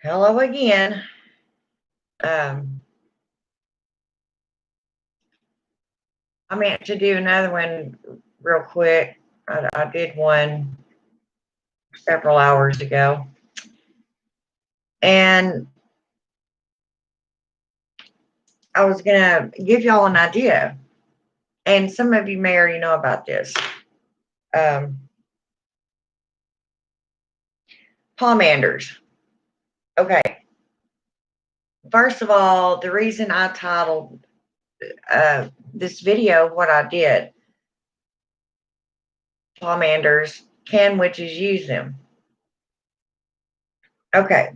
Hello again. Um, I meant to do another one real quick. I did one several hours ago. And I was going to give y'all an idea. And some of you may already know about this. Um, Pomanders. Okay. First of all, the reason I titled this video what I did, Pomanders, can witches use them? Okay.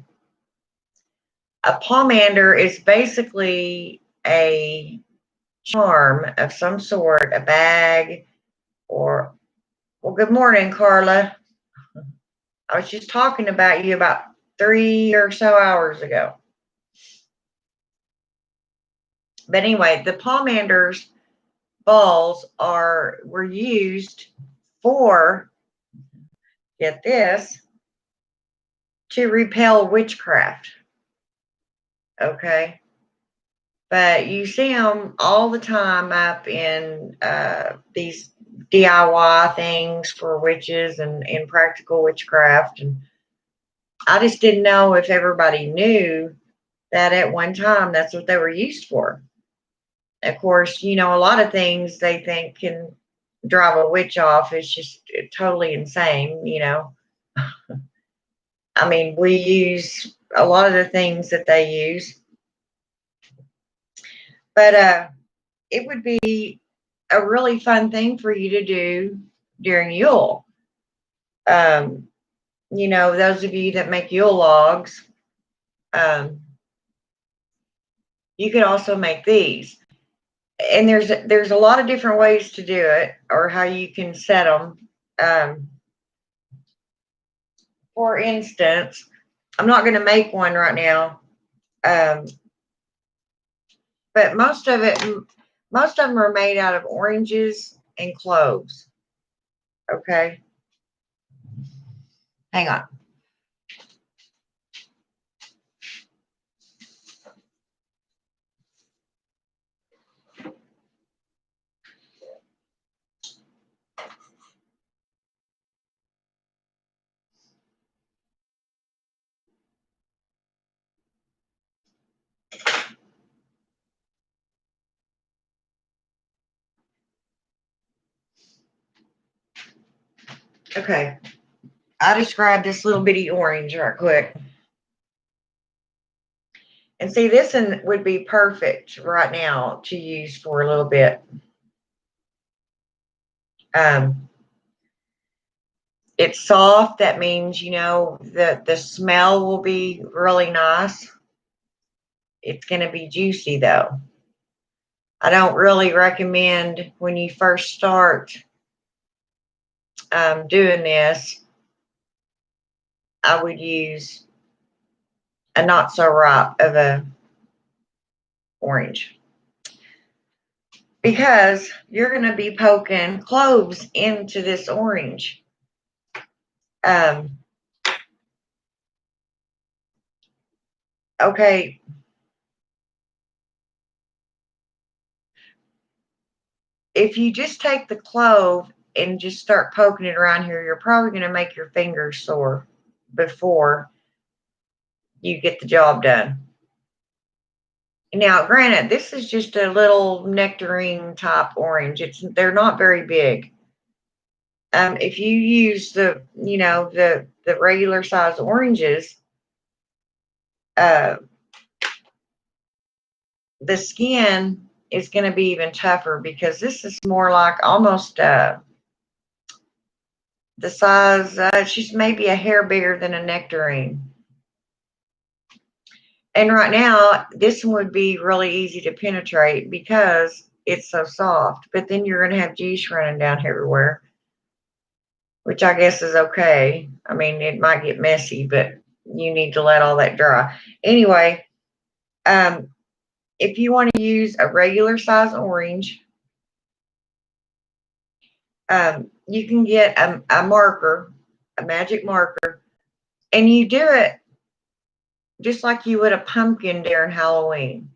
A pomander is basically a charm of some sort, a bag, or, well, good morning, Carla. I was just talking about you about 3 or so hours ago. But anyway, the pomanders balls were used for, get this, to repel witchcraft. Okay. But you see them all the time up in these DIY things for witches and in practical witchcraft. And I just didn't know if everybody knew that at one time that's what they were used for. Of course, a lot of things they think can drive a witch off is just totally insane. I mean, we use a lot of the things that they use, but it would be a really fun thing for you to do during Yule. Those of you that make Yule logs, you could also make these. And there's a lot of different ways to do it, or how you can set them. For instance, I'm not going to make one right now, but most of them are made out of oranges and cloves. Okay, hang on. Okay, I described this little bitty orange right quick. And see, this one would be perfect right now to use for a little bit. It's soft. That means, the smell will be really nice. It's going to be juicy, though. I don't really recommend when you first start doing this, I would use a not so ripe of a orange, because you're going to be poking cloves into this orange. Okay. If you just take the clove and just start poking it around here, you're probably going to make your fingers sore before you get the job done. Now, granted, this is just a little nectarine type orange. They're not very big. If you use the regular size oranges, the skin is going to be even tougher, because this is more like almost the size. It's just maybe a hair bigger than a nectarine. And right now, this one would be really easy to penetrate because it's so soft. But then you're going to have juice running down everywhere, which I guess is okay. I mean, it might get messy, but you need to let all that dry. Anyway, if you want to use a regular size orange, you can get a marker, a magic marker, and you do it just like you would a pumpkin during Halloween.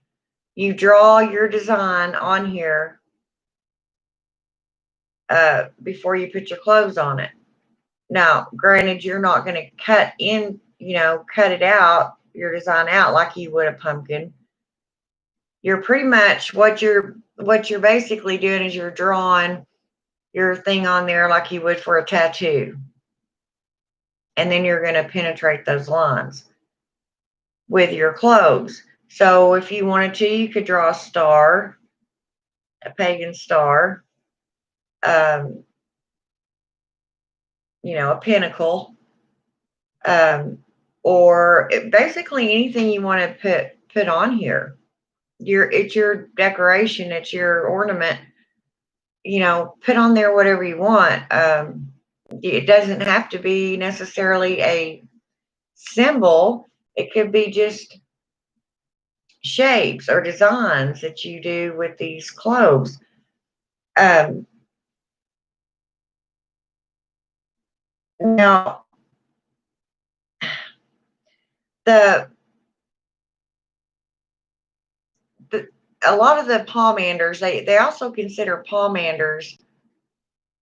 You draw your design on here before you put your clothes on it. Now, granted, you're not going to cut it out, your design out like you would a pumpkin. You're pretty much what you're basically doing is you're drawing your thing on there like you would for a tattoo. And then you're going to penetrate those lines with your clothes. So if you wanted to, you could draw a star, a pagan star, um, a pinnacle, um, or basically anything you want to put on here. It's your decoration, it's your ornament. Put on there whatever you want. It doesn't have to be necessarily a symbol. It could be just shapes or designs that you do with these clothes. Um, Now, the, the a lot of the pomanders, they also consider pomanders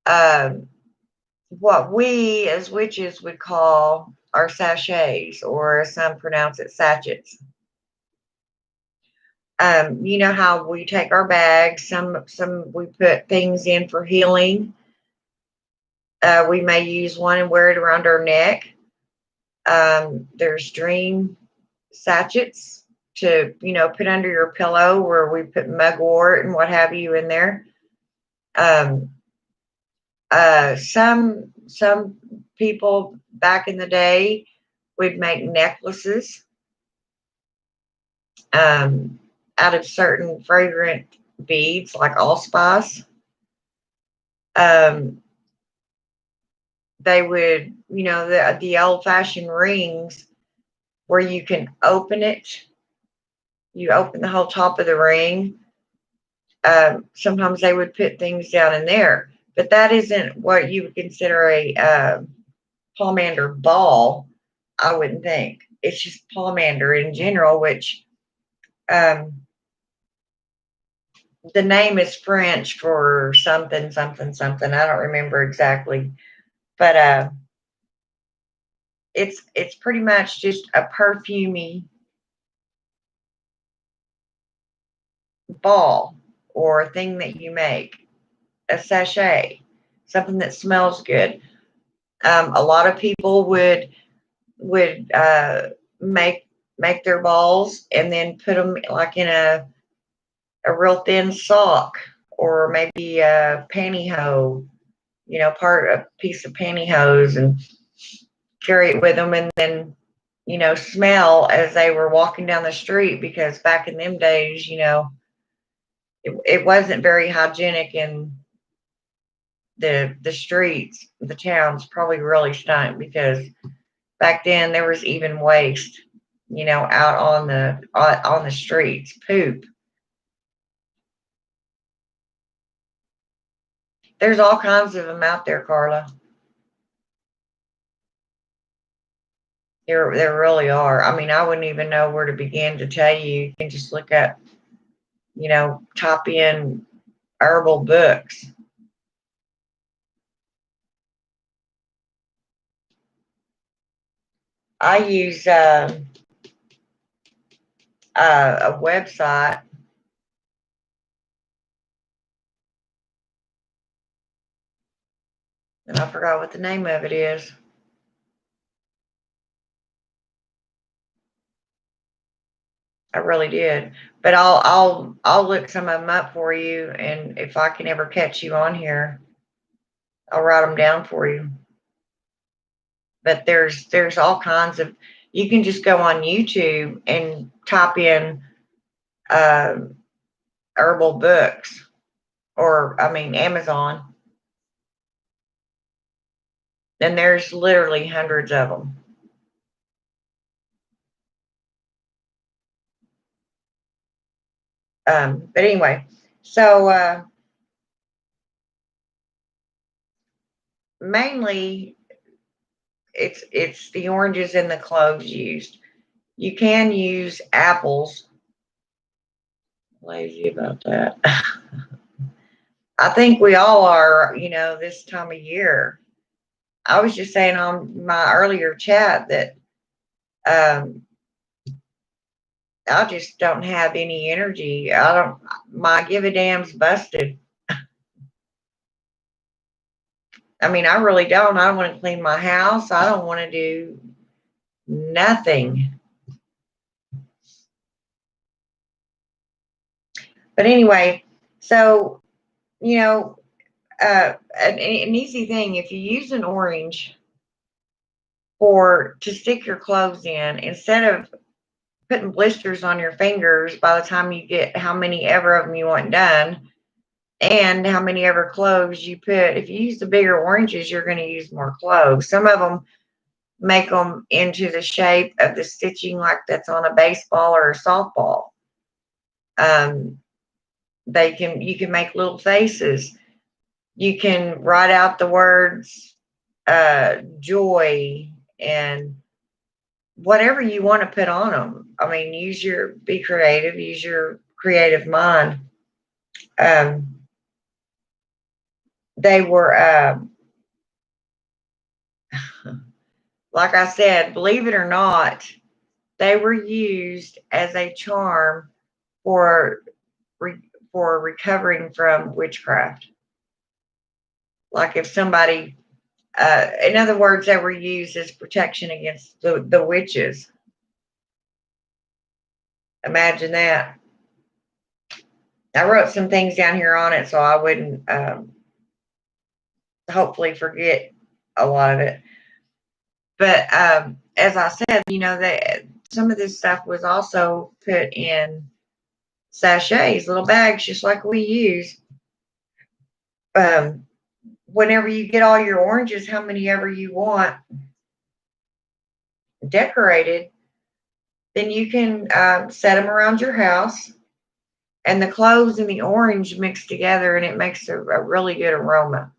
um, what we as witches would call our sachets, or some pronounce it sachets. You know how we take our bags, some we put things in for healing. We may use one and wear it around our neck. There's dream sachets to put under your pillow, where we put mugwort and what have you in there. Um, some people back in the day would make necklaces out of certain fragrant beads like allspice. Um, they would, the old fashioned rings where you can open it. You open the whole top of the ring. Sometimes they would put things down in there, but that isn't what you would consider a pomander ball. I wouldn't think. It's just pomander in general, which um, the name is French for something, something, something. I don't remember exactly, but it's pretty much just a perfumey ball or a thing that you make, a sachet, something that smells good. A lot of people would make their balls and then put them like in a real thin sock, or maybe a pantyhose, a piece of pantyhose, and carry it with them, and then smell as they were walking down the street, because back in them days, it wasn't very hygienic in the streets. The towns probably really stunk, because back then there was even waste, out on the streets, poop. There's all kinds of them out there, Carla. There really are. I mean, I wouldn't even know where to begin to tell you. You can just look up, type in herbal books. I use a website, and I forgot what the name of it is. I really did, but I'll look some of them up for you, and if I can ever catch you on here, I'll write them down for you. But there's all kinds of. You can just go on YouTube and type in uh, herbal books, or I mean Amazon, and there's literally hundreds of them. But anyway, so mainly it's the oranges and the cloves used. You can use apples. Lazy about that. I think we all are, this time of year. I was just saying on my earlier chat that um, I just don't have any energy. My give a damn's busted. I mean, I really don't. I don't want to clean my house. I don't want to do nothing. But anyway, so, you know, an easy thing, if you use an orange to stick your clothes in, instead of putting blisters on your fingers by the time you get how many ever of them you want done, and how many ever cloves you put. If you use the bigger oranges, you're going to use more cloves. Some of them make them into the shape of the stitching like that's on a baseball or a softball. Um, you can make little faces. You can write out the words joy and whatever you want to put on them. I mean, be creative, use your creative mind. Um, they were, like I said, believe it or not, they were used as a charm for for recovering from witchcraft. Like if somebody, in other words, they were used as protection against the witches. Imagine that. I wrote some things down here on it so I wouldn't hopefully forget a lot of it. But as I said, that some of this stuff was also put in sachets, little bags, just like we use. Um, Whenever you get all your oranges, how many ever you want decorated, then you can set them around your house, and the cloves and the orange mix together, and it makes a really good aroma.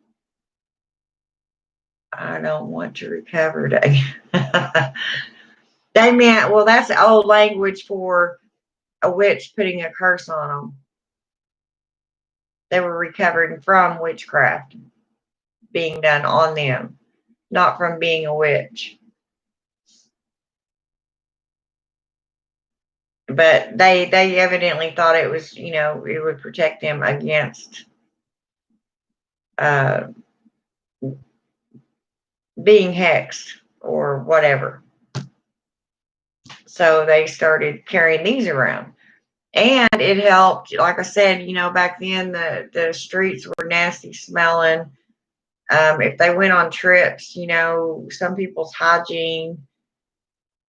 I don't want to recover day. They meant, well, that's old language for a witch putting a curse on them. They were recovering from witchcraft being done on them, not from being a witch. But they evidently thought it was, it would protect them against uh, being hexed or whatever. So they started carrying these around. And it helped, like I said, back then the streets were nasty smelling. If they went on trips, some people's hygiene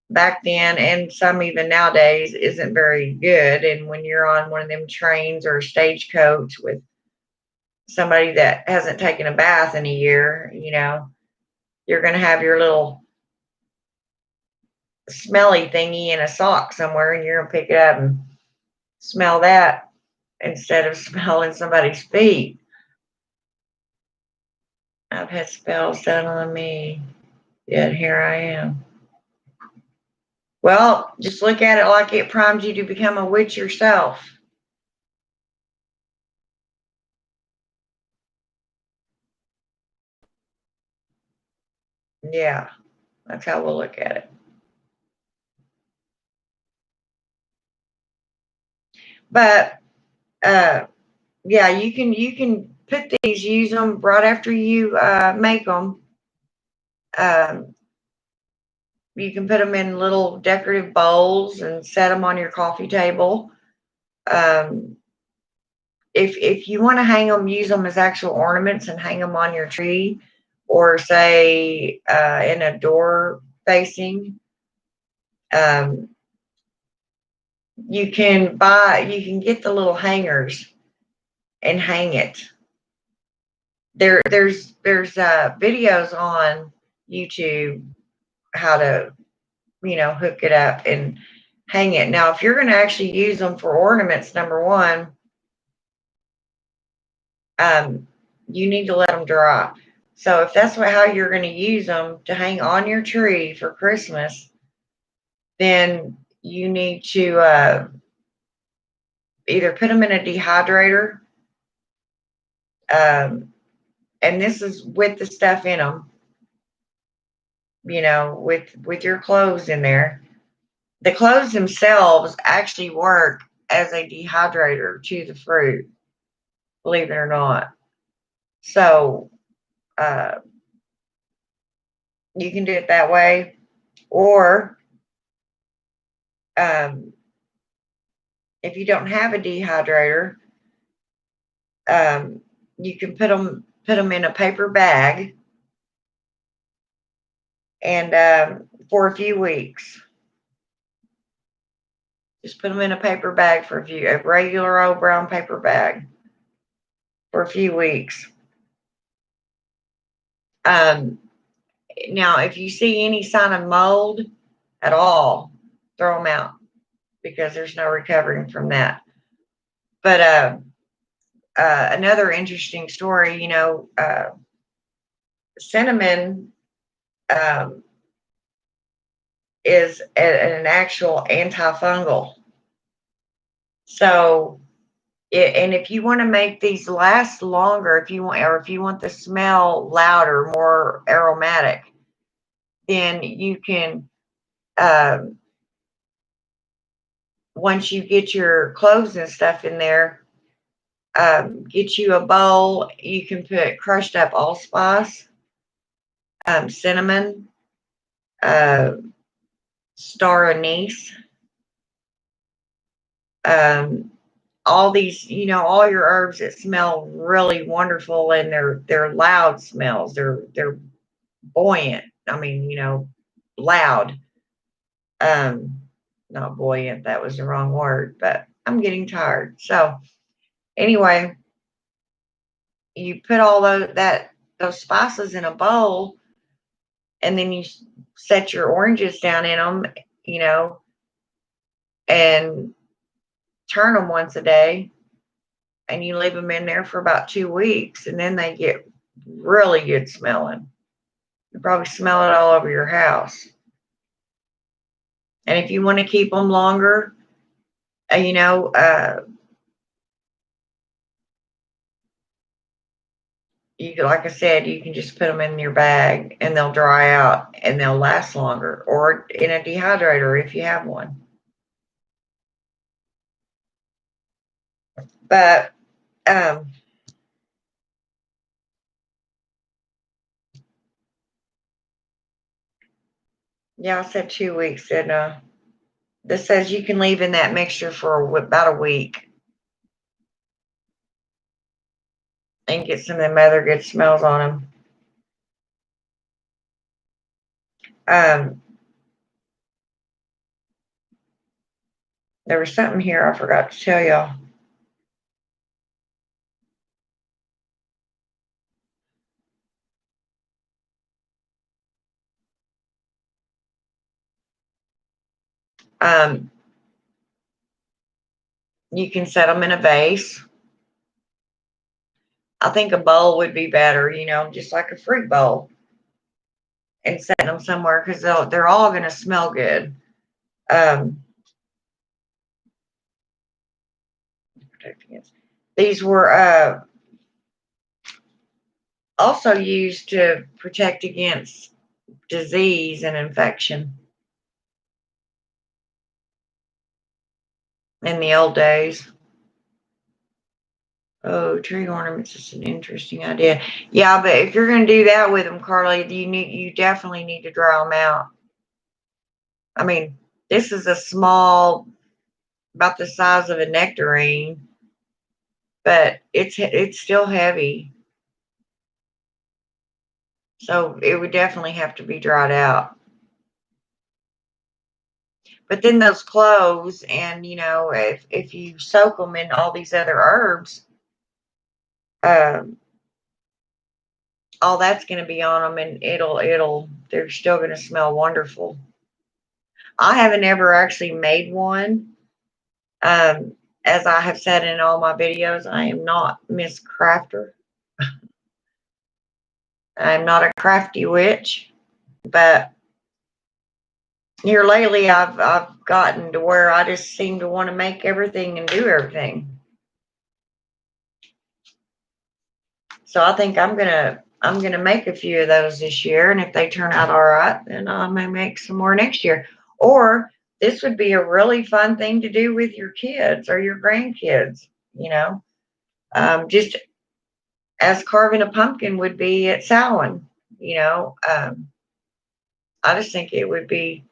back then and some even nowadays isn't very good. And when you're on one of them trains or a stagecoach with somebody that hasn't taken a bath in a year, you're going to have your little smelly thingy in a sock somewhere and you're going to pick it up and smell that instead of smelling somebody's feet. I've had spells done on me, yet here I am. Well, just look at it like it primed you to become a witch yourself. Yeah, that's how we'll look at it. But yeah, you can put these, use them right after you make them. Um, you can put them in little decorative bowls and set them on your coffee table. Um, if you want to hang them, use them as actual ornaments and hang them on your tree, or say in a door facing. Um, you can get the little hangers and hang it. There's videos on YouTube how to hook it up and hang it. Now, if you're going to actually use them for ornaments, number one, you need to let them dry. So if that's how you're going to use them to hang on your tree for Christmas, then you need to either put them in a dehydrator, and this is with the stuff in them, with your clothes in there. The clothes themselves actually work as a dehydrator to the fruit, believe it or not. So uh, you can do it that way, or um, if you don't have a dehydrator, you can put them in a paper bag, and for a few weeks. Just put them in a paper bag a regular old brown paper bag for a few weeks. Um, Now, if you see any sign of mold at all, throw them out because there's no recovering from that. But another interesting story, cinnamon um, is an actual antifungal. So, and if you want to make these last longer, if you want the smell louder, more aromatic, then you can, um, once you get your cloves and stuff in there, get you a bowl. You can put crushed up allspice, cinnamon, uh, star anise, um, all these, all your herbs that smell really wonderful, and they're loud smells. They're buoyant. I mean, loud. Not buoyant. That was the wrong word, but I'm getting tired. So anyway, you put all those spices in a bowl, and then you set your oranges down in them, and turn them once a day, and you leave them in there for about 2 weeks, and then they get really good smelling. You probably smell it all over your house. And if you want to keep them longer, like I said, you can just put them in your bag, and they'll dry out, and they'll last longer, or in a dehydrator if you have one. But yeah, I said 2 weeks, and this says you can leave in that mixture for about a week and get some of them other good smells on them. There was something here I forgot to tell y'all. Um, you can set them in a vase. I think a bowl would be better, just like a fruit bowl, and setting them somewhere because they're all going to smell good. These were also used to protect against disease and infection in the old days. Oh, tree ornaments is an interesting idea. Yeah, but if you're going to do that with them, Carly, you definitely need to dry them out. I mean, this is a small, about the size of a nectarine, but it's still heavy. So it would definitely have to be dried out. But then those cloves, and if you soak them in all these other herbs, um, all that's going to be on them, and they're still going to smell wonderful. I haven't ever actually made one. As I have said in all my videos, I am not Miss Crafter. I'm not a crafty witch, but Here lately, I've gotten to where I just seem to want to make everything and do everything. So I think I'm gonna make a few of those this year, and if they turn out all right, then I may make some more next year. Or this would be a really fun thing to do with your kids or your grandkids. You know, just as carving a pumpkin would be at Samhain. You know, I just think it would be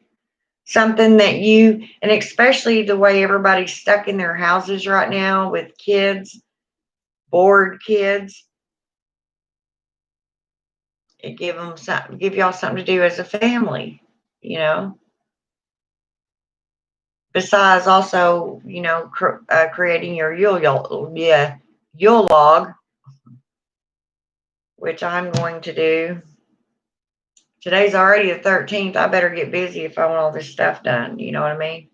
something that you, and especially the way everybody's stuck in their houses right now with kids, bored kids, it give y'all something to do as a family, you know. Besides, also, creating your Yule log, which I'm going to do. Today's already the 13th. I better get busy if I want all this stuff done. You know what I mean?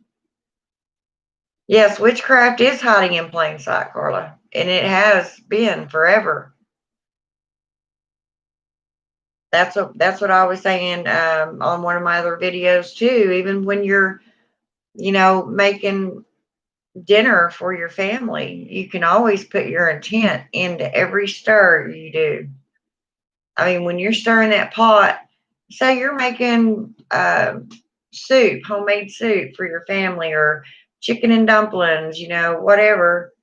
Yes, witchcraft is hiding in plain sight, Carla, and it has been forever. That's what I was saying on one of my other videos too. Even when you're, making dinner for your family, you can always put your intent into every stir you do. I mean, when you're stirring that pot, say you're making soup, homemade soup for your family, or chicken and dumplings, whatever,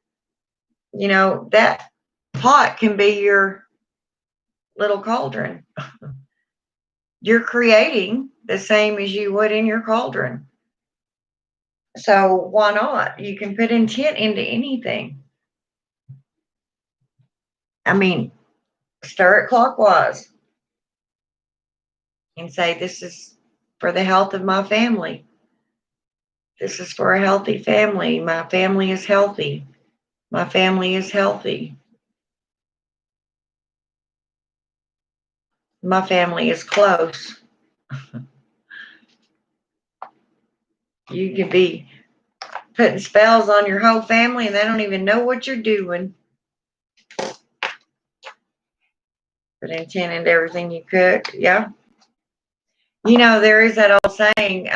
that pot can be your little cauldron. You're creating the same as you would in your cauldron. So why not? You can put intent into anything. I mean, stir it clockwise and say, this is for the health of my family. This is for a healthy family. My family is healthy. My family is healthy. My family is close. You could be putting spells on your whole family and they don't even know what you're doing. Put intent into everything you cook. Yeah. There is that old saying,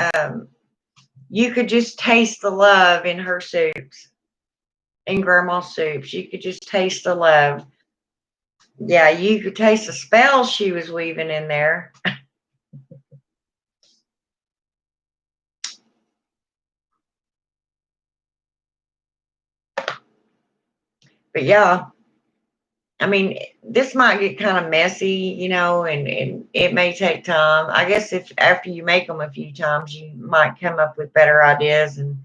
you could just taste the love in her soups, in grandma's soups. You could just taste the love. Yeah, you could taste the spell she was weaving in there. But yeah, I mean, this might get kind of messy, and it may take time. I guess if after you make them a few times, you might come up with better ideas and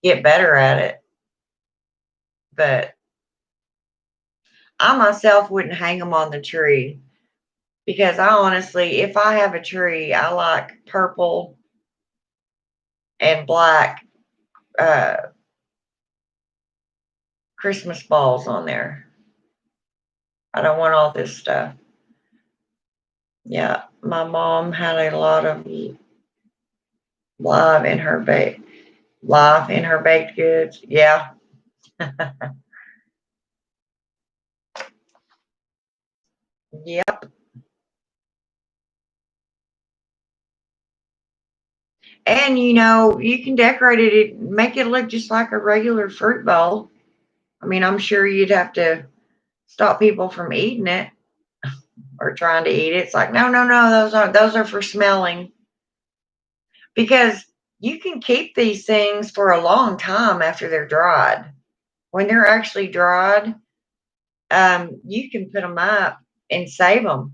get better at it. But I myself wouldn't hang them on the tree because I honestly, if I have a tree, I like purple and black uh, Christmas balls on there. I don't want all this stuff. Yeah, my mom had a lot of love in her baked goods. Yeah. Yep. And you can decorate it, make it look just like a regular fruit bowl. I mean, I'm sure you'd have to stop people from eating it or trying to eat it. It's like, no, no, no, those are for smelling. Because you can keep these things for a long time after they're dried. When they're actually dried, you can put them up and save them.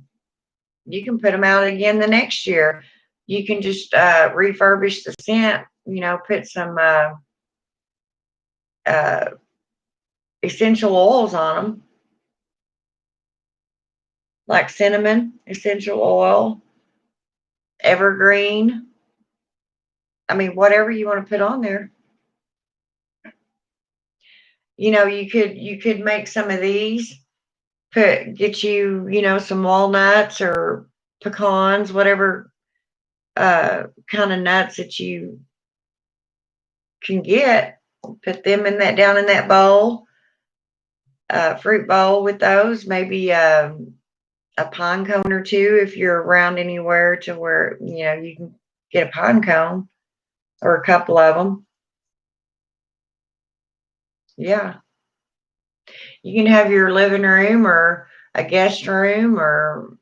You can put them out again the next year. You can just refurbish the scent, put some uh, essential oils on them, like cinnamon, essential oil, evergreen. I mean, whatever you want to put on there. You could make some of these, get you, some walnuts or pecans, whatever kind of nuts that you can get. Put them down in that bowl, fruit bowl with those. Maybe a pine cone or two if you're around anywhere to where you can get a pine cone or a couple of them. Yeah. You can have your living room or a guest room or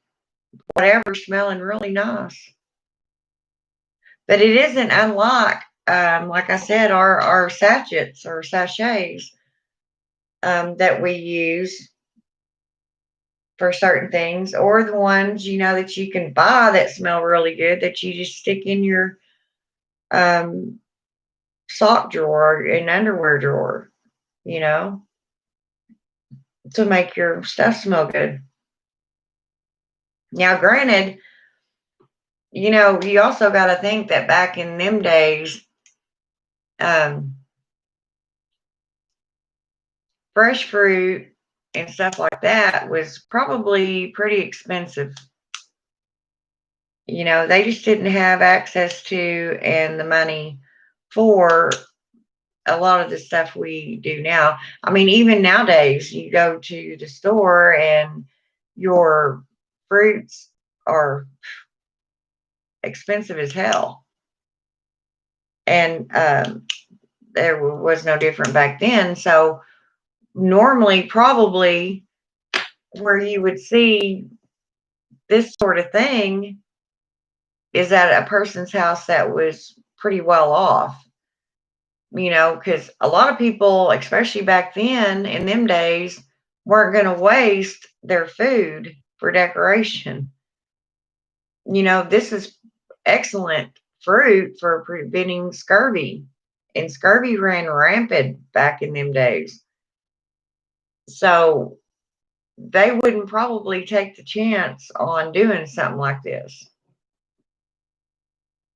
whatever smelling really nice. But it isn't unlike, like I said, our sachets or sachets that we use for certain things, or the ones that you can buy that smell really good that you just stick in your um, sock drawer and underwear drawer, you know, to make your stuff smell good. Now, granted, you also got to think that back in them days, um, fresh fruit and stuff like that was probably pretty expensive. They just didn't have access to and the money for a lot of the stuff we do now. I mean, even nowadays, you go to the store and your fruits are expensive as hell. And there was no different back then. So, normally, probably where you would see this sort of thing is at a person's house that was pretty well off, because a lot of people, especially back then in them days, weren't going to waste their food for decoration. This is excellent fruit for preventing scurvy, and scurvy ran rampant back in them days. So they wouldn't probably take the chance on doing something like this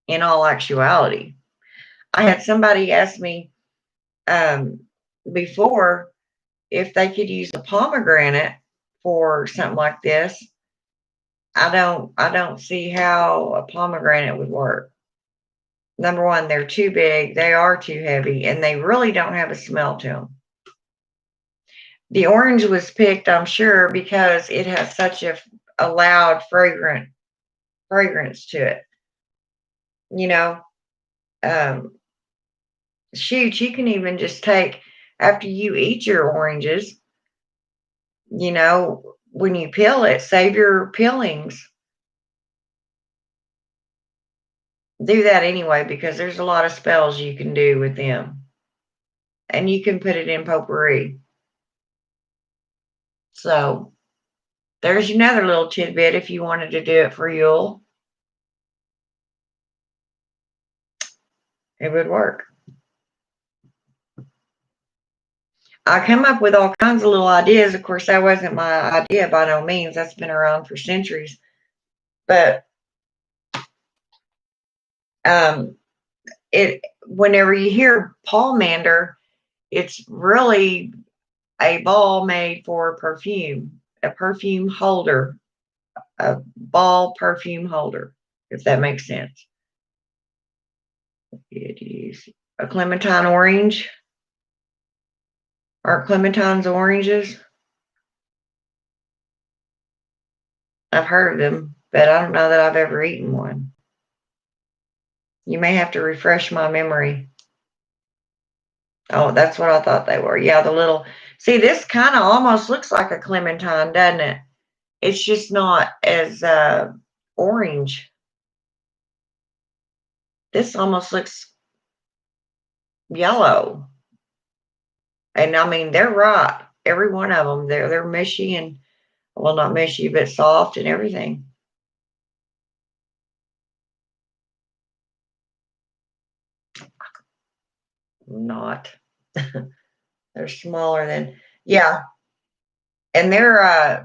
in all actuality. I had somebody ask me um, before if they could use a pomegranate for something like this. I don't see how a pomegranate would work. Number one, they're too big, they are too heavy, and they really don't have a smell to them. The orange was picked, I'm sure, because it has such a loud fragrance to it. You know, um, shoot, you can even just take after you eat your oranges, when you peel it, save your peelings. Do that anyway because there's a lot of spells you can do with them. And you can put it in potpourri. So there's another little tidbit if you wanted to do it for Yule. It would work. I come up with all kinds of little ideas. Of course, that wasn't my idea by no means. That's been around for centuries. But whenever you hear Pomander, it's really a ball made for perfume, a perfume holder, a ball perfume holder, if that makes sense. It is a clementine orange. Are clementines oranges? I've heard of them, but I don't know that I've ever eaten one. You may have to refresh my memory. Oh, that's what I thought they were. Yeah, the little. See, this kind of almost looks like a clementine, doesn't it? It's just not as orange. This almost looks yellow. And I mean, they're right. Every one of them. They're mushy and, well, not mushy, but soft and everything. Not. They're smaller than, yeah. And they're uh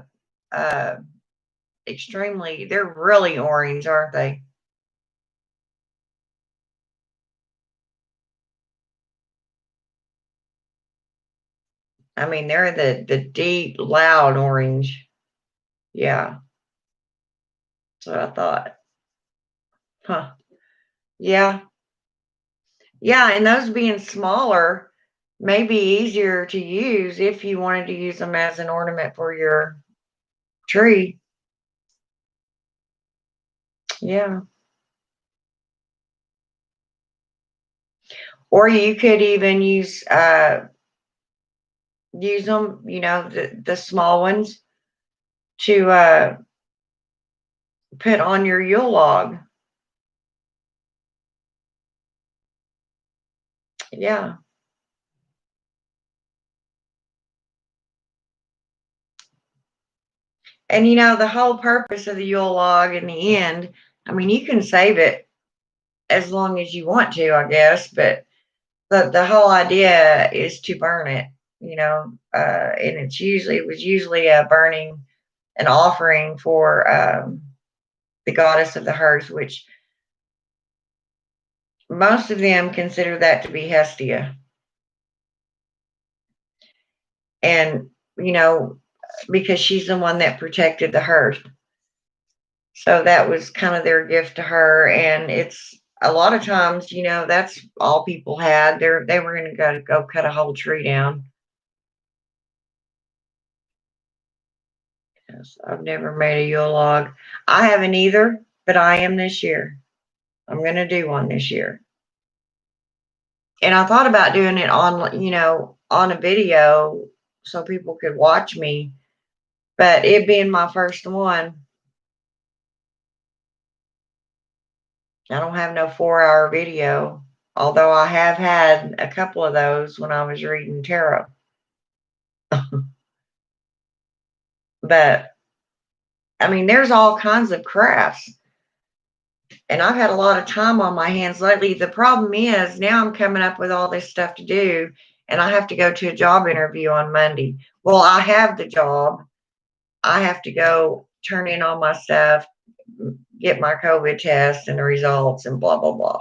they're really orange, aren't they? I mean, they're the deep, loud orange. Yeah. That's what I thought. Huh. Yeah. Yeah, and those being smaller may be easier to use if you wanted to use them as an ornament for your tree. Yeah. Or you could even use them, the small ones to put on your Yule log. Yeah. And the whole purpose of the Yule log in the end, I mean, you can save it as long as you want to, I guess, but the whole idea is to burn it, and it was usually a burning, an offering for the goddess of the hearth, which most of them consider that to be Hestia. And, because she's the one that protected the hearth. So that was kind of their gift to her. And it's a lot of times, that's all people had. They were going to go cut a whole tree down. Yes, I've never made a Yule log. I haven't either, but I am this year. I'm going to do one this year. And I thought about doing it on a video so people could watch me, but it being my first one, I don't have no 4-hour video, although I have had a couple of those when I was reading tarot. But I mean, there's all kinds of crafts, and I've had a lot of time on my hands lately. The problem is now I'm coming up with all this stuff to do, and I have to go to a job interview on Monday. Well, I have the job. I have to go turn in all my stuff, get my COVID test and the results, and blah, blah, blah.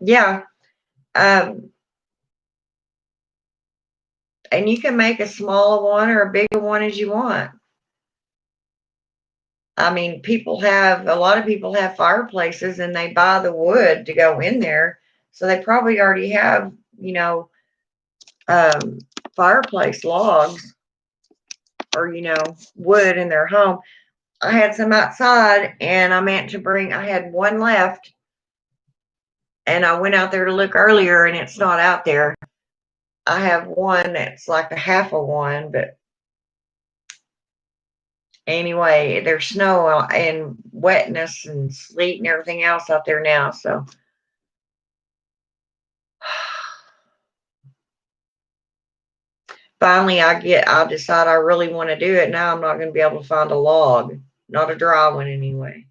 Yeah. Um, and you can make a smaller one or a bigger one as you want. I mean, a lot of people have fireplaces and they buy the wood to go in there. So they probably already have, um, fireplace logs or, wood in their home. I had some outside and I had one left and I went out there to look earlier and it's not out there. I have one that's like a half of one, but anyway, there's snow and wetness and sleet and everything else out there now. So finally, I decide I really want to do it. Now I'm not going to be able to find a log, not a dry one anyway.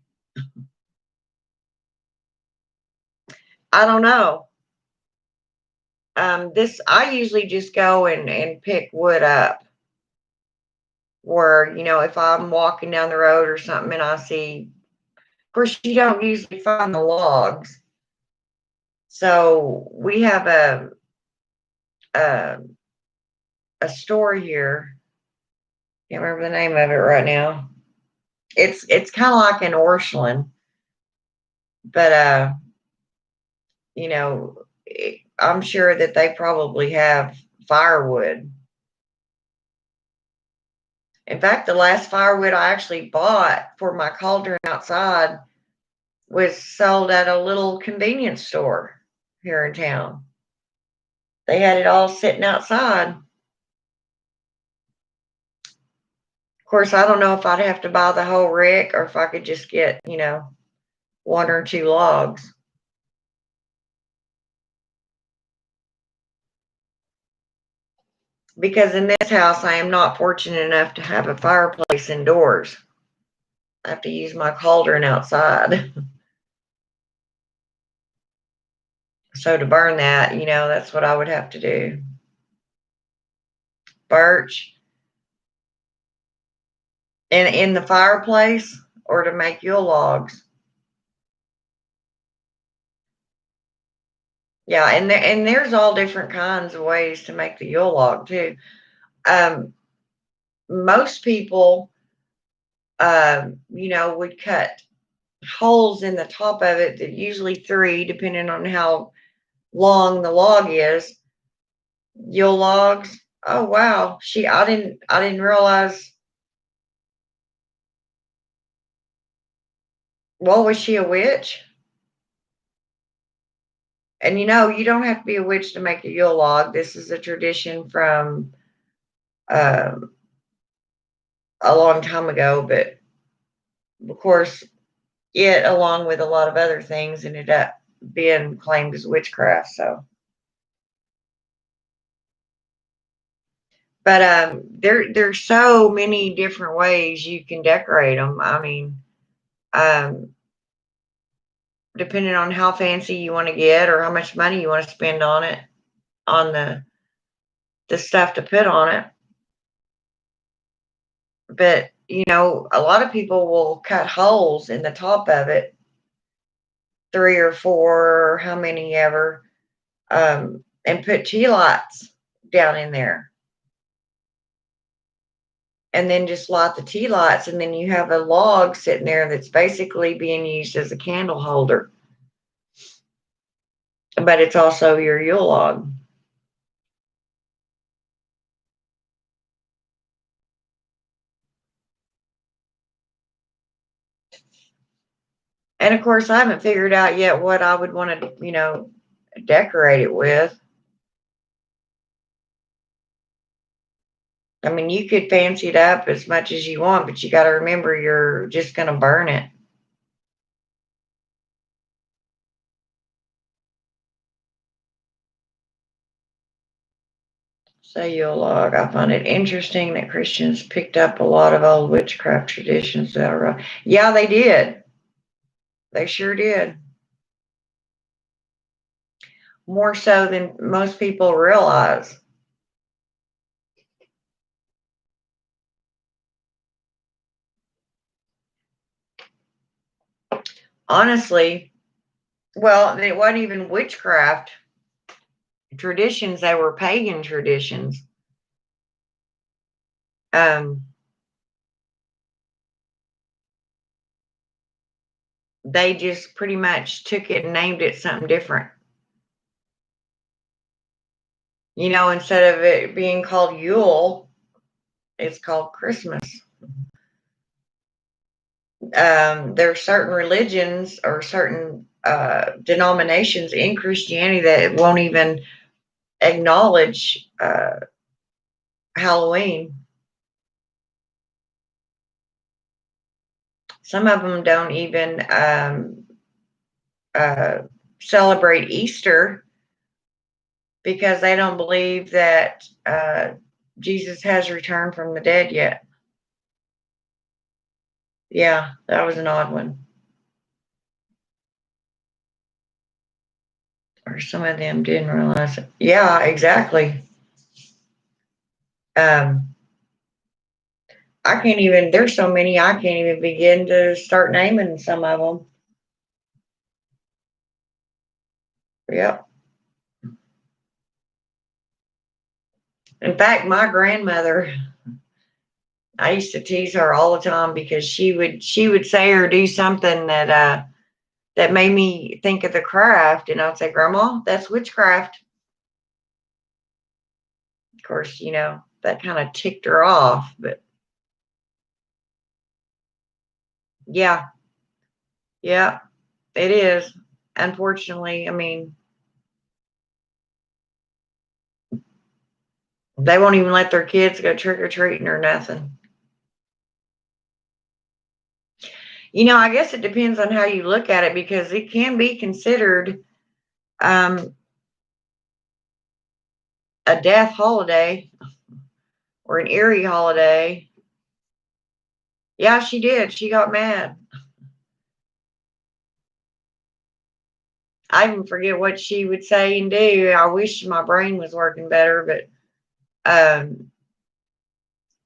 I don't know. I usually just go and pick wood up. Where if I'm walking down the road or something and I see, of course, you don't usually find the logs. So we have a a store here. Can't remember the name of it right now. It's kind of like an Orscheln, but you know, I'm sure that they probably have firewood. In fact, the last firewood I actually bought for my cauldron outside was sold at a little convenience store here in town. They had it all sitting outside. Of course, I don't know if I'd have to buy the whole rick or if I could just get, one or two logs. Because in this house, I am not fortunate enough to have a fireplace indoors. I have to use my cauldron outside. So to burn that, that's what I would have to do. Birch in the fireplace or to make Yule logs. Yeah, and there's all different kinds of ways to make the Yule log too. Um, Most people, would cut holes in the top of it, that usually 3, depending on how long the log is. Yule logs. Oh wow, I didn't realize. Well, was she a witch? And you don't have to be a witch to make a Yule log. This is a tradition from um, a long time ago, but of course, it, along with a lot of other things, ended up being claimed as witchcraft. So, but there's so many different ways you can decorate them. I mean, um, depending on how fancy you want to get or how much money you want to spend on it, on the stuff to put on it. But a lot of people will cut holes in the top of it, 3 or 4, or how many ever, and put tea lights down in there, and then just light the tea lights, and then you have a log sitting there that's basically being used as a candle holder, but it's also your Yule log. And of course, I haven't figured out yet what I would want to, decorate it with. I mean, you could fancy it up as much as you want, but you got to remember you're just going to burn it. So Yule log. I find it interesting that Christians picked up a lot of old witchcraft traditions that are. Yeah, they did. They sure did. More so than most people realize. Honestly, well, it wasn't even witchcraft traditions, they were pagan traditions. Um, they just pretty much took it and named it something different. Instead of it being called Yule, it's called Christmas. There are certain religions or certain denominations in Christianity that won't even acknowledge Halloween. Some of them don't even uh, celebrate Easter because they don't believe that Jesus has returned from the dead yet. Yeah, that was an odd one. Or some of them didn't realize it. Yeah, exactly. Um, I can't even, there's so many, I can't even begin to start naming some of them. Yep. In fact, my grandmother, I used to tease her all the time because she would say or do something that made me think of the craft, and I'd say, "Grandma, that's witchcraft." Of course, that kind of ticked her off, but yeah, yeah, it is. Unfortunately, I mean, they won't even let their kids go trick or treating or nothing. I guess it depends on how you look at it because it can be considered um, a death holiday or an eerie holiday. Yeah, she did. She got mad. I even forget what she would say and do. I wish my brain was working better, but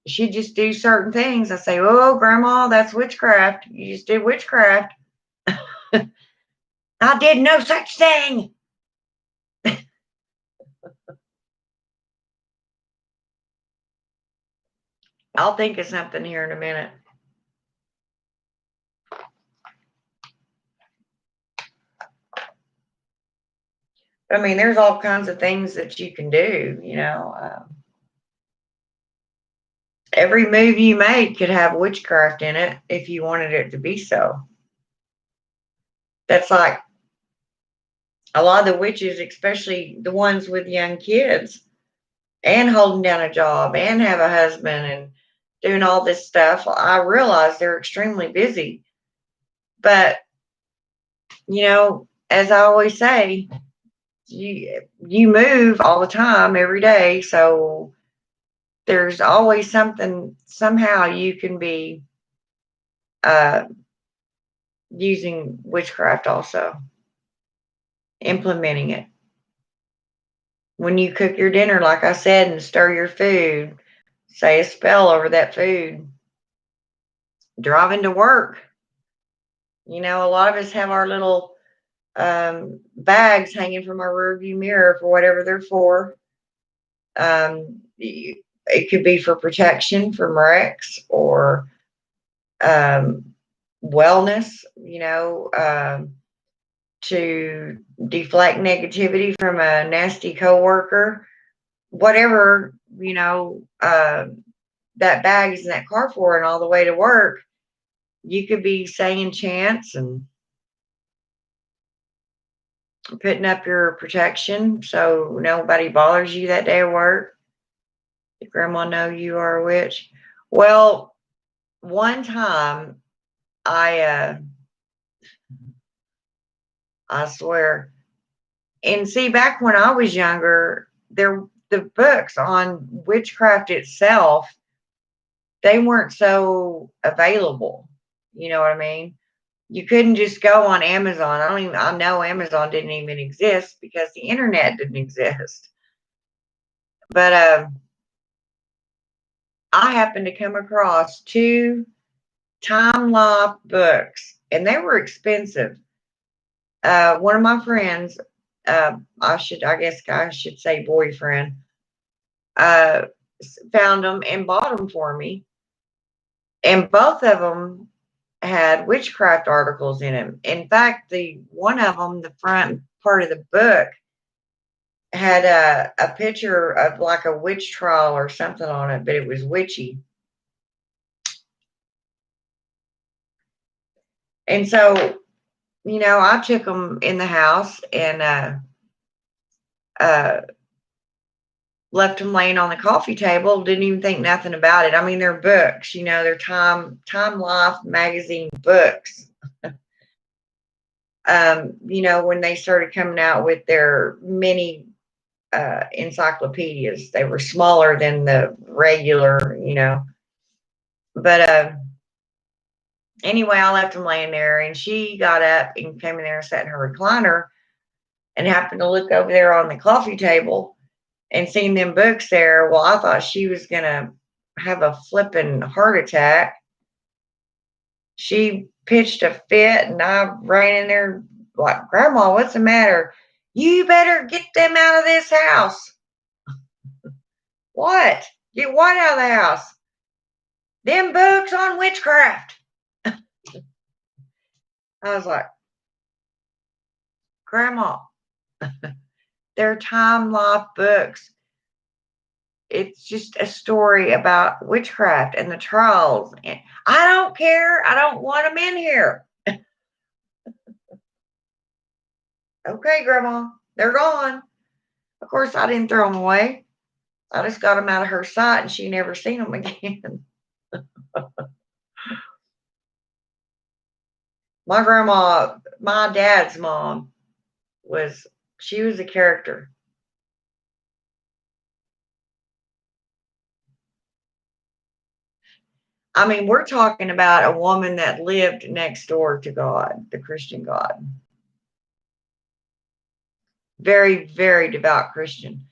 she'd just do certain things. I say, "Oh, Grandma, that's witchcraft. You just did witchcraft." I did no such thing. I'll think of something here in a minute. I mean, there's all kinds of things that you can do. Every move you make could have witchcraft in it if you wanted it to be so. That's like a lot of the witches, especially the ones with young kids and holding down a job and have a husband and doing all this stuff. I realize they're extremely busy. But, as I always say, you move all the time every day. So there's always something, somehow you can be uh, using witchcraft also, implementing it. When you cook your dinner, like I said, and stir your food, say a spell over that food. Driving to work. A lot of us have our little bags hanging from our rearview mirror for whatever they're for. It could be for protection from wrecks or wellness, to deflect negativity from a nasty coworker. Whatever, that bag is in that car for and all the way to work, you could be saying chants and putting up your protection so nobody bothers you that day at work. Did grandma know you are a witch? Well, one time I swear, and see, back when I was younger, the books on witchcraft itself, they weren't so available. You know what I mean? You couldn't just go on Amazon. I know Amazon didn't even exist because the internet didn't exist. But I happened to come across two time lock books, and they were expensive. One of my friends, I guess I should say boyfriend, uh, found them and bought them for me, and both of them had witchcraft articles in them. In fact, the one of them, the front part of the book, had a picture of like a witch trial or something on it, but it was witchy. And so, I took them in the house and uh, left them laying on the coffee table. Didn't even think nothing about it. I mean, they're books, they're Time Life magazine books. When they started coming out with their mini encyclopedias, they were smaller than the regular, But anyway, I left them laying there, and she got up and came in there and sat in her recliner and happened to look over there on the coffee table and seen them books there. Well, I thought she was going to have a flipping heart attack. She pitched a fit, and I ran in there like, Grandma, what's the matter? You better get them out of this house. What? Get what out of the house? Them books on witchcraft. I was like, Grandma, they're time lock books. It's just a story about witchcraft and the trials. And I don't care. I don't want them in here. Okay, Grandma, they're gone. Of course, I didn't throw them away. I just got them out of her sight, and she never seen them again. My grandma, my dad's mom, she was a character. I mean, we're talking about a woman that lived next door to God, the Christian God. Very, very devout Christian.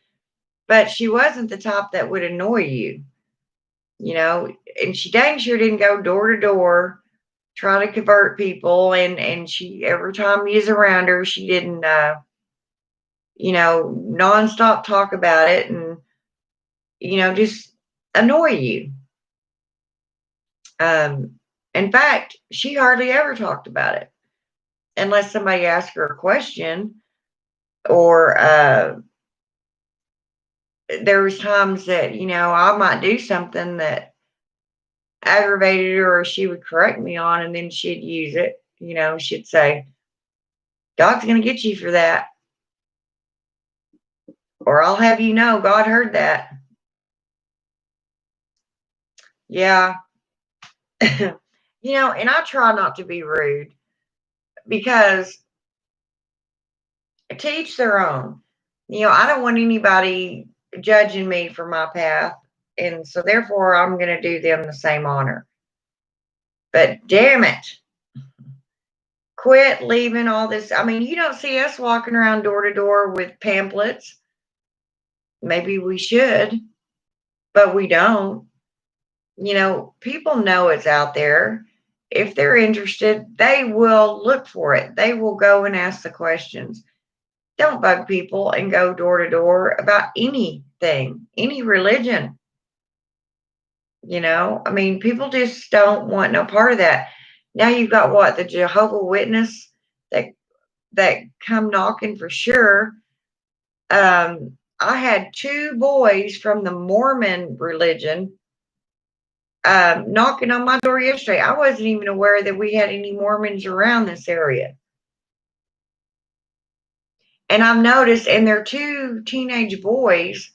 But she wasn't the type that would annoy you, and she dang sure didn't go door to door trying to convert people. And she, every time you was around her, she didn't, nonstop talk about it and, just annoy you. In fact, she hardly ever talked about it unless somebody asked her a question, or there was times that, I might do something that aggravated her or she would correct me on, and then she'd use it. She'd say, God's going to get you for that. Or I'll have you know, God heard that. Yeah. And I try not to be rude because to each their own. I don't want anybody judging me for my path. And so therefore I'm going to do them the same honor. But damn it, quit leaving all this. I mean, you don't see us walking around door to door with pamphlets. Maybe we should, but we don't. People know it's out there. If they're interested, they will look for it. They will go and ask the questions. Don't bug people and go door to door about anything, any religion. I mean, people just don't want no part of that. Now you've got what, the Jehovah Witness that come knocking for sure. I had 2 boys from the Mormon religion knocking on my door yesterday. I wasn't even aware that we had any Mormons around this area. And I've noticed, and they're 2 teenage boys,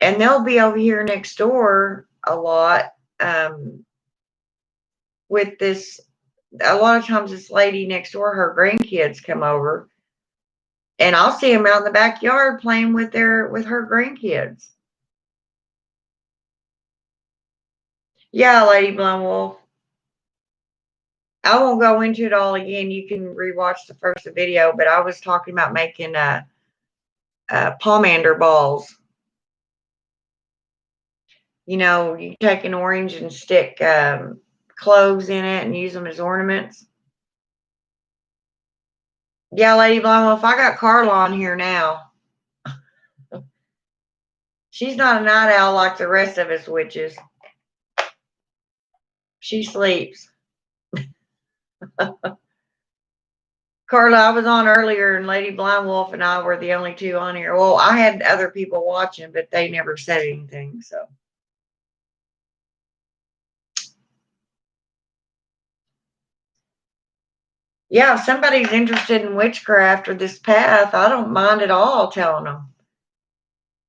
and they'll be over here next door a lot with this. A lot of times, this lady next door, her grandkids come over, and I'll see them out in the backyard playing with her grandkids. Yeah, Lady Blonde Wolf. I won't go into it all again. You can rewatch the first video, but I was talking about making Pomander balls. You take an orange and stick cloves in it and use them as ornaments. Yeah, Lady Blonde Wolf, I got Carla on here now. She's not a night owl like the rest of us witches. She sleeps. Carla, I was on earlier, and Lady Blind Wolf and I were the only 2 on here. Well, I had other people watching, but they never said anything. So, yeah, if somebody's interested in witchcraft or this path, I don't mind at all telling them.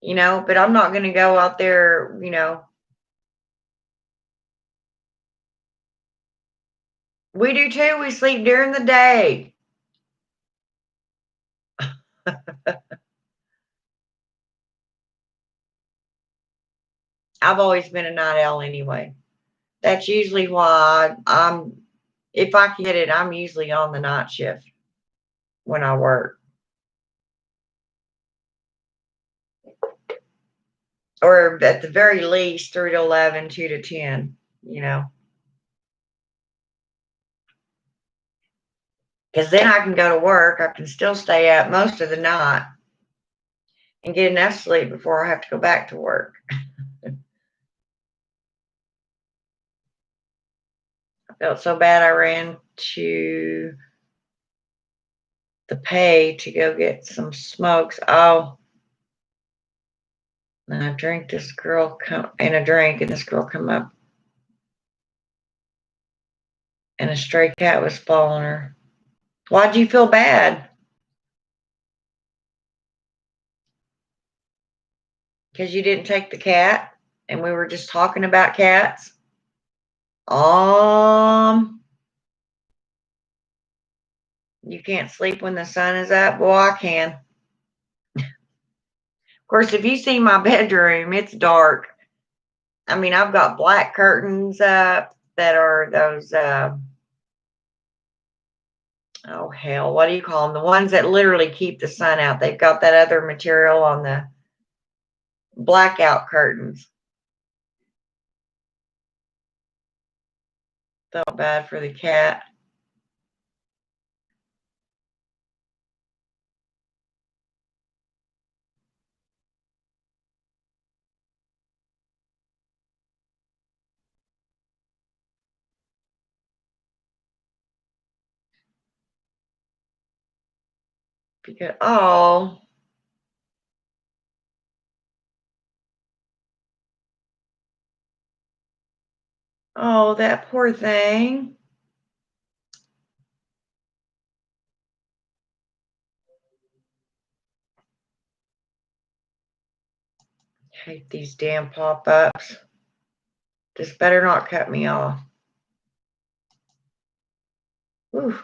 But I'm not going to go out there. We do too. We sleep during the day. I've always been a night owl anyway. That's usually why if I can get it, I'm usually on the night shift when I work. Or at the very least, 3 to 11, 2 to 10, Because then I can go to work. I can still stay up most of the night and get enough sleep before I have to go back to work. I felt so bad I ran to the pay to go get some smokes. Oh, and a drink, and this girl come up, and a stray cat was following her. Why'd you feel bad? Because you didn't take the cat, and we were just talking about cats. You can't sleep when the sun is up? Boy, I can. Of course, if you see my bedroom, it's dark. I mean, I've got black curtains up that are those, oh hell, what do you call them? The ones that literally keep the sun out. They've got that other material on the blackout curtains. Felt bad for the cat. Because, oh, that poor thing. Hate these damn pop-ups. This better not cut me off. Whew,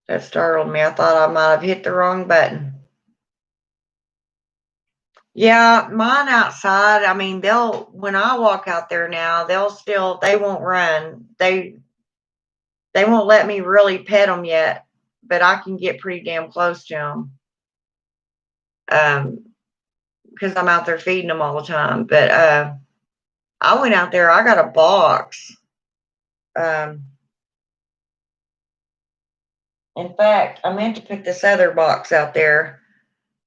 that startled me. I thought I might have hit the wrong button. Yeah, mine outside, I mean, when I walk out there now, they won't run. They won't let me really pet them yet, but I can get pretty damn close to them. Because I'm out there feeding them all the time. But I went out there, I got a box. In fact, I meant to put this other box out there,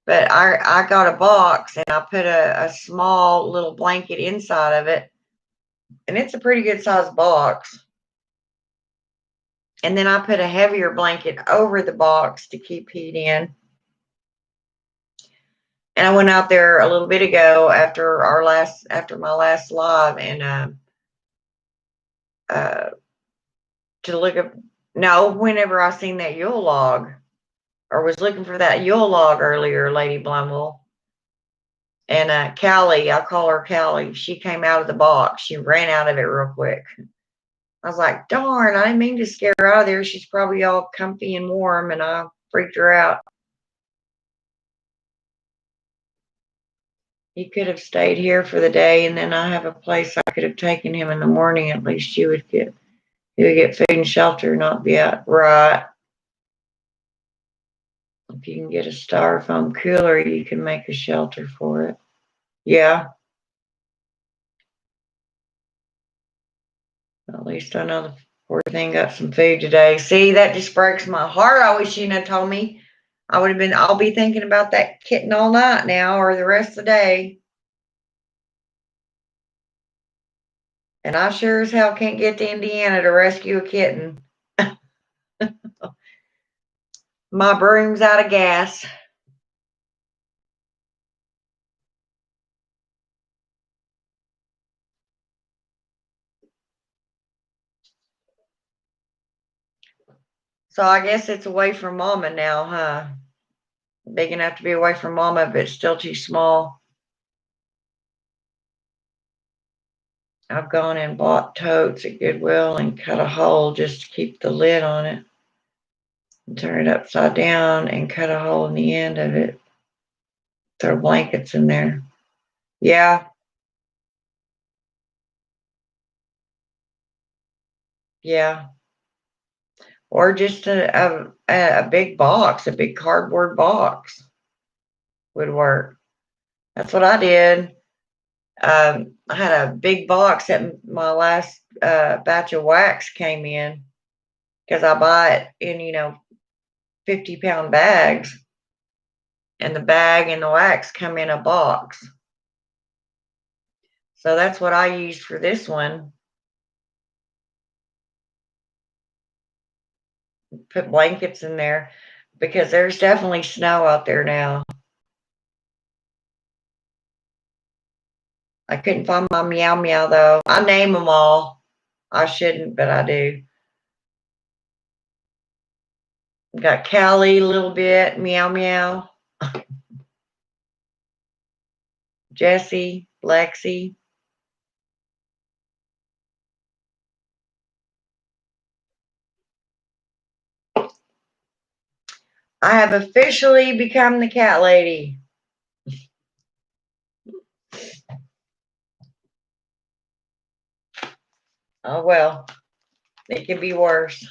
but I got a box and I put a small little blanket inside of it, and it's a pretty good sized box. And then I put a heavier blanket over the box to keep heat in. And I went out there a little bit ago after my last live and to look up. No, whenever I seen that Yule log, or was looking for that Yule log earlier, Lady Blumwell. And Callie, I call her Callie, she came out of the box. She ran out of it real quick. I was like, darn, I didn't mean to scare her out of there. She's probably all comfy and warm, and I freaked her out. He could have stayed here for the day, and then I have a place I could have taken him in the morning. At least he would get food and shelter, not be out. Right. If you can get a styrofoam cooler, you can make a shelter for it. Yeah. At least I know the poor thing got some food today. See, that just breaks my heart. I wish you'd have told me. I'll be thinking about that kitten all night now or the rest of the day. And I sure as hell can't get to Indiana to rescue a kitten. My broom's out of gas. So I guess it's away from Mama now, huh? Big enough to be away from Mama, but still too small. I've gone and bought totes at Goodwill and cut a hole just to keep the lid on it. And turn it upside down and cut a hole in the end of it. Throw blankets in there. Yeah. Yeah. Or just a big box, a big cardboard box would work. That's what I did. I had a big box that my last batch of wax came in because I buy it in 50-pound bags, and the bag and the wax come in a box. So that's what I used for this one. Put blankets in there because there's definitely snow out there now. I couldn't find my meow meow though. I name them all. I shouldn't, but I do. Got Callie a little bit, meow meow. Jessie, Lexi. I have officially become the cat lady. Oh well, it could be worse.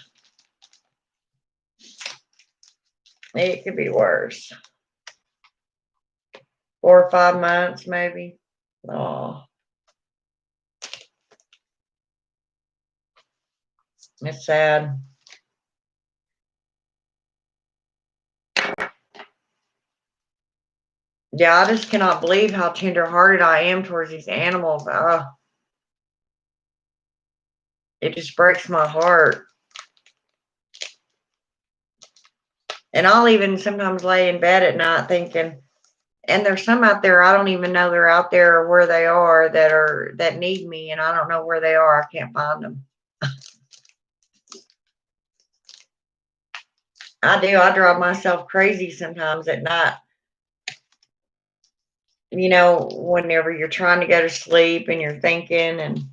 It could be worse. 4 or 5 months, maybe. Oh, it's sad. Yeah, I just cannot believe how tenderhearted I am towards these animals. It just breaks my heart. And I'll even sometimes lay in bed at night thinking, and there's some out there I don't even know they're out there or where they are that need me, and I don't know where they are. I can't find them. I do. I drive myself crazy sometimes at night. whenever you're trying to go to sleep and you're thinking, and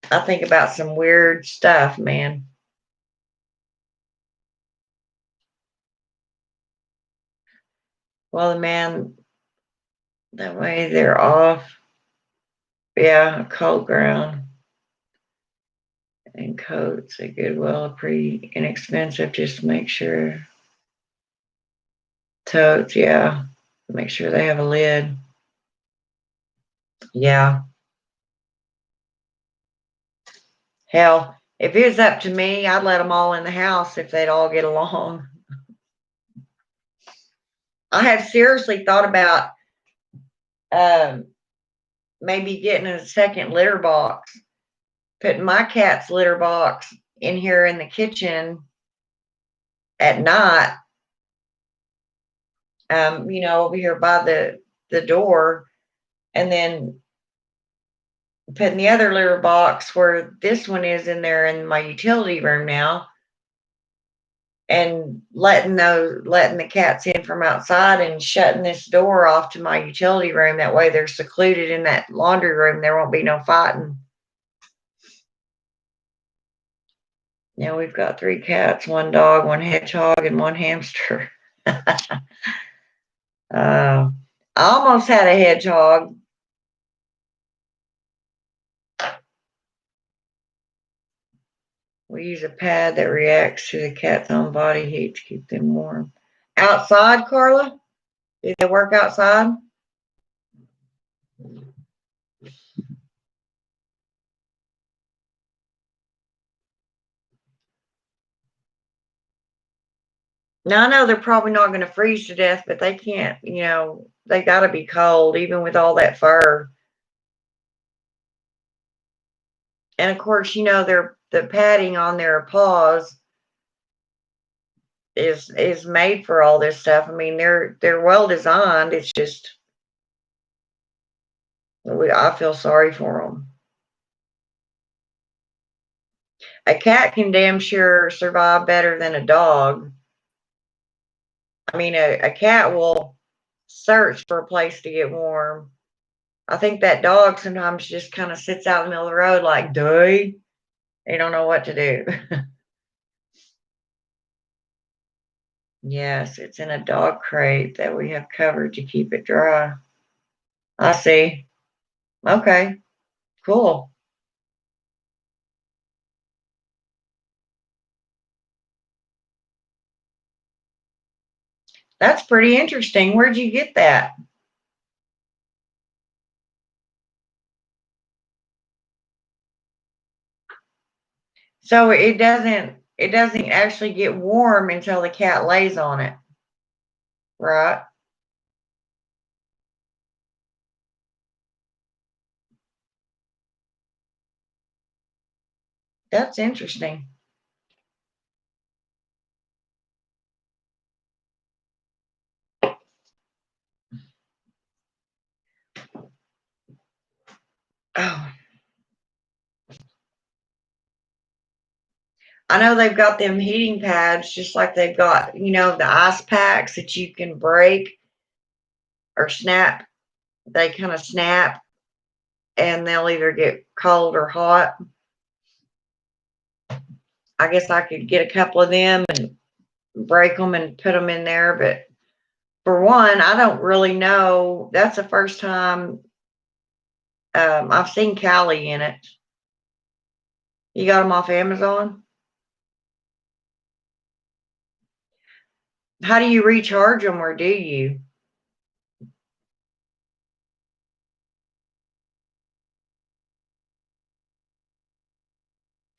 I think about some weird stuff, man. Well, man, that way they're off. Yeah, cold ground and coats at Goodwill are pretty inexpensive. Just make sure. Totes, yeah. Make sure they have a lid. Yeah. Hell, if it was up to me, I'd let them all in the house if they'd all get along. I have seriously thought about um, maybe getting a second litter box, putting my cat's litter box in here in the kitchen at night, over here by the door, and then putting the other litter box where this one is in there in my utility room now, and letting the cats in from outside and shutting this door off to my utility room. That way they're secluded in that laundry room. There won't be no fighting. Now we've got 3 cats, 1 dog, 1 hedgehog, and 1 hamster. I almost had a hedgehog. We use a pad that reacts to the cat's own body heat to keep them warm. Outside, Carla? Do they work outside? Now I know they're probably not going to freeze to death, but they can't, they got to be cold even with all that fur. And of course, the padding on their paws is made for all this stuff. I mean, they're well designed. It's just I feel sorry for them. A cat can damn sure survive better than a dog. I mean, a cat will search for a place to get warm. I think that dog sometimes just kind of sits out in the middle of the road like, dude, they don't know what to do. Yes, it's in a dog crate that we have covered to keep it dry. I see. Okay, cool. That's pretty interesting. Where'd you get that? So it doesn't actually get warm until the cat lays on it, right? That's interesting. Oh, I know they've got them heating pads just like they've got, the ice packs that you can break or snap. They kind of snap and they'll either get cold or hot. I guess I could get a couple of them and break them and put them in there. But for one, I don't really know. That's the first time I've seen Cali in it. You got them off Amazon? How do you recharge them, or do you?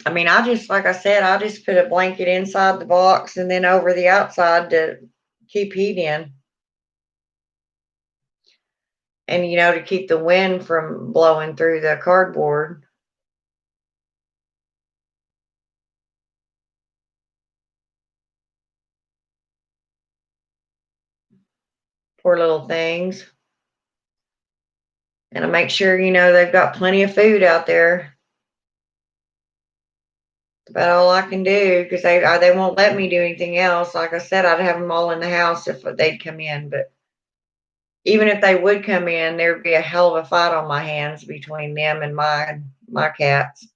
I mean, like I said, I just put a blanket inside the box and then over the outside to keep heat in. And, to keep the wind from blowing through the cardboard. Poor little things. And I make sure, they've got plenty of food out there. About all I can do because they won't let me do anything else. Like I said, I'd have them all in the house if they'd come in. But even if they would come in, there'd be a hell of a fight on my hands between them and my cats.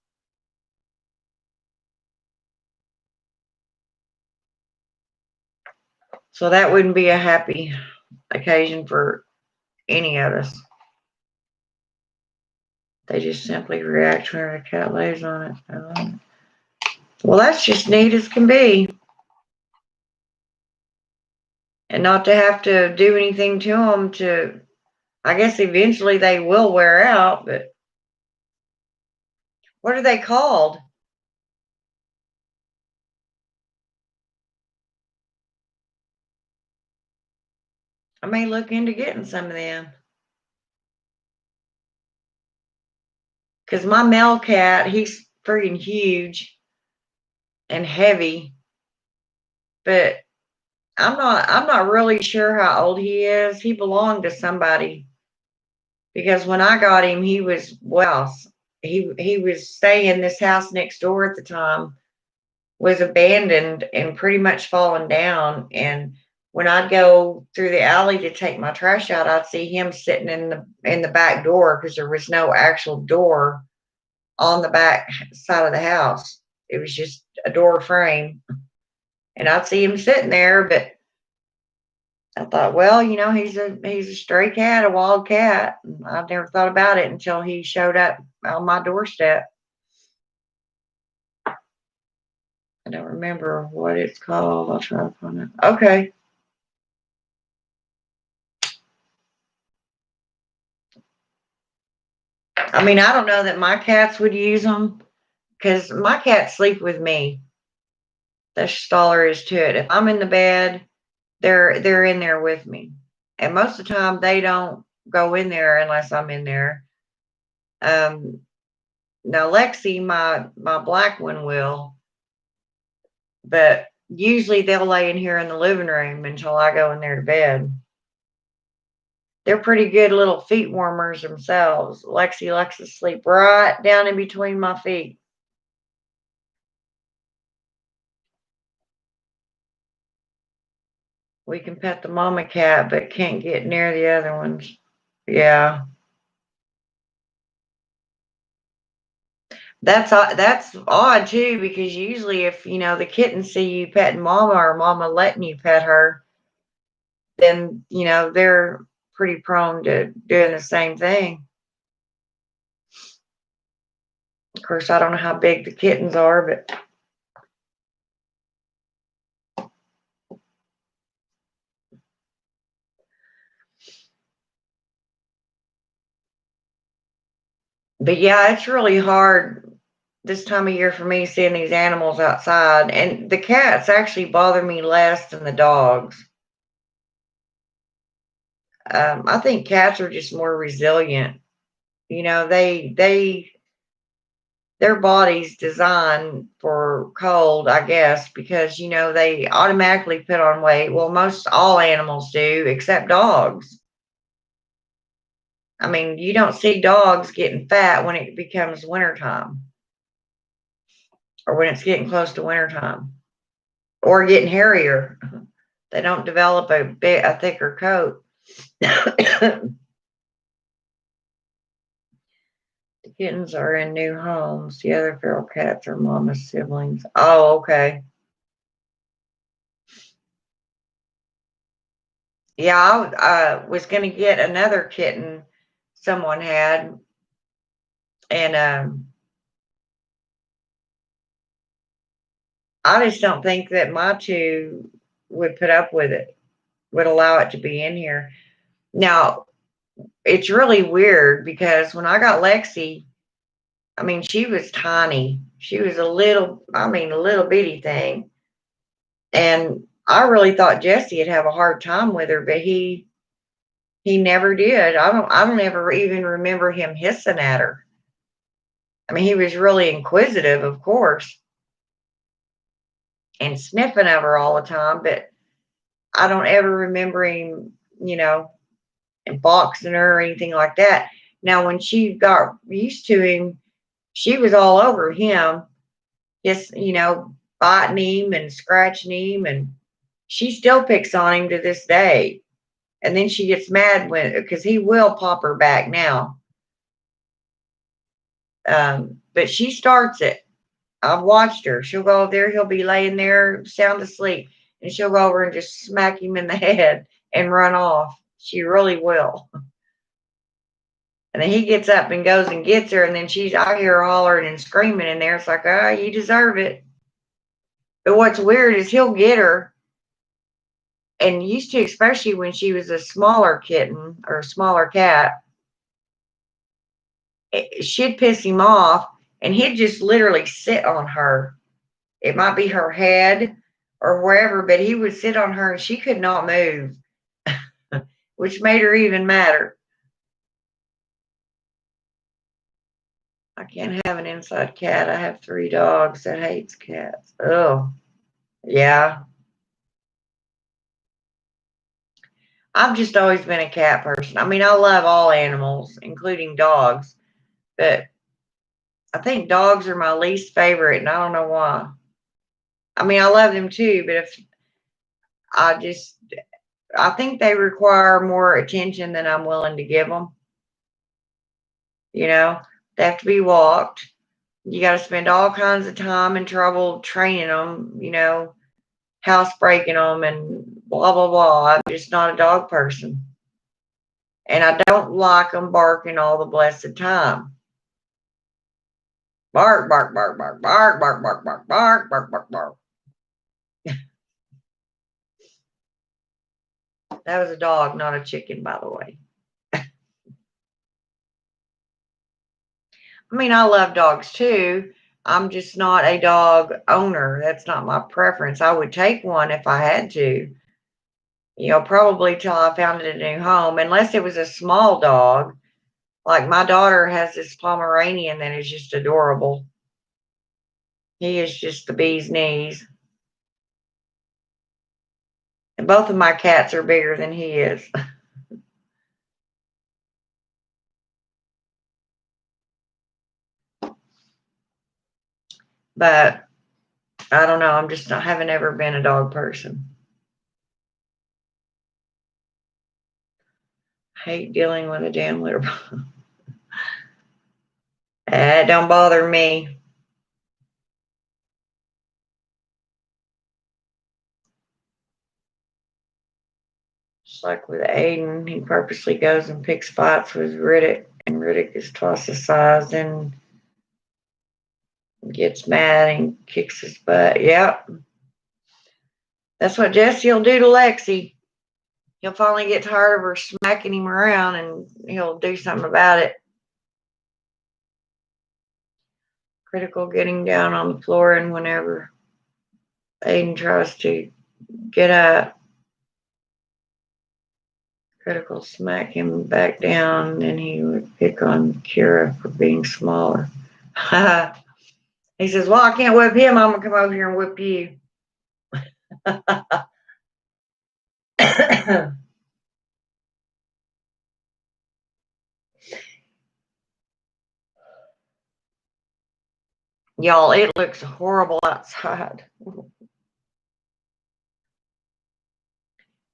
So that wouldn't be a happy occasion for any of us. They just simply react when the cat lays on it. Well, that's just neat as can be. And not to have to do anything to them to, I guess eventually they will wear out, but what are they called? I may look into getting some of them. Because my male cat, he's freaking huge and heavy, but I'm not really sure how old he is. He belonged to somebody because when I got him, he was well, he was staying in this house next door at the time, was abandoned and pretty much fallen down. And when I'd go through the alley to take my trash out, I'd see him sitting in the back door because there was no actual door on the back side of the house. It was just a door frame. And I'd see him sitting there, but I thought, well, he's a stray cat, a wild cat. I never thought about it until he showed up on my doorstep. I don't remember what it's called. I'll try to find it. Okay. I mean, I don't know that my cats would use them because my cats sleep with me. That's just all there is to it. If I'm in the bed, they're in there with me, and most of the time they don't go in there unless I'm in there. Um, Now Lexi, my black one will, but usually they'll lay in here in the living room until I go in there to bed. They're pretty good little feet warmers themselves. Lexi likes to sleep right down in between my feet. We can pet the mama cat, but can't get near the other ones. Yeah, that's odd too because usually if the kittens see you petting mama or mama letting you pet her, then they're pretty prone to doing the same thing. Of course, I don't know how big the kittens are, but yeah, it's really hard this time of year for me seeing these animals outside, and the cats actually bother me less than the dogs. I think cats are just more resilient. They their body's designed for cold, I guess, because they automatically put on weight. Well, most all animals do, except dogs. I mean, you don't see dogs getting fat when it becomes wintertime or when it's getting close to wintertime or getting hairier. They don't develop a thicker coat. The kittens are in new homes. The other feral cats are mama's siblings. Oh, okay. Yeah, I was going to get another kitten someone had, and I just don't think that my two would put up with it, would allow it to be in here. Now, it's really weird because when I got Lexi, I mean, she was tiny. She was a little bitty thing. And I really thought Jesse'd have a hard time with her, but he never did. I don't ever even remember him hissing at her. I mean, he was really inquisitive, of course, and sniffing of her all the time, but I don't ever remember him, you know, boxing her or anything like that. Now, when she got used to him, she was all over him. just, biting him and scratching him, and she still picks on him to this day. And then she gets mad because he will pop her back now. But she starts it. I've watched her. She'll go over there. He'll be laying there sound asleep, and she'll go over and just smack him in the head and run off. She really will. And then he gets up and goes and gets her, and then I hear her hollering and screaming in there. It's like, oh, you deserve it. But what's weird is he'll get her, and used to, especially when she was a smaller kitten or a smaller cat, she'd piss him off, and he'd just literally sit on her. It might be her head or wherever, but he would sit on her and she could not move, which made her even madder. I can't have an inside cat. I have 3 dogs that hates cats. Oh, yeah. I've just always been a cat person. I mean, I love all animals, including dogs, but I think dogs are my least favorite, and I don't know why. I mean, I love them too, but if I just, I think they require more attention than I'm willing to give them. They have to be walked. You got to spend all kinds of time and trouble training them, housebreaking them and blah, blah, blah. I'm just not a dog person. And I don't like them barking all the blessed time. Bark, bark, bark, bark, bark, bark, bark, bark, bark, bark, bark, bark. That was a dog, not a chicken, by the way. I mean, I love dogs too. I'm just not a dog owner. That's not my preference. I would take one if I had to, probably till I found a new home, unless it was a small dog. Like my daughter has this Pomeranian that is just adorable. He is just the bee's knees. And both of my cats are bigger than he is. But I don't know. I haven't ever been a dog person. I hate dealing with a damn litter bug. That don't bother me. Just like with Aiden, he purposely goes and picks fights with Riddick, and Riddick is twice his size and gets mad and kicks his butt. Yep. That's what Jesse will do to Lexi. He'll finally get tired of her smacking him around and he'll do something about it. Critical getting down on the floor, and whenever Aiden tries to get up, Critical smack him back down, and he would pick on Kira for being smaller. He says, well, I can't whip him. I'm going to come over here and whip you. Y'all, it looks horrible outside.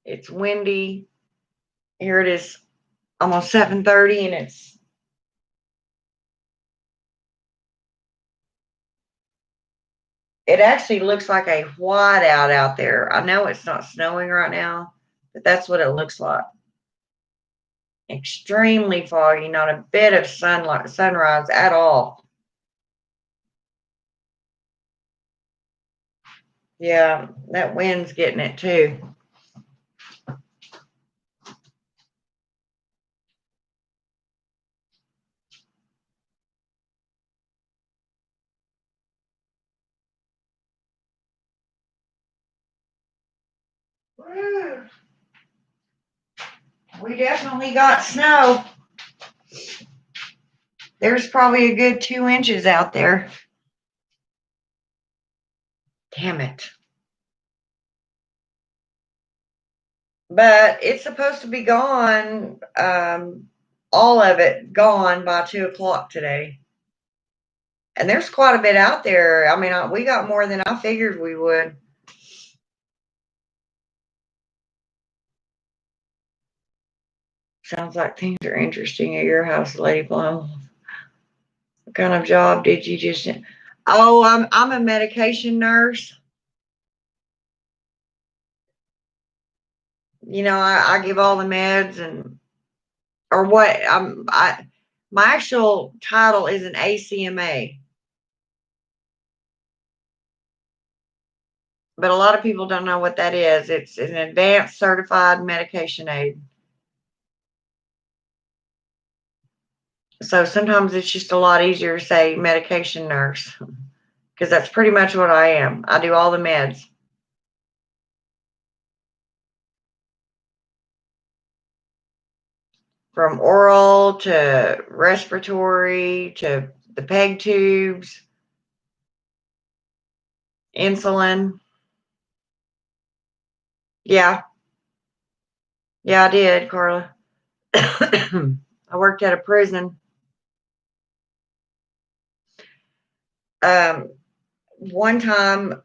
It's windy. Here it is, almost 7:30, and it actually looks like a whiteout out there. I know it's not snowing right now, but that's what it looks like. Extremely foggy, not a bit of sunrise at all. Yeah, that wind's getting it too. We definitely got snow. There's probably a good 2 inches out there. Damn it. But it's supposed to be gone, all of it gone by 2 o'clock today. And there's quite a bit out there. I mean, we got more than I figured we would. Sounds like things are interesting at your house, Lady Plum. What kind of job did you just? Oh, I'm a medication nurse. I give all the meds and or what my actual title is an ACMA, but a lot of people don't know what that is. It's an advanced certified medication aid. So sometimes it's just a lot easier to say medication nurse because that's pretty much what I am. I do all the meds from oral to respiratory to the peg tubes, insulin. Yeah, yeah, I did, Carla. I worked at a prison. Um, One time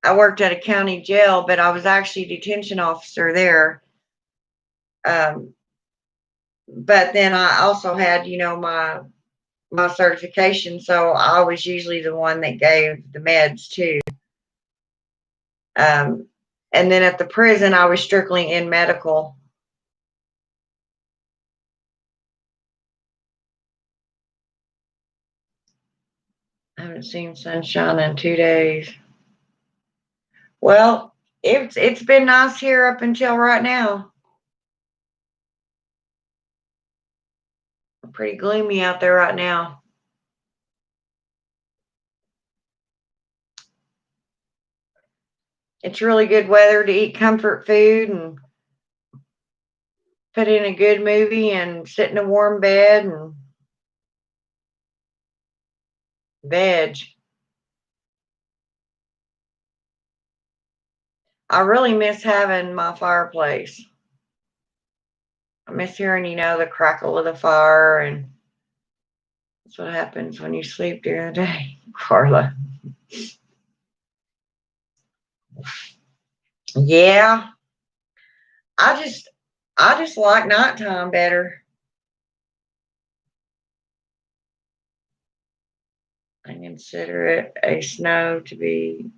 I worked at a county jail, but I was actually a detention officer there. Um, but then I also had, my certification, so I was usually the one that gave the meds too. Um, and then at the prison, I was strictly in medical. I haven't seen sunshine in 2 days. Well, it's been nice here up until right now. Pretty gloomy out there right now. It's really good weather to eat comfort food and put in a good movie and sit in a warm bed and veg. I really miss having my fireplace. I miss hearing, the crackle of the fire, and that's what happens when you sleep during the day, Carla. Yeah, I just I just like nighttime better. I consider snow to be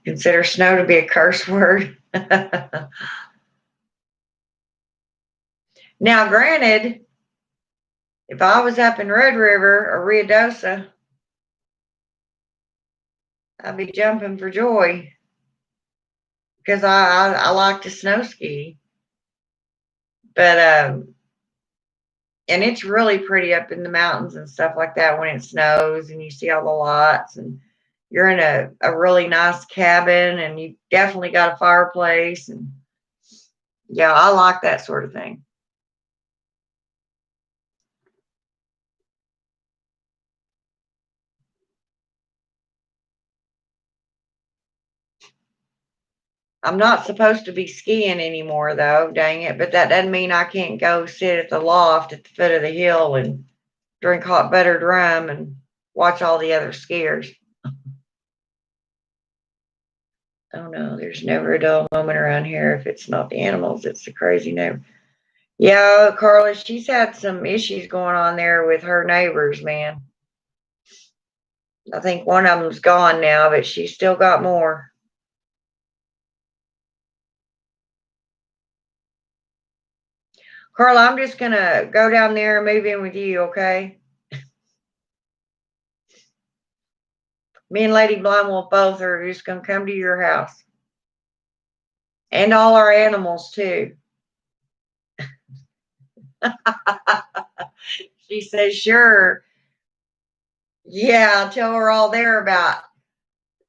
a curse word. Now, granted, if I was up in Red River or Ruidosa, I'd be jumping for joy because I like to snow ski. But and it's really pretty up in the mountains and stuff like that when it snows and you see all the lights and you're in a really nice cabin and you definitely got a fireplace and yeah, I like that sort of thing. I'm not supposed to be skiing anymore though, dang it, but that doesn't mean I can't go sit at the loft at the foot of the hill and drink hot buttered rum and watch all the other skiers. Oh no, there's never a dull moment around here. If it's not the animals, it's the crazy neighbor. Yeah, Carla, she's had some issues going on there with her neighbors, man. I think one of them's gone now, but she's still got more. Carla, I'm just gonna go down there and move in with you, okay? Me and Lady Blindwolf both are just gonna come to your house. And all our animals too. She says, sure. Yeah, until we're all there about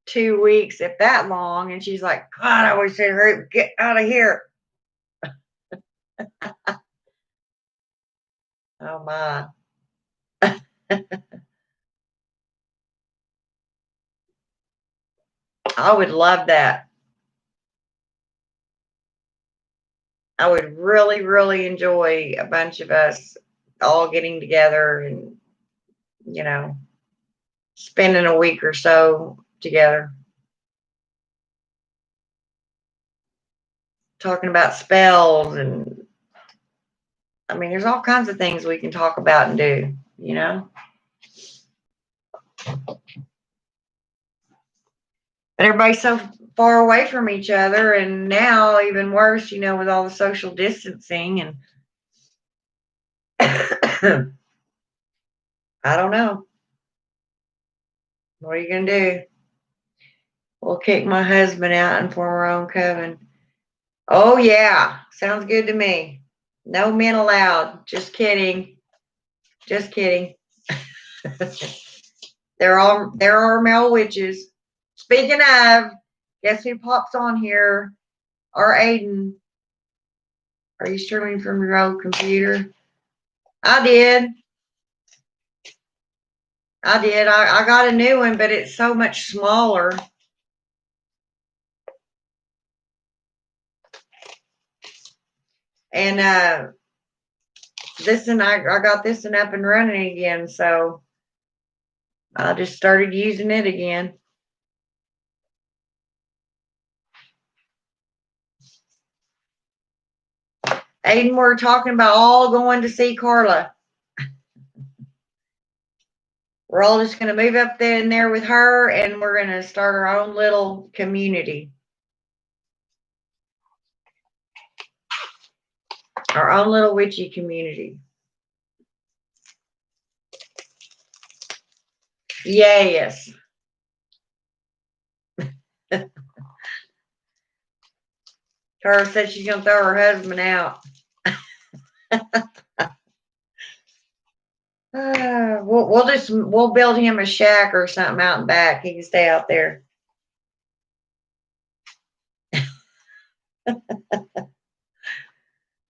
2 weeks, if that long. And she's like, God, I wish they'd hurry get out of here. Oh my. I would love that. I would really, really enjoy a bunch of us all getting together and you know, spending a week or so together, talking about spells. And I mean, there's all kinds of things we can talk about and do, you know. But everybody's so far away from each other, and now even worse, you know, with all the social distancing. And I don't know. What are you gonna do? We'll kick my husband out and form our own coven. Oh yeah, sounds good to me. No men allowed. Just kidding. Just kidding. There are male witches. Speaking of, guess who pops on here? Our Aiden. Are you streaming from your old computer? I did. I did. I got a new one, but it's so much smaller. And I got this one up and running again, so I just started using it again. Aiden, we're talking about all going to see Carla. We're all just going to move up there in there with her, and we're going to start our own little community. Our own little witchy community. Yes. Carla said she's going to throw her husband out. We'll build him a shack or something out in back. He can stay out there.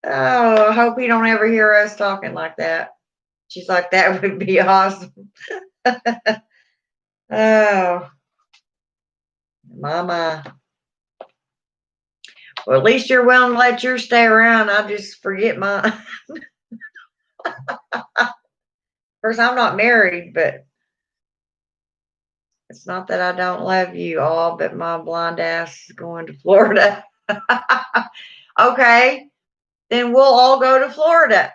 Oh, I hope he don't ever hear us talking like that. She's like, that would be awesome. Oh, mama. Well, at least you're willing to let yours stay around. I just forget mine. Of course, I'm not married, but it's not that I don't love you all, but my blind ass is going to Florida. Okay, then we'll all go to Florida.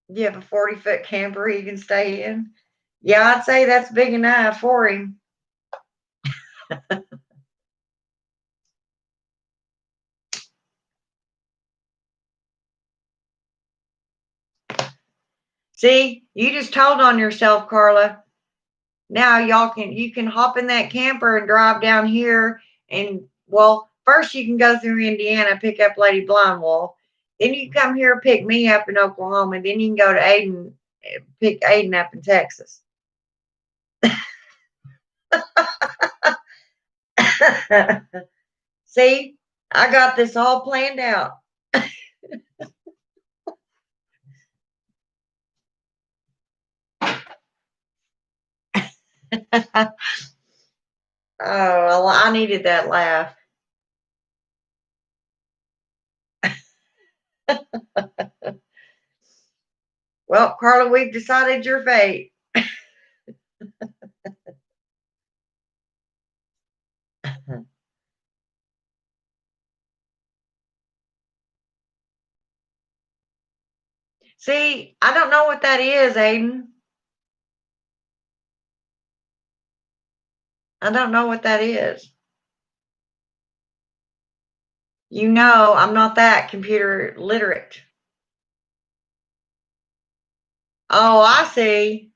You have a 40-foot camper he can stay in? Yeah, I'd say that's big enough for him. See, you just told on yourself, Carla. Now you can hop in that camper and drive down here, and well, first you can go through Indiana, pick up Lady Blind Wolf. Then you can come here, pick me up in Oklahoma, and then you can go to Aiden, pick Aiden up in Texas. See, I got this all planned out. Oh, I needed that laugh. Well, Carla, we've decided your fate. See, I don't know what that is, Aiden. I don't know what that is. You know, I'm not that computer literate. Oh, I see.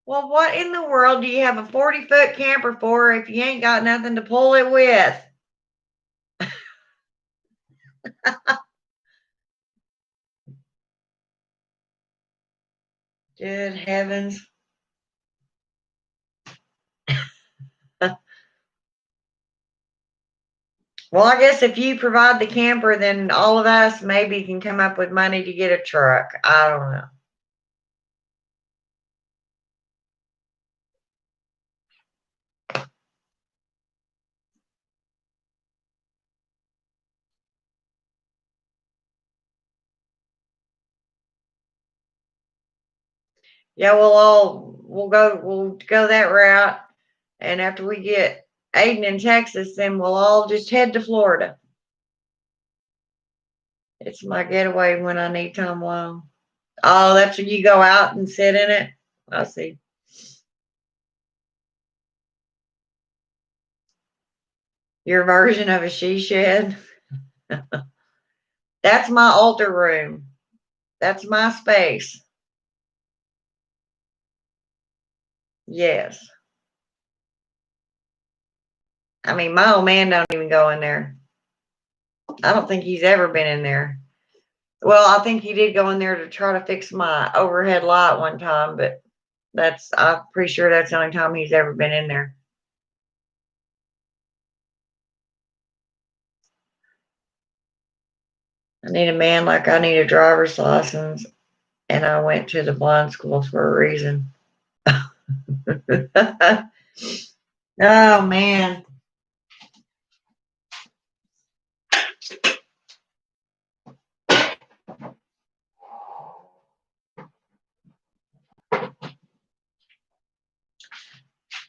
Well, what in the world do you have a 40-foot camper for if you ain't got nothing to pull it with? Good heavens. Well, I guess if you provide the camper, then all of us maybe can come up with money to get a truck. I don't know. Yeah, we'll go that route. And after we get Aiden in Texas, then we'll all just head to Florida. It's my getaway when I need time alone. Oh, that's when you go out and sit in it? I see. Your version of a she shed? That's my altar room. That's my space. Yes. I mean, my old man don't even go in there. I don't think he's ever been in there. Well, I think he did go in there to try to fix my overhead light one time, but I'm pretty sure that's the only time he's ever been in there. I need a man like I need a driver's license, and I went to the blind schools for a reason. Oh, man.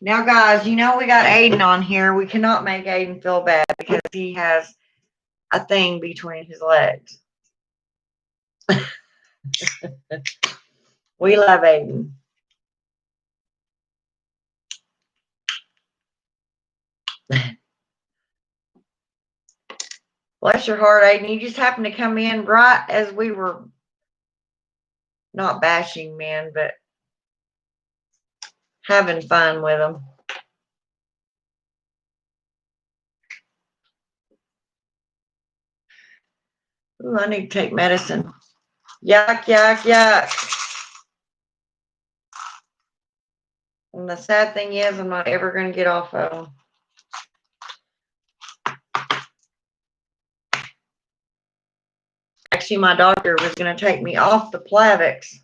Now, guys, you know we got Aiden on here. We cannot make Aiden feel bad because he has a thing between his legs. We love Aiden. Bless your heart, Aiden. You just happened to come in right as we were not bashing men, but having fun with them. Ooh, I need to take medicine. Yuck, yuck, yuck. And the sad thing is, I'm not ever going to get off of them. Actually, my doctor was going to take me off the Plavix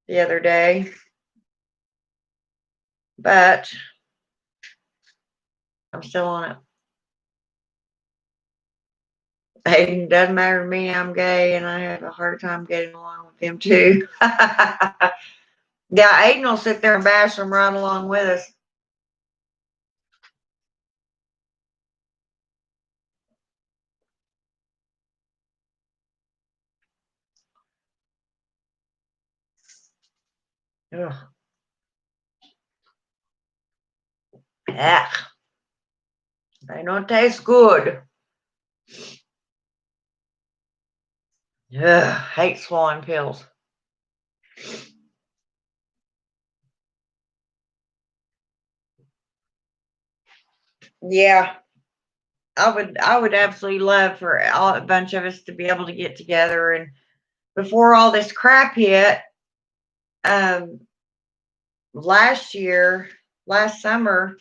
the other day, but I'm still on it. It doesn't matter to me. I'm gay, and I have a hard time getting along with him too. Yeah, Aiden will sit there and bash them right along with us. Ugh. Yeah, they don't taste good. Ugh, hate swallowing pills. Yeah, I would absolutely love for a bunch of us to be able to get together and before all this crap hit, um, last summer.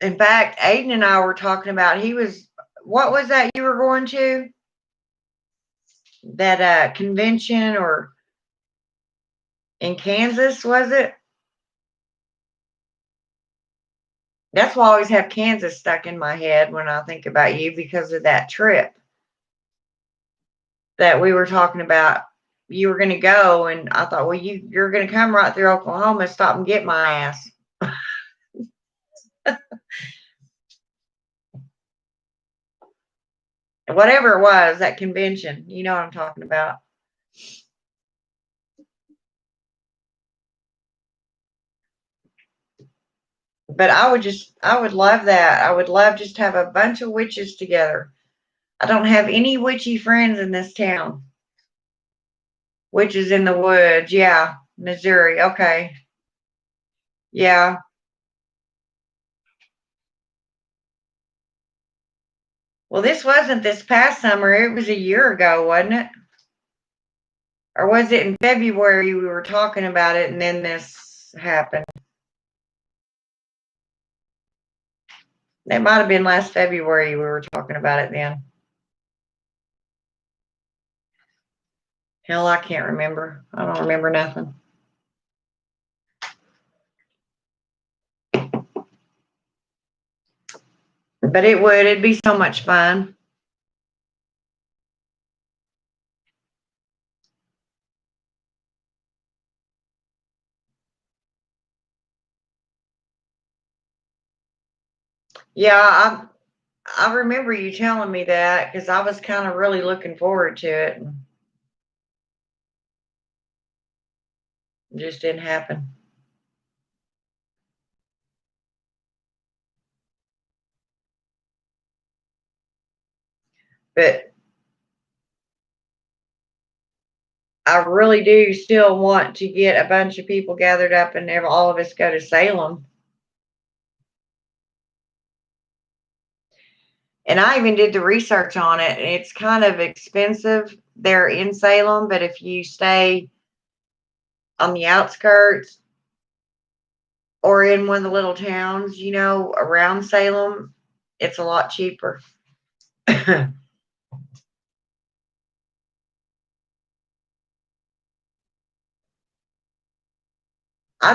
In fact, Aiden and I were talking about what was that you were going to? That convention or in Kansas, was it? That's why I always have Kansas stuck in my head when I think about you because of that trip that we were talking about. You were going to go, and I thought, well, you're going to come right through Oklahoma, stop and get my ass. Whatever it was, that convention, you know what I'm talking about. But I would love that. I would love just to have a bunch of witches together. I don't have any witchy friends in this town. Witches in the woods, yeah. Missouri, okay. Yeah. Well, this wasn't this past summer. It was a year ago, wasn't it? Or was it in February we were talking about it and then this happened? It might have been last February we were talking about it then. Hell, I can't remember. I don't remember nothing. But it'd be so much fun. Yeah, I remember you telling me that because I was kind of really looking forward to it, and it just didn't happen. But I really do still want to get a bunch of people gathered up and have all of us go to Salem. And I even did the research on it. It's kind of expensive there in Salem, but if you stay on the outskirts or in one of the little towns, around Salem, it's a lot cheaper. I'd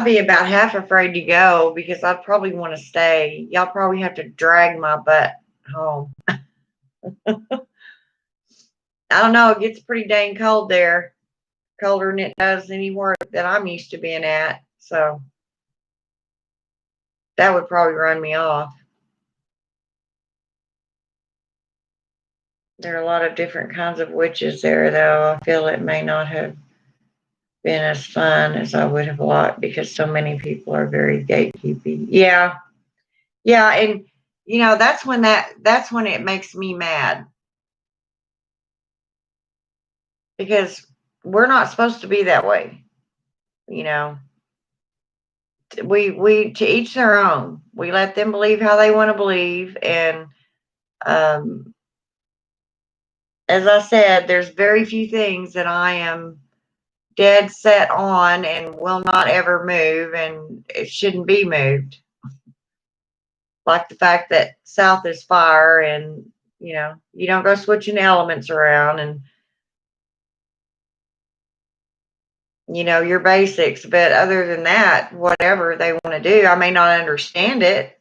be about half afraid to go because I'd probably want to stay. Y'all probably have to drag my butt home. I don't know. It gets pretty dang cold there, colder than it does anywhere that I'm used to being at. So that would probably run me off. There are a lot of different kinds of witches there, though. I feel it may not have been as fun as I would have liked because so many people are very gatekeepy. Yeah, yeah, and that's when it makes me mad because we're not supposed to be that way. You know, we to each their own. We let them believe how they want to believe, and um, as I said, there's very few things that I am dead set on and will not ever move, and it shouldn't be moved. Like the fact that South is fire, and you don't go switching elements around, and your basics. But other than that, whatever they want to do, I may not understand it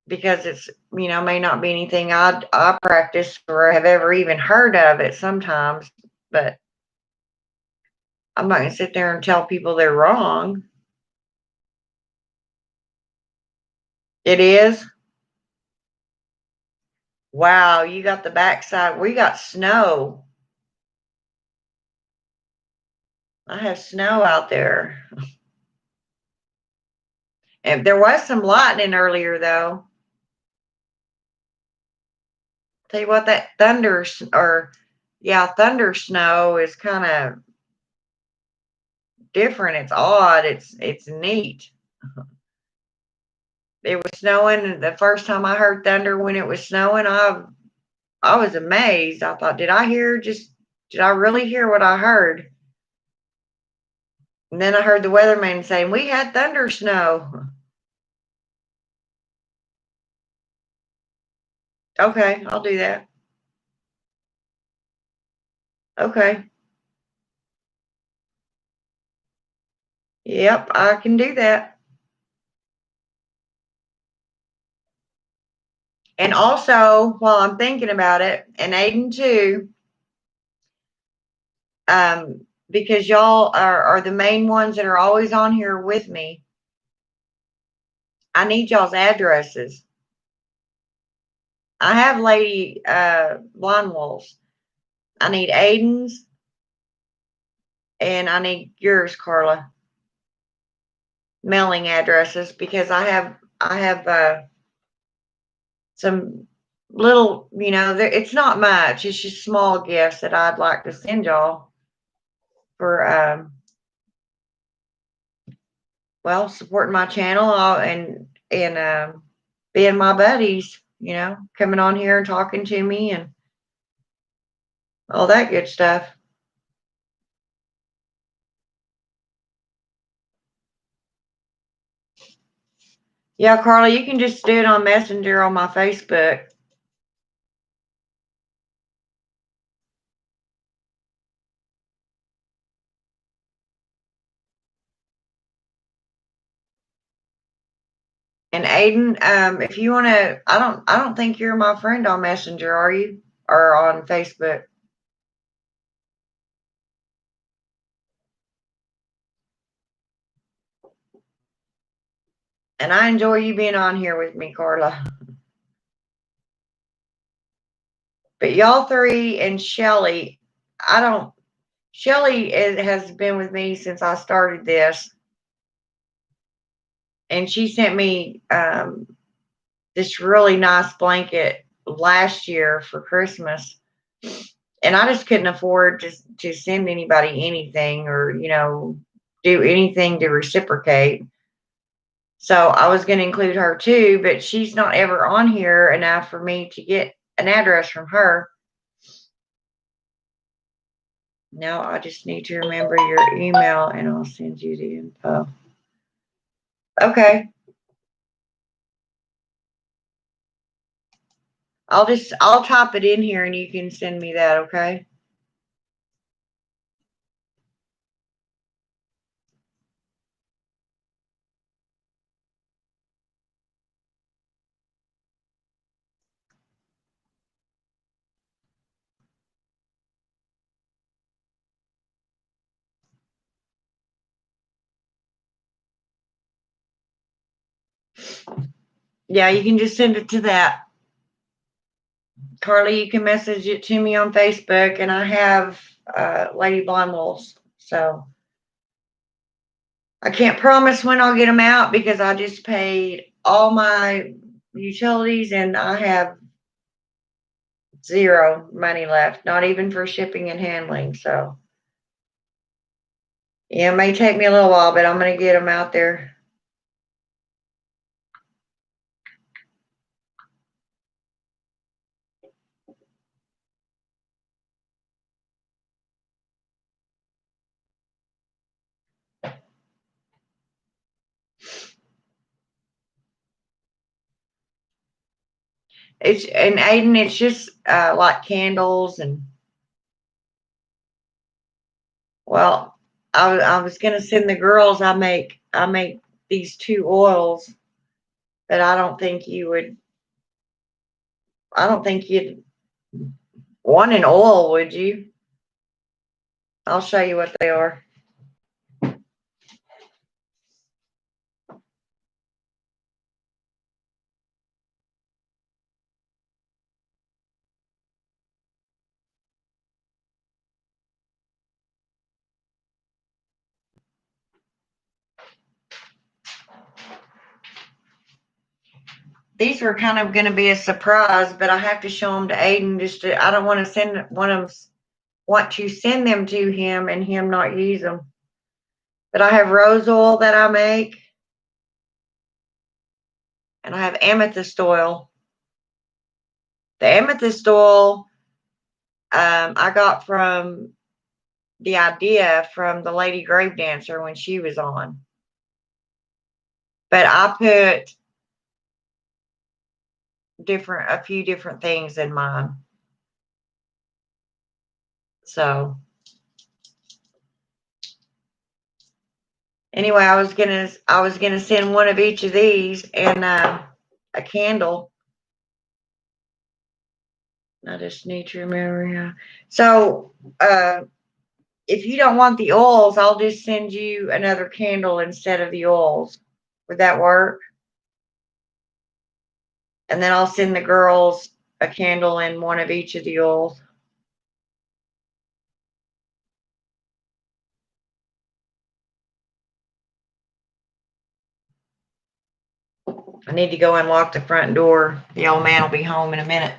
because it's may not be anything I practice or have ever even heard of it sometimes. But I'm not gonna sit there and tell people they're wrong. It is. Wow, you got the backside. We got snow. I have snow out there. And there was some lightning earlier, though. Tell you what, that thunder snow is kind of different. It's odd. It's neat. It was snowing. The first time I heard thunder when it was snowing, I was amazed. I thought, did I really hear what I heard? And then I heard the weatherman saying we had thunder snow. Okay, I'll do that. Okay. Yep, I can do that. And also, while I'm thinking about it, and Aiden too, because y'all are the main ones that are always on here with me, I need y'all's addresses. I have Lady Blind Wolves. I need Aiden's, and I need yours, Carla, mailing addresses because I have some little, it's not much. It's just small gifts that I'd like to send y'all for well, supporting my channel and being my buddies, coming on here and talking to me and all that good stuff. Yeah, Carla, you can just do it on Messenger on my Facebook. And Aiden, if you want to, I don't think you're my friend on Messenger, are you? Or on Facebook? And I enjoy you being on here with me, Carla. But y'all three and Shelly, I don't. Shelly has been with me since I started this, and she sent me this really nice blanket last year for Christmas, and I just couldn't afford to send anybody anything or do anything to reciprocate. So I was going to include her too, but she's not ever on here enough for me to get an address from her. Now I just need to remember your email and I'll send you the info. Okay. I'll type it in here and you can send me that, okay? Yeah, you can just send it to that. Carly, you can message it to me on Facebook, and I have Lady Blonde Wolves. So I can't promise when I'll get them out because I just paid all my utilities and I have zero money left, not even for shipping and handling. So yeah, it may take me a little while, but I'm going to get them out there. And Aiden, it's just like candles and well, I was gonna send the girls. I make these two oils, but I don't think you would. I don't think you'd want an oil, would you? I'll show you what they are. These were kind of going to be a surprise, but I have to show them to Aiden. I don't want to want to send them to him and him not use them. But I have rose oil that I make, and I have amethyst oil. The amethyst oil I got from the idea from the Lady Grave Dancer when she was on. But I put a few different things in mine. So anyway, I was gonna send one of each of these and a candle. I just need to remember. Yeah. So if you don't want the oils, I'll just send you another candle instead of the oils. Would that work? And then I'll send the girls a candle in one of each of the oils. I need to go unlock the front door. The old man will be home in a minute.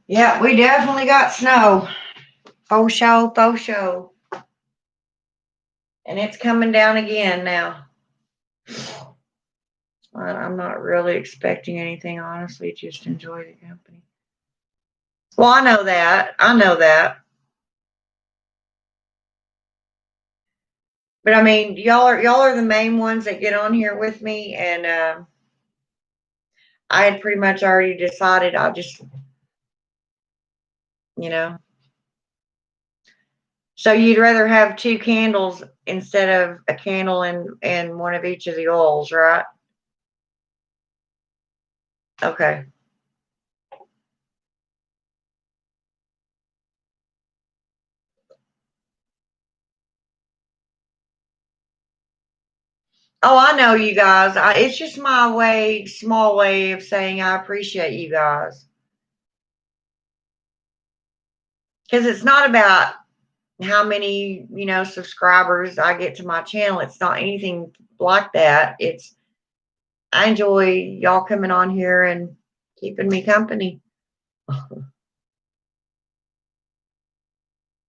Yeah, we definitely got snow. Faux show, faux show. And it's coming down again now. I'm not really expecting anything, honestly. Just enjoy the company. Well, I know that. I know that. But I mean, y'all are the main ones that get on here with me, and I had pretty much already decided I'll just, you know. So you'd rather have two candles instead of a candle and one of each of the oils, right? Okay. Oh, I know you guys. It's just my way, small way of saying I appreciate you guys. Because it's not about how many, subscribers I get to my channel. It's not anything like that. I enjoy y'all coming on here and keeping me company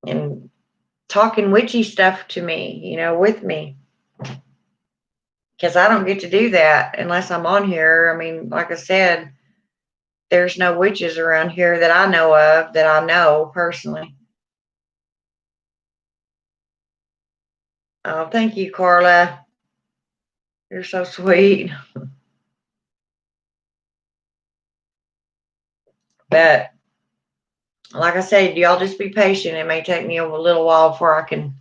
and talking witchy stuff to me, with me. Because I don't get to do that unless I'm on here. I mean, like I said, there's no witches around here that I know of that I know personally. Oh, thank you, Carla. You're so sweet. But like I said, y'all just be patient. It may take me a little while before I can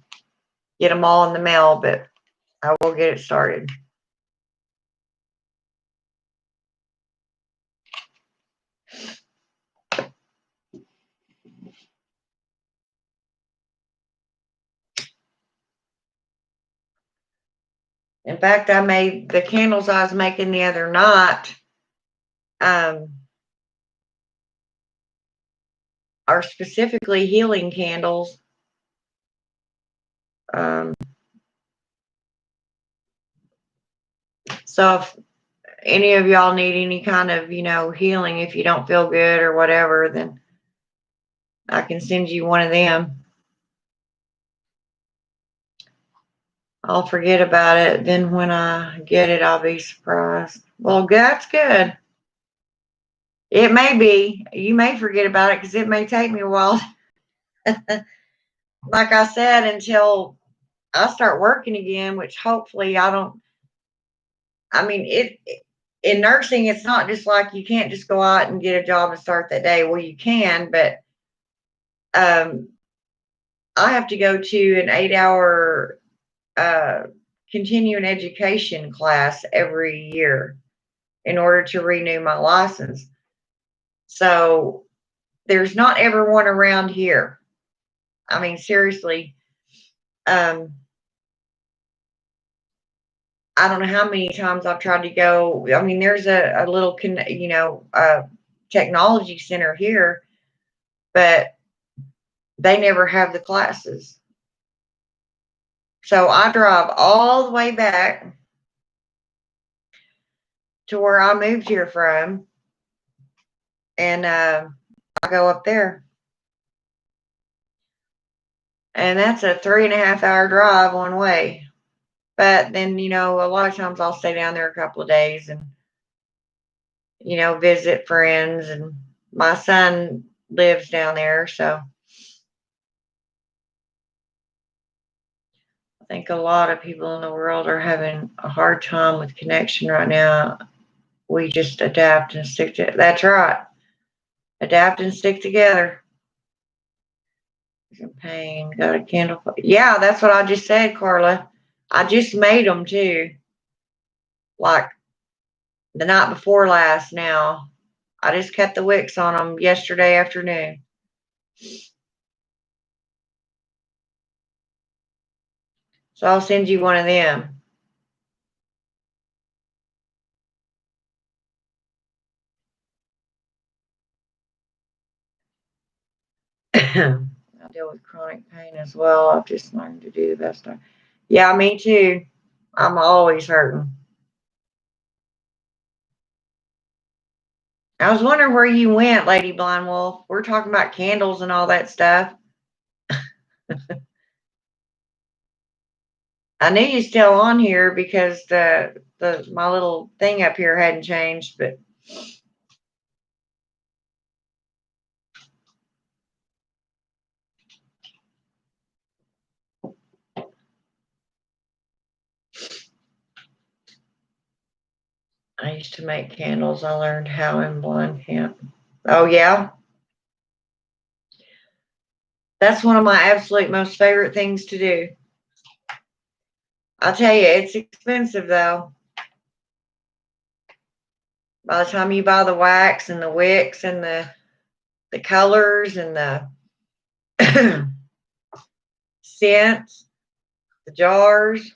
get them all in the mail, but I will get it started. In fact, I made the candles I was making the other night um, are specifically healing candles. Um, so if any of y'all need any kind of, healing, if you don't feel good or whatever, then I can send you one of them. I'll forget about it. Then when I get it, I'll be surprised. Well, that's good. It may be. You may forget about it because it may take me a while. Like I said, until I start working again, which hopefully I don't. I mean, in nursing, it's not just like you can't just go out and get a job and start that day. Well, you can, but um, I have to go to an 8-hour uh, continuing education class every year in order to renew my license. So there's not everyone around here. I mean, seriously, um, I don't know how many times I've tried to go. I mean, there's a little, technology center here, but they never have the classes. So I drive all the way back to where I moved here from, and I go up there. And that's a 3.5 hour drive one way. But then, a lot of times I'll stay down there a couple of days and, visit friends. And my son lives down there. So I think a lot of people in the world are having a hard time with connection right now. We just adapt and stick to it. That's right. Adapt and stick together. Pain. Got a candle. Yeah, that's what I just said, Carla. I just made them too. Like the night before last now. I just kept the wicks on them yesterday afternoon. So I'll send you one of them. I deal with chronic pain as well. I've just learned to do the best I. Yeah, me too. I'm always hurting. I was wondering where you went, Lady Blind Wolf. We're talking about candles and all that stuff. I knew you still on here because the my little thing up here hadn't changed, but I used to make candles. I learned how in blind camp. Oh yeah, that's one of my absolute most favorite things to do. I'll tell you, it's expensive though. By the time you buy the wax and the wicks and the colors and the scents, the jars,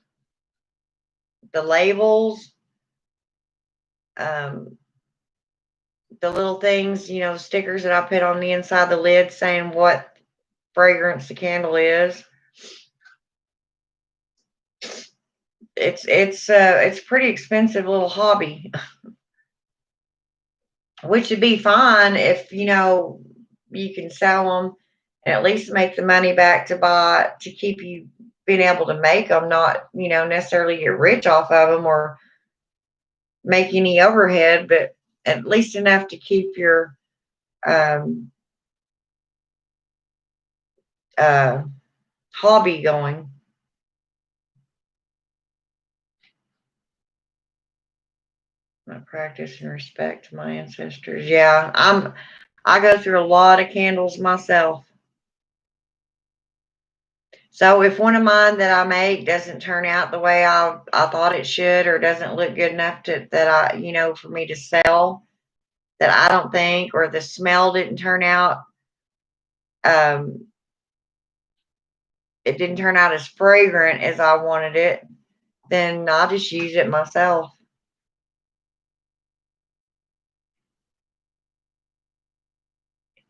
the labels, the little things, stickers that I put on the inside of the lid saying what fragrance the candle is. It's a pretty expensive little hobby, which would be fine if you can sell them and at least make the money back to keep you being able to make them, not necessarily get rich off of them or make any overhead, but at least enough to keep your hobby going. My practice and respect to my ancestors. Yeah, I go through a lot of candles myself. So if one of mine that I make doesn't turn out the way I thought it should, or doesn't look good enough for me to sell, that I don't think, or the smell didn't turn out, it didn't turn out as fragrant as I wanted it, then I'll just use it myself.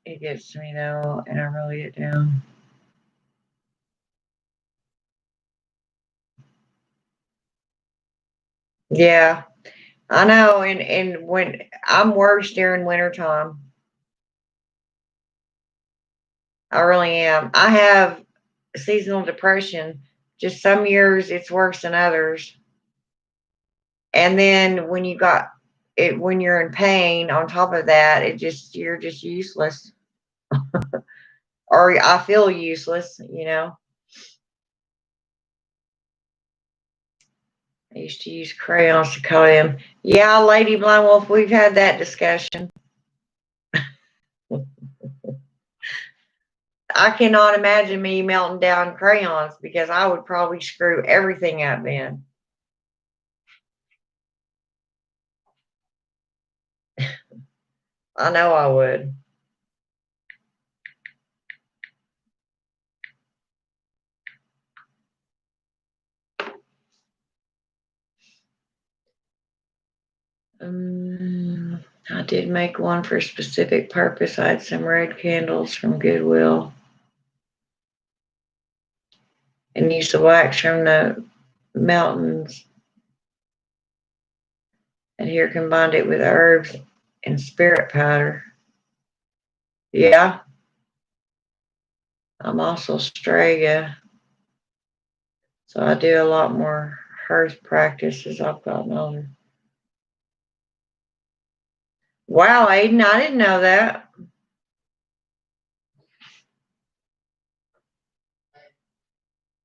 It gets to me though, and I really get down. Yeah, I know. And when I'm worse during wintertime, I really am. I have seasonal depression. Just some years it's worse than others. And then when you got it, when you're in pain, on top of that, you're just useless, or I feel useless. I used to use crayons to color them. Yeah, Lady Blind Wolf, we've had that discussion. I cannot imagine me melting down crayons because I would probably screw everything up then. I know I would. I did make one for a specific purpose. I had some red candles from Goodwill and used the wax from the mountains, and here combined it with herbs and spirit powder. Yeah, I'm also Strega, so I do a lot more hearth practice as I've gotten older. Wow, Aiden, I didn't know that.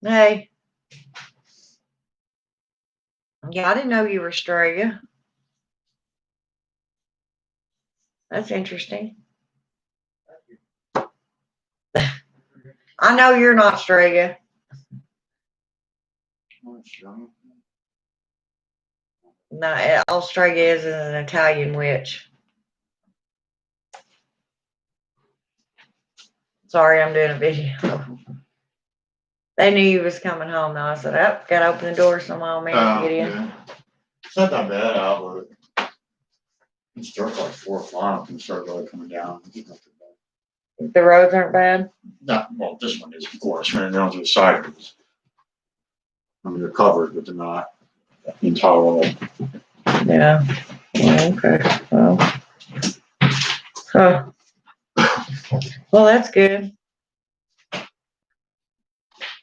Hey, yeah, I didn't know you were Strega. That's interesting. I know you're not Strega. No, all Strega is an Italian witch. Sorry, I'm doing a video. They knew you was coming home, though. I said, "Oh, gotta open the door so my old man can get in." Yeah. It's not that bad out, but it starts like 4 o'clock and start really coming down. The roads aren't bad. Well, this one is, of course, running down to the side. They're covered, but they're not intolerable. Yeah. Okay. Well. Huh. Well, that's good.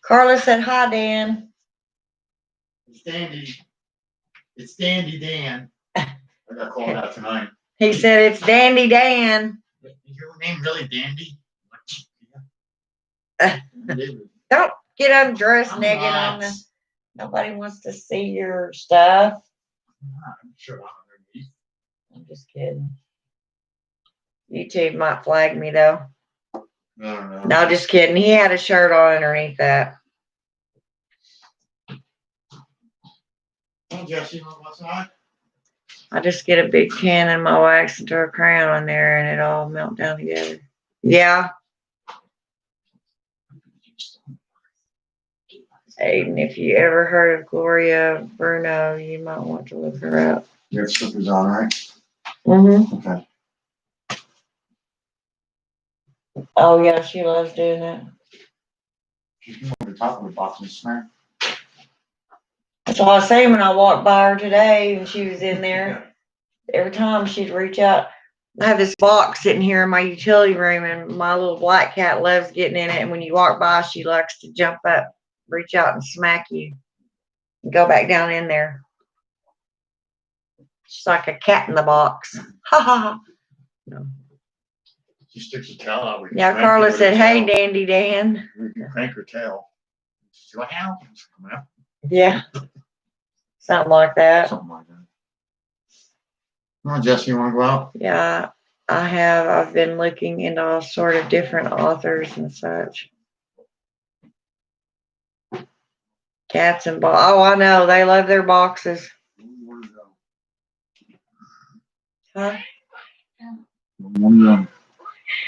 Carla said, "Hi, Dan." It's Dandy Dan. I got called out tonight. He said, "It's Dandy Dan." Is your name really Dandy? Don't get undressed, negging on the. Nobody wants to see your stuff. I'm sure I'm underneath. I'm just kidding. YouTube might flag me though. No. No, just kidding. He had a shirt on underneath that. Oh, Jesse, what's that? I just get a big can of my wax and throw a crayon on there and it all melt down together. Yeah. Aiden, if you ever heard of Gloria Bruno, you might want to look her up. You have slippers on, right? Mm-hmm. Okay. Oh, yeah, she loves doing that. She's on the top of the box and smack. That's all I was saying when I walked by her today and she was in there. Every time she'd reach out. I have this box sitting here in my utility room, and my little black cat loves getting in it. And when you walk by, she likes to jump up, reach out, and smack you, and go back down in there. She's like a cat in the box. Ha ha ha. No. She sticks her tail out. Yeah, Carla said, "Hey, Dandy Dan." You can crank her tail. She's like, ow. Yeah. Something like that. Something like that. Come on, Jesse, you want to go out? Yeah, I have. I've been looking into all sort of different authors and such. Cats and box. Oh, I know. They love their boxes. Huh?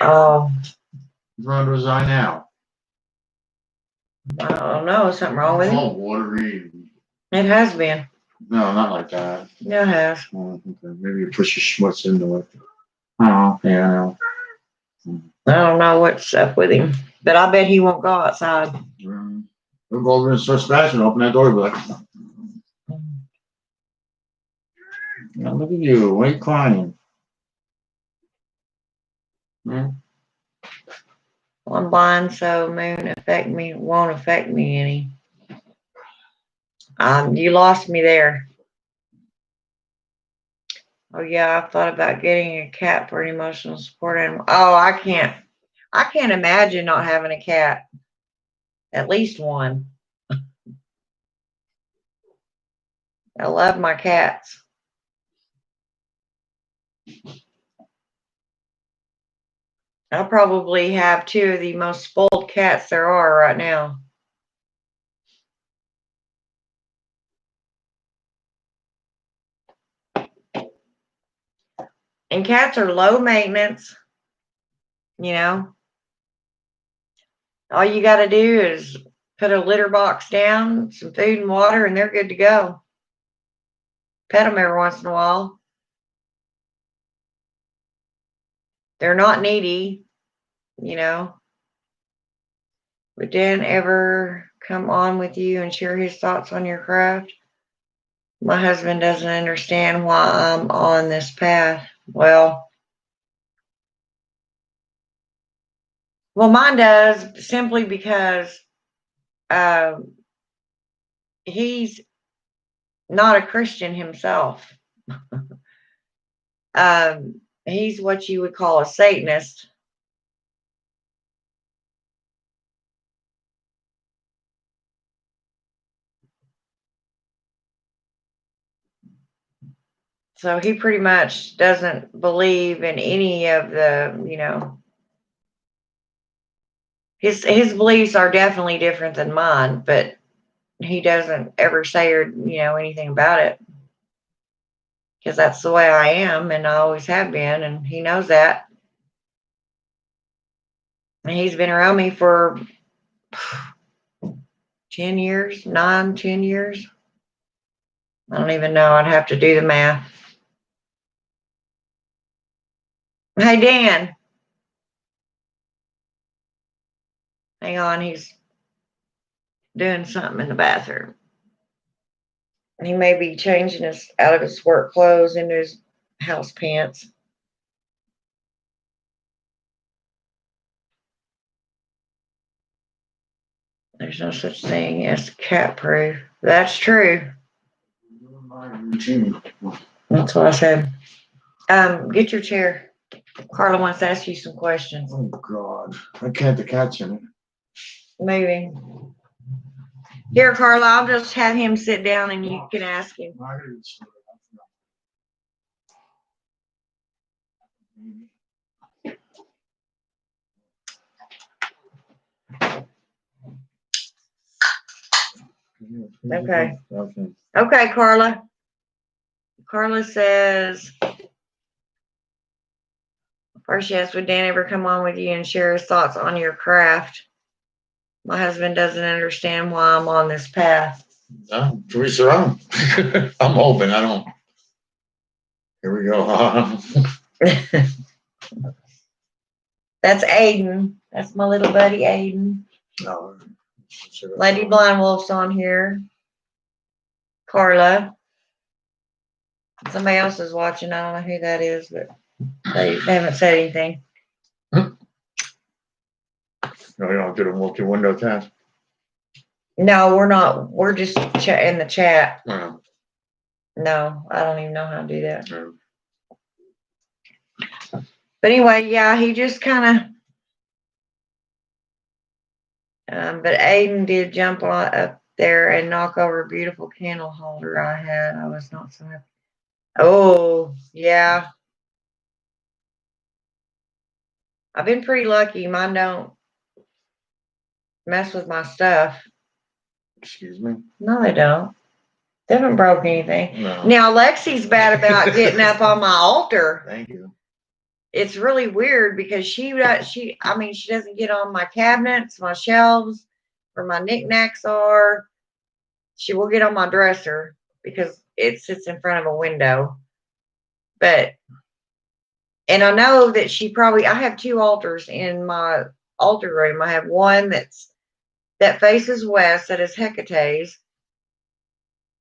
Oh, What's wrong with his eye now? I don't know. Is something wrong with it? Oh, watery. It has been. No, not like that. Yeah, it has. Oh, okay. Maybe you push your schmutz into it. Oh, yeah, I know. I don't know what's up with him, but I bet he won't go outside. We'll go over and start smashing. Open that door, but now look at you. Why are you crying? Hmm? Well, I'm blind, so moon won't affect me any. You lost me there. Oh yeah, I've thought about getting a cat for an emotional support animal. Oh, I can't imagine not having a cat. At least one. I love my cats. I probably have two of the most spoiled cats there are right now. And cats are low maintenance, you know. All you got to do is put a litter box down, some food and water, and they're good to go. Pet them every once in a while. They're not needy, you know. Would Dan ever come on with you and share his thoughts on your craft? My husband doesn't understand why I'm on this path. Well, mine does simply because uh, he's not a Christian himself. He's what you would call a Satanist. So he pretty much doesn't believe in any of the, his beliefs are definitely different than mine, but he doesn't ever say or, anything about it. Because that's the way I am and I always have been, and he knows that. And he's been around me for 10 years, 10 years. I don't even know. I'd have to do the math. Hey, Dan. Hang on. He's doing something in the bathroom. He may be changing out of his work clothes into his house pants. There's no such thing as cat proof. That's true. That's what I said. Get your chair. Carla wants to ask you some questions. Oh God, I can't. The cat's in it. Maybe. Here, Carla, I'll just have him sit down and you can ask him. Okay. Okay, Carla. Carla says, first, yes, would Dan ever come on with you and share his thoughts on your craft? My husband doesn't understand why I'm on this path. No, to each their own. I'm hoping I don't. Here we go. That's Aiden. That's my little buddy Aiden. No. Lady Blind Wolf's on here. Carla. Somebody else is watching. I don't know who that is, but they haven't said anything. No, you don't do the multi-window test. No, we're not. We're just in the chat. No. No, I don't even know how to do that. No. But anyway, yeah, he just kind of. But Aiden did jump up there and knock over a beautiful candle holder I had. I was not so happy. Oh, yeah. I've been pretty lucky. Mine don't mess with my stuff. Excuse me? No, they don't. They haven't broke anything. No. Now, Lexi's bad about getting up on my altar. Thank you. It's really weird because she doesn't get on my cabinets, my shelves, where my knickknacks are. She will get on my dresser because it sits in front of a window. And I know that I have two altars in my altar room. I have one that faces west, that is Hecate's.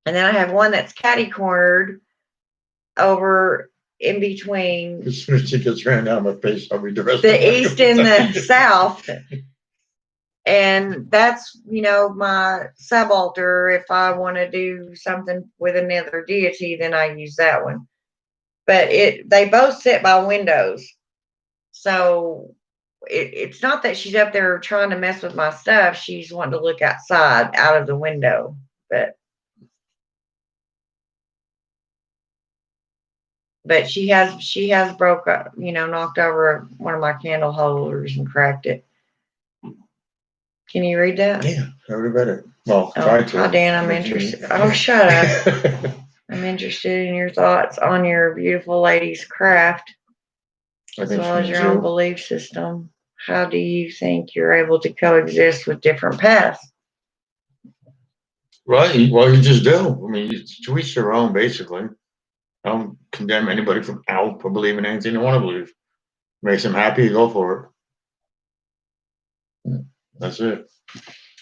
And then I have one that's catty cornered over in between As soon as she gets ran down my face, I'll be dressed. the east and the south. And that's, my subaltar. If I want to do something with another deity, then I use that one. But they both sit by windows. So it's not that she's up there trying to mess with my stuff. She's wanting to look outside out of the window. But she has broke up, knocked over one of my candle holders and cracked it. Can you read that? Yeah, I already read it. Well, try to. Hi, Dan. I'm interested. Oh, shut up. I'm interested in your thoughts on your beautiful lady's craft, as well as your own belief system. How do you think you're able to coexist with different paths? Right. Well, you just do. I mean, to each their own, basically. I don't condemn anybody from out for believing anything they want to believe. Makes them happy, go for it. That's it.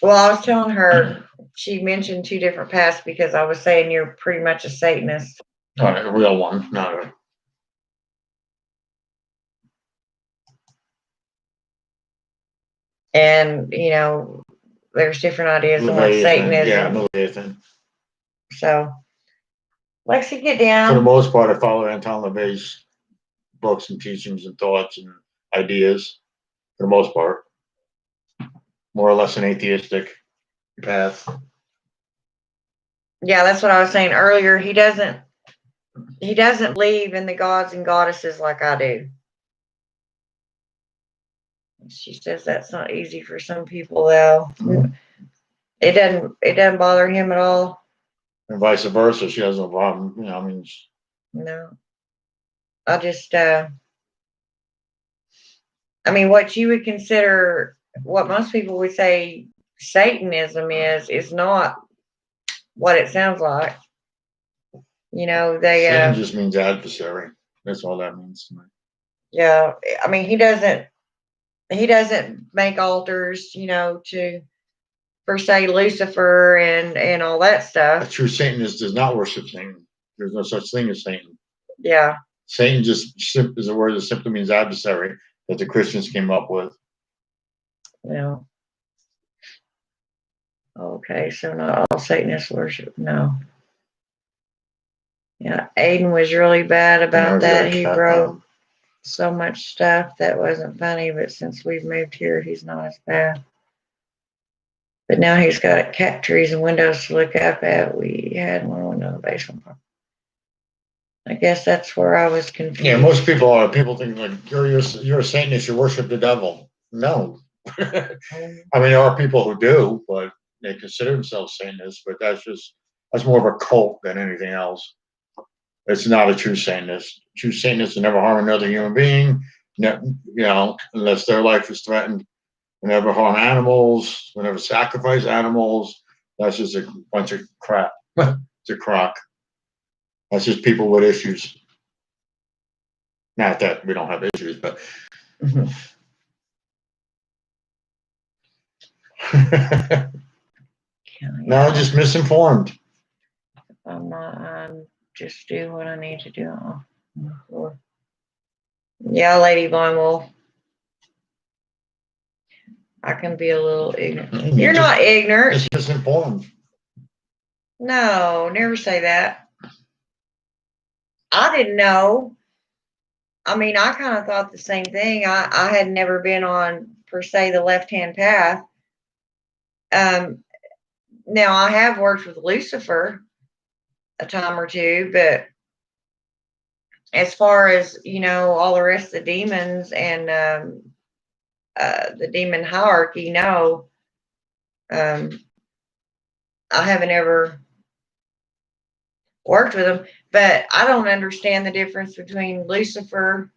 Well, I was telling her, she mentioned two different paths because I was saying you're pretty much a Satanist. All right, a real one, not a. And, there's different ideas on what Satanism. Yeah, Leviathan. So, Lexi, get down. For the most part, I follow Anton LaVey's books and teachings and thoughts and ideas. For the most part, more or less an atheistic path. Yeah, that's what I was saying earlier. He doesn't believe in the gods and goddesses like I do. She says that's not easy for some people, though. It doesn't bother him at all. And vice versa, she has no problem. No. I just, what you would consider, what most people would say Satanism is not what it sounds like. Satan just means adversary. That's all that means to me. Yeah, he doesn't make altars, for say Lucifer and all that stuff. A true Satanist does not worship Satan. There's no such thing as Satan. Yeah. Satan just is a word that simply means adversary that the Christians came up with. Yeah. Okay, so not all Satanists worship. No. Yeah, Aiden was really bad about that. He wrote so much stuff that wasn't funny, but since we've moved here, he's not as bad. But now he's got cat trees and windows to look up at. We had one window in the basement. I guess that's where I was confused. Yeah, most people are. People think like you're a Satanist, you worship the devil. No. I mean, there are people who do, but they consider themselves Satanists, but that's more of a cult than anything else. It's not a true Satanist. True Satanists will never harm another human being, unless their life is threatened. we never harm animals, we never sacrifice animals. That's just a bunch of crap. It's a crock. That's just people with issues. Not that we don't have issues, but no, just misinformed. I'm not. I'm just do what I need to do. Yeah, Lady Blind Wolf. I can be a little ignorant. You're not ignorant. Just misinformed. No, never say that. I didn't know. I mean, I kind of thought the same thing. I had never been on, per se, the left-hand path. Now, I have worked with Lucifer a time or two, but as far as, all the rest of the demons and the demon hierarchy, no. I haven't ever worked with them, but I don't understand the difference between Lucifer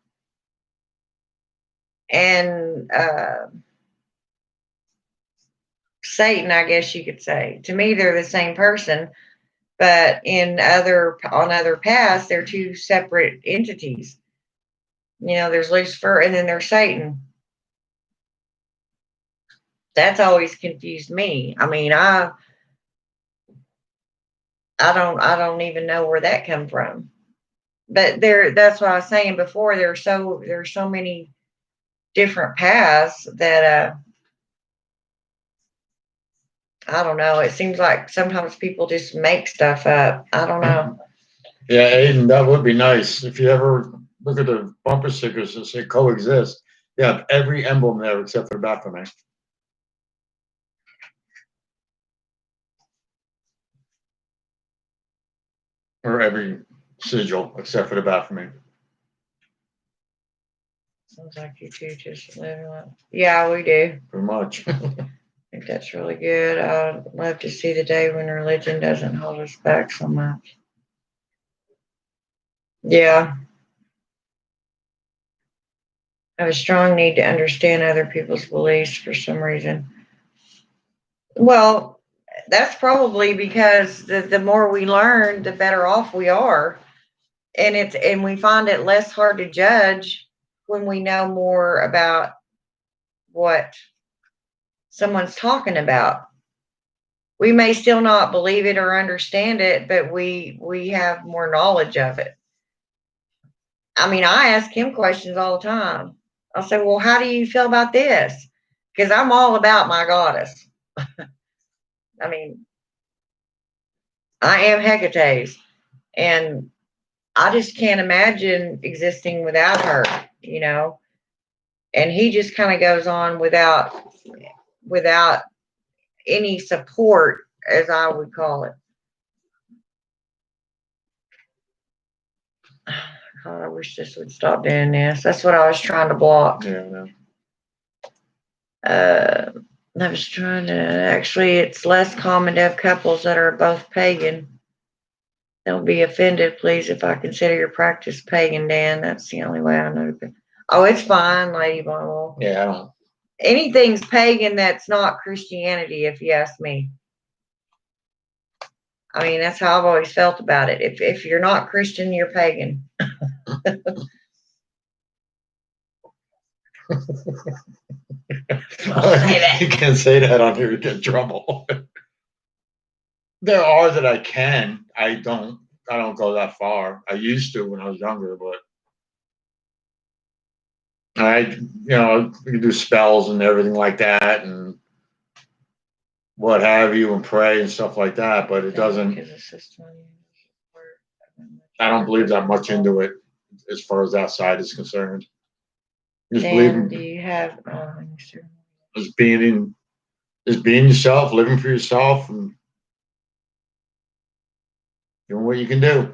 and Satan, I guess you could say. To me, they're the same person, but on other paths, they're two separate entities. There's Lucifer and then there's Satan. That's always confused me. I mean, I don't even know where that come from. But that's what I was saying before. There's so many different paths that I don't know. It seems like sometimes people just make stuff up. I don't know. Yeah, Aiden, that would be nice. If you ever look at the bumper stickers that say coexist, they have every emblem there except for the Baphomet. Or every sigil except for the Baphomet. Sounds like you two just live like. Yeah, we do. Pretty much. I think that's really good. I'd love to see the day when religion doesn't hold us back so much. Yeah. I have a strong need to understand other people's beliefs for some reason. Well, that's probably because the more we learn, the better off we are. And we find it less hard to judge when we know more about what someone's talking about. We may still not believe it or understand it, but we have more knowledge of it. I mean, I ask him questions all the time. I'll say, well, how do you feel about this? Because I'm all about my goddess. I mean, I am Hecate, and I just can't imagine existing without her, And he just kind of goes on without any support, as I would call it. God, I wish this would stop doing this. That's what I was trying to block. Yeah. I was trying to actually. It's less common to have couples that are both pagan. Don't be offended, please, if I consider your practice pagan, Dan. That's the only way I know. Oh, it's fine, Lady Bumble. Yeah, I don't. Anything's pagan that's not Christianity, if you ask me. I mean, that's how I've always felt about it. If you're not Christian, you're pagan. You can't say that on here, you get in trouble. There are that I can. I don't go that far. I used to when I was younger, but we can do spells and everything like that and what have you and pray and stuff like that, but it doesn't. I don't believe that much into it as far as that side is concerned. Just believe. Do you have just being yourself, living for yourself, and doing what you can do.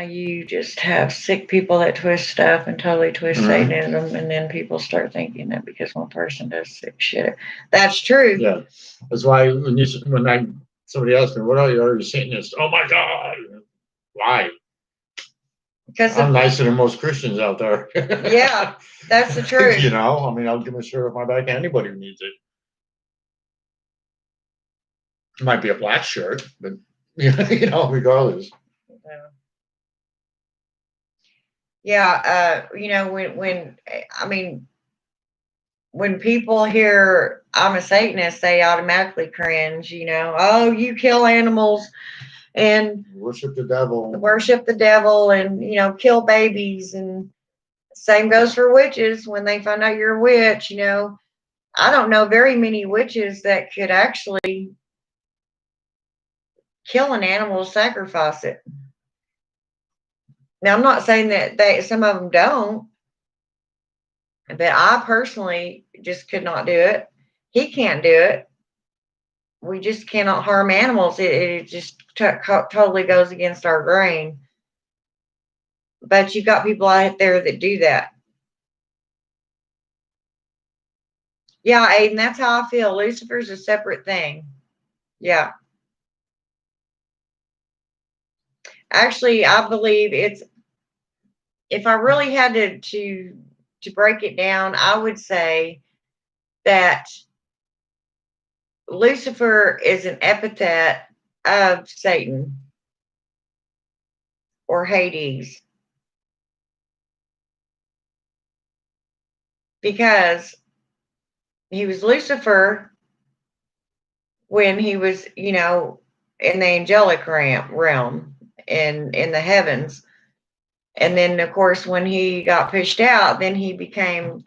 You just have sick people that twist stuff and totally twist Satanism, and then people start thinking that because one person does sick shit. That's true. Yeah, that's why when somebody asked me, "What are you? Are you Satanist?" Oh my God, why? Because I'm nicer than most Christians out there. yeah, that's the truth. You know, I mean, I'll give a shirt off my back to anybody who needs it. It might be a black shirt, but you know, regardless. Yeah, you know, when I mean, when people hear I'm a Satanist, they automatically cringe. You know, oh, you kill animals and Worship the devil. worship the devil, and you know, kill babies, and same goes for witches. When they find out you're a witch, you know, I don't know very many witches that could actually kill an animal, sacrifice it. Now, I'm not saying that some of them don't, but I personally just could not do it. He can't do it. We just cannot harm animals. It just totally goes against our grain. But you've got people out there that do that. Yeah, Aiden, that's how I feel. Lucifer's a separate thing. Yeah. Actually, I believe it's, if I really had to break it down, I would say that Lucifer is an epithet of Satan or Hades, because he was Lucifer when he was, you know, in the angelic realm in the heavens. And then, of course, when he got pushed out, then he became,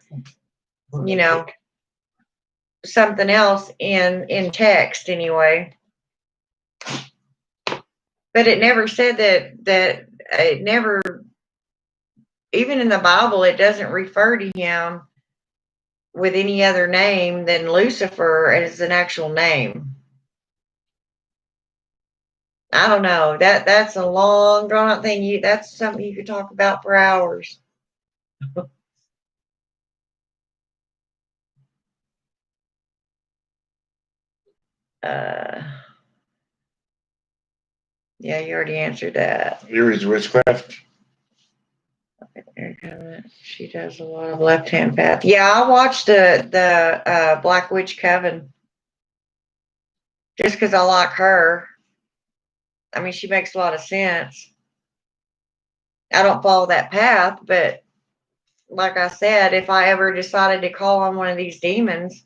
you know, something else in text anyway. But it never said that it never, even in the Bible, it doesn't refer to him with any other name than Lucifer as an actual name. I don't know. That's a long drawn out thing. That's something you could talk about for hours. Uh, yeah, you already answered that. Erie's witchcraft. She does a lot of left hand path. Yeah, I watched the Black Witch Coven just because I like her. I mean, she makes a lot of sense. I don't follow that path, but like I said, if I ever decided to call on one of these demons,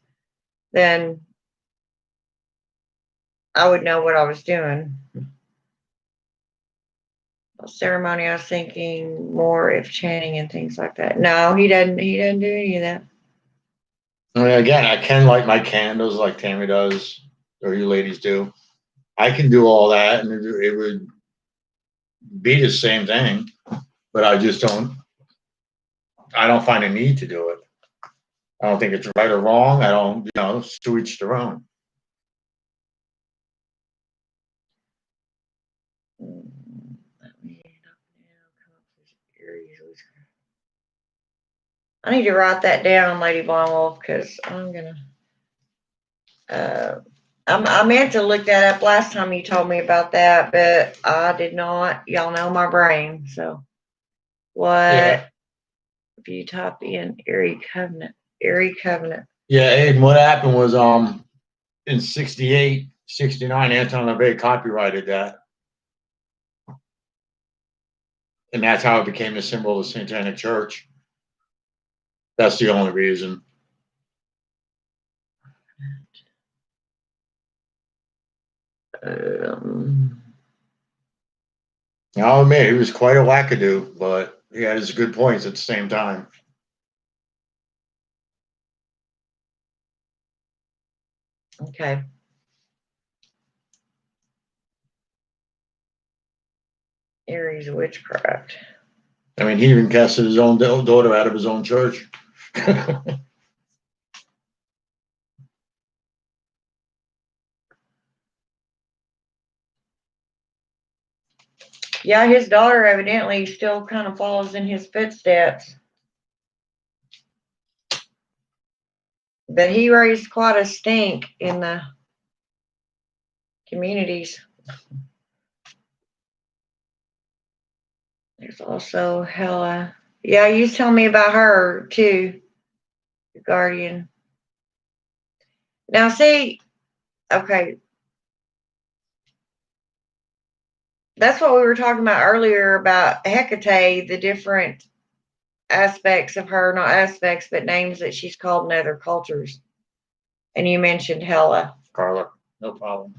then I would know what I was doing. Ceremony, I was thinking more if chanting and things like that. No, he doesn't. He doesn't do any of that. I mean, again, I can light my candles like Tammy does, or you ladies do. I can do all that, and it would be the same thing, but I just don't. I don't find a need to do it. I don't think it's right or wrong. I don't, you know, to each their own. I need to write that down, Lady Blonde because I'm gonna. I meant to look that up last time you told me about that, but I did not. Y'all know my brain. So, what Yeah. if you type in Erie Covenant? Erie Covenant. Yeah, Aiden, what happened was in 68, 69, Anton LaVey copyrighted that. And that's how it became the symbol of the Satanic Church. That's the only reason. I'll admit, he was quite a wackadoo, but he had his good points at the same time. Okay. Aries witchcraft. I mean, he even casted his own daughter out of his own church. Yeah, his daughter evidently still kind of follows in his footsteps. But he raised quite a stink in the communities. There's also Hella. Yeah, you tell me about her too, the Guardian. Now, see, okay, that's what we were talking about earlier about Hecate, the different aspects of her, not aspects, but names that she's called in other cultures. And you mentioned Hela. Carla, no problem.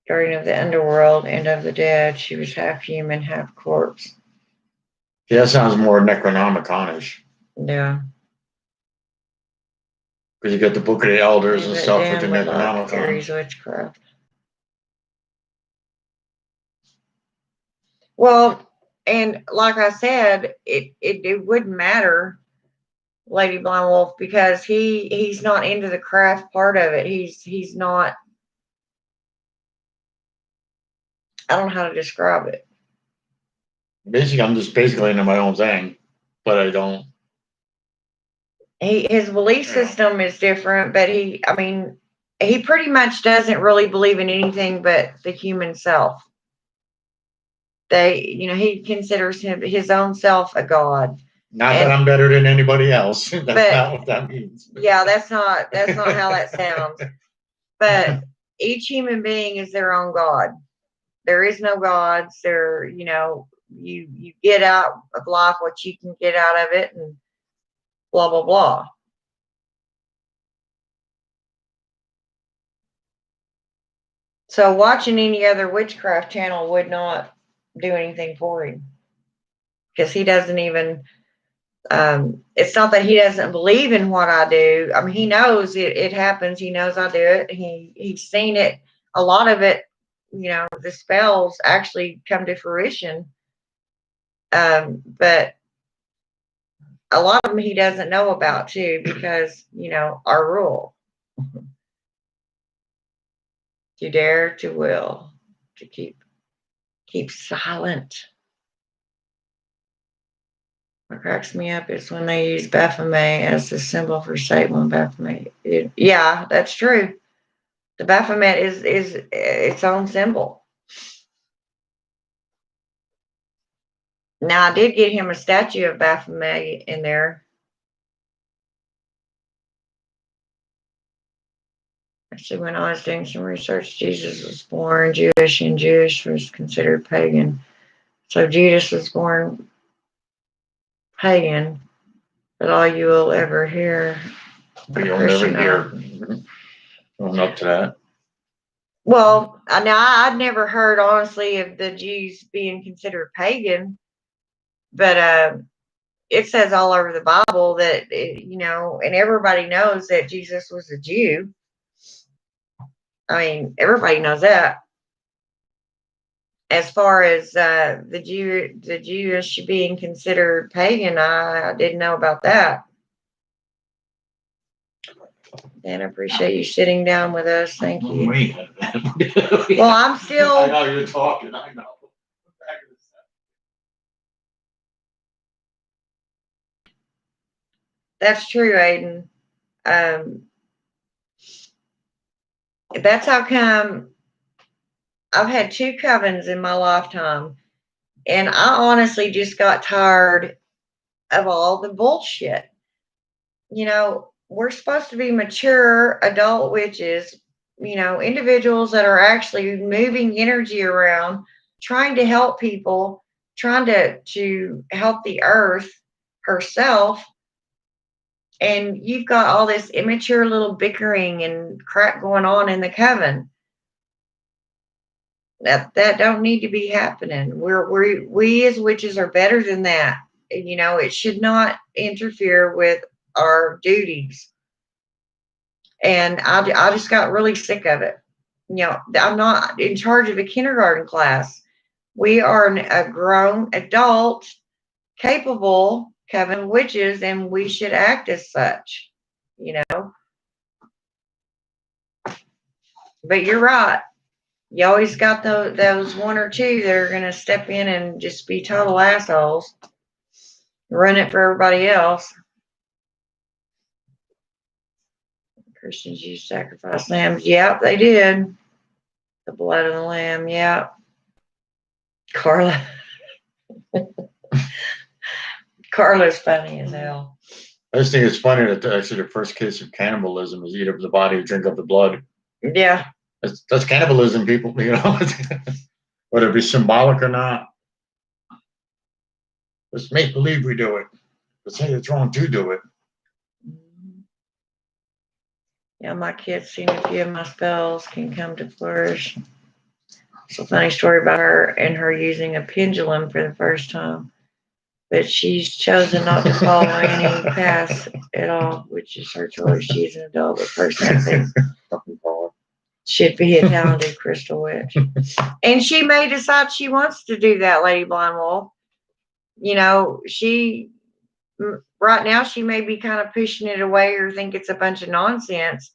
Guardian of the underworld and of the dead. She was half human, half corpse. Yeah, that sounds more Necronomicon-ish. Yeah. Because you got the Book of the Elders and That stuff with the damn Whitlock Necronomicon. carries witchcraft. Well, and like I said, it wouldn't matter, Lady Blind Wolf, because he's not into the craft part of it. He's not. I don't know how to describe it. Basically, I'm just basically into my own thing, but I don't. His belief system is different, but I mean, he pretty much doesn't really believe in anything but the human self. He considers his own self a god. Not that I'm better than anybody else. That's not what that means. Yeah, that's not how that sounds. But each human being is their own god. There is no gods. You get out of life what you can get out of it, and blah blah blah. So watching any other witchcraft channel would not do anything for him, because he doesn't even. It's not that he doesn't believe in what I do. I mean, he knows it happens. He knows I do it. He's seen it. A lot of it, the spells actually come to fruition. But a lot of them he doesn't know about too, because our rule: to dare, to will, to keep silent. What cracks me up is when they use Baphomet as the symbol for Satan. Baphomet, yeah, that's true. The Baphomet is its own symbol. Now, I did get him a statue of Baphomet in there. Actually, when I was doing some research, Jesus was born Jewish, and Jewish was considered pagan. So Judas was born pagan, but all you will ever hear. You'll never hear. I'm up to that. Well, now I'd never heard, honestly, of the Jews being considered pagan, but it says all over the Bible that, and everybody knows that Jesus was a Jew. I mean, everybody knows that. As far as the Jewish being considered pagan, I didn't know about that. And I appreciate you sitting down with us. Thank you. Well, I'm still. I know you're talking. I know. That's true, Aiden. That's how come I've had 2 covens in my lifetime, and I honestly just got tired of all the bullshit. We're supposed to be mature adult witches, individuals that are actually moving energy around, trying to help people, trying to help the earth herself. And you've got all this immature little bickering and crap going on in the coven. That don't need to be happening. We as witches are better than that. It should not interfere with our duties. And I just got really sick of it. I'm not in charge of a kindergarten class. We are a grown adult, capable coven witches, and we should act as such. But you're right. You always got those 1 or 2 that are going to step in and just be total assholes, run it for everybody else. Christians used sacrifice lambs. Yep, they did. The blood of the lamb, yeah. Carla. Carla's funny as hell. I just think it's funny that actually the first case of cannibalism is eat up the body, drink up the blood. Yeah. That's cannibalism, people, whether it be symbolic or not. Just make believe we do it. But say it's wrong to do it. Yeah, my kid's seen a few of my spells can come to flourish. It's a funny story about her and her using a pendulum for the first time. But she's chosen not to follow any paths at all, which is her choice. She's an adult, but person I think should be a talented crystal witch. And she may decide she wants to do that, Lady Blind Wolf. She right now she may be kind of pushing it away or think it's a bunch of nonsense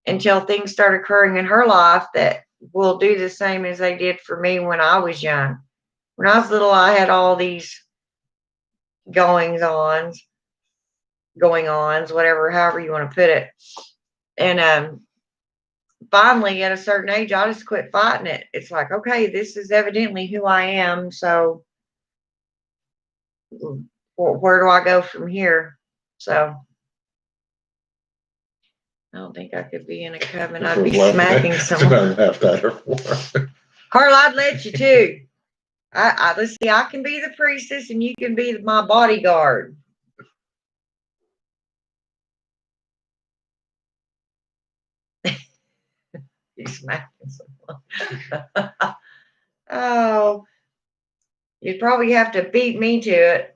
until things start occurring in her life that will do the same as they did for me when I was young. When I was little, I had all these going-ons, whatever, however you want to put it. And finally, at a certain age, I just quit fighting it. It's like, okay, this is evidently who I am. So where do I go from here? So I don't think I could be in a coven. I'd be smacking someone. Carla, I'd let you too. Let's see, I can be the priestess and you can be my bodyguard. You smacking someone. Oh, you'd probably have to beat me to it.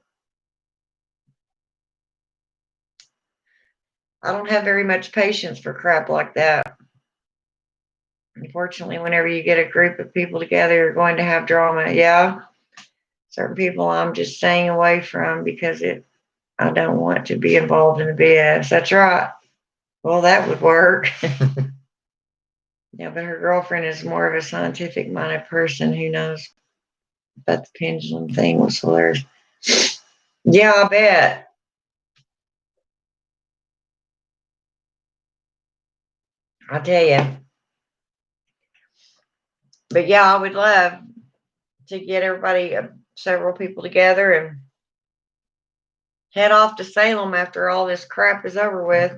I don't have very much patience for crap like that. Unfortunately, whenever you get a group of people together, you're going to have drama. Yeah. Certain people I'm just staying away from because I don't want to be involved in the BS. That's right. Well, that would work. Yeah, but her girlfriend is more of a scientific minded person who knows. But the pendulum thing was hilarious. Yeah, I bet. I tell you. But yeah, I would love to get everybody, several people together and head off to Salem after all this crap is over with.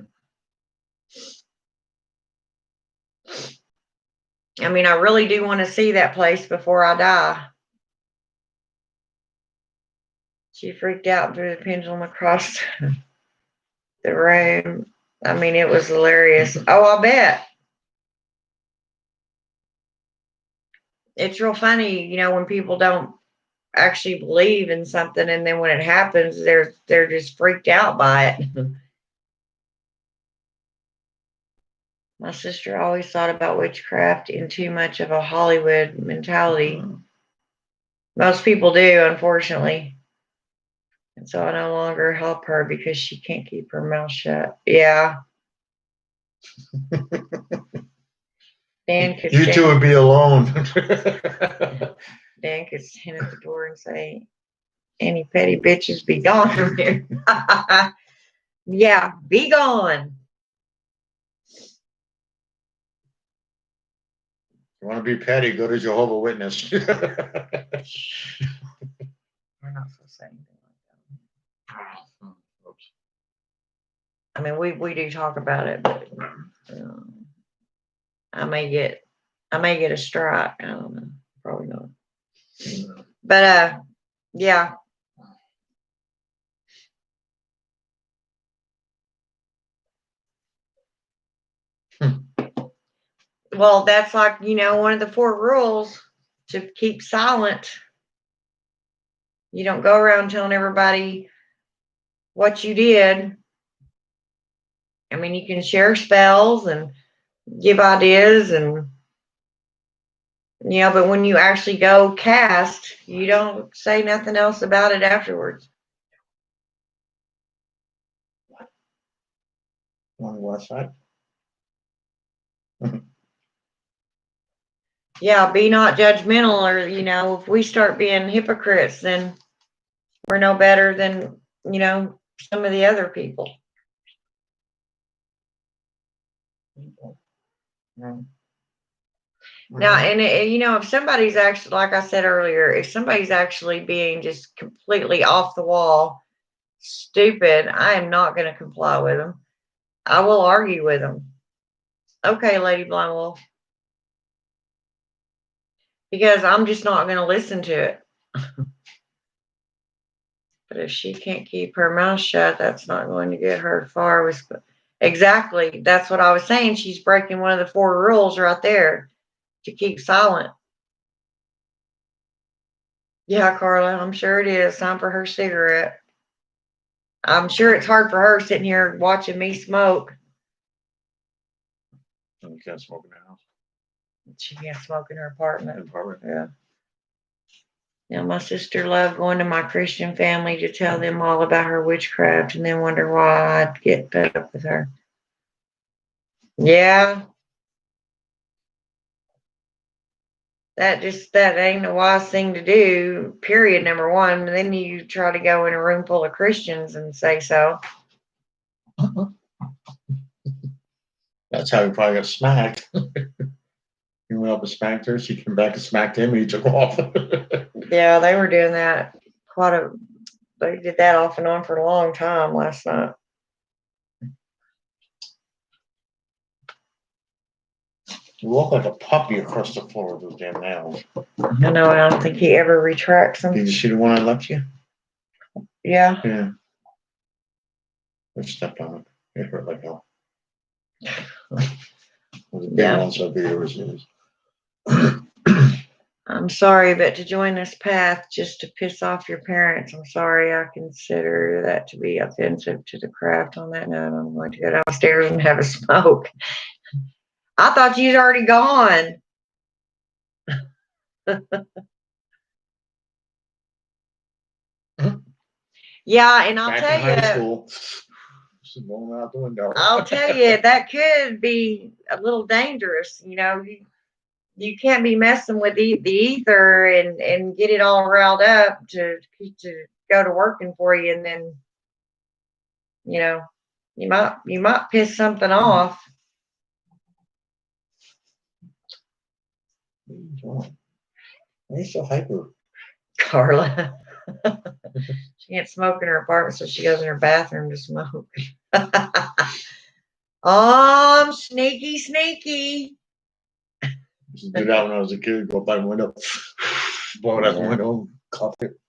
I mean, I really do want to see that place before I die. She freaked out and threw the pendulum across the room. I mean, it was hilarious. Oh, I bet. It's real funny, when people don't actually believe in something and then when it happens, they're just freaked out by it. My sister always thought about witchcraft in too much of a Hollywood mentality. Most people do, unfortunately. And so I no longer help her because she can't keep her mouth shut. Yeah. Dan could You two would be alone. Dan could stand at the door and say, any petty bitches be gone from here. Yeah, be gone. You want to be petty, go to Jehovah Witness. We're not supposed to say anything like that. I mean, we do talk about it, but I may get a strike. I don't know. Probably not. But yeah. Well, that's like, one of the 4 rules to keep silent. You don't go around telling everybody what you did. I mean, you can share spells and give ideas but when you actually go cast, you don't say nothing else about it afterwards. On the west side. Yeah, be not judgmental, or if we start being hypocrites, then we're no better than some of the other people. Now, and if somebody's actually, like I said earlier, if somebody's actually being just completely off the wall, stupid, I am not going to comply with them. I will argue with them. Okay, Lady Blind Wolf. Because I'm just not going to listen to it. But if she can't keep her mouth shut, that's not going to get her far. Exactly. That's what I was saying. She's breaking one of the 4 rules right there to keep silent. Yeah, Carla, I'm sure it is. Time for her cigarette. I'm sure it's hard for her sitting here watching me smoke. You can't smoke in the house. She can't smoke in her apartment. Yeah. Now, my sister loved going to my Christian family to tell them all about her witchcraft and then wonder why I'd get fed up with her. Yeah. That ain't a wise thing to do, period, number one. And then you try to go in a room full of Christians and say so. That's how he probably got smacked. He went up and smacked her. She came back and smacked him, and he took off. Yeah, they were doing that they did that off and on for a long time last night. You walk like a puppy across the floor with those damn nails. I know, I don't think he ever retracts them. Did you see the one I left you? Yeah. Yeah. I stepped on it. It hurt like hell. The big ones so big it was. I'm sorry, but to join this path just to piss off your parents, I'm sorry. I consider that to be offensive to the craft. On that note, I'm going to go downstairs and have a smoke. I thought you'd already gone. Yeah, and I'll tell you. Out the window. I'll tell you, that could be a little dangerous. You can't be messing with the ether and get it all riled up to go to working for you, and then you might piss something off. Why are you so hyper? Carla. She can't smoke in her apartment, so she goes in her bathroom to smoke. Oh, I'm sneaky. Used to do that when I was a kid. Go by the window, blow it out the window, cuff it.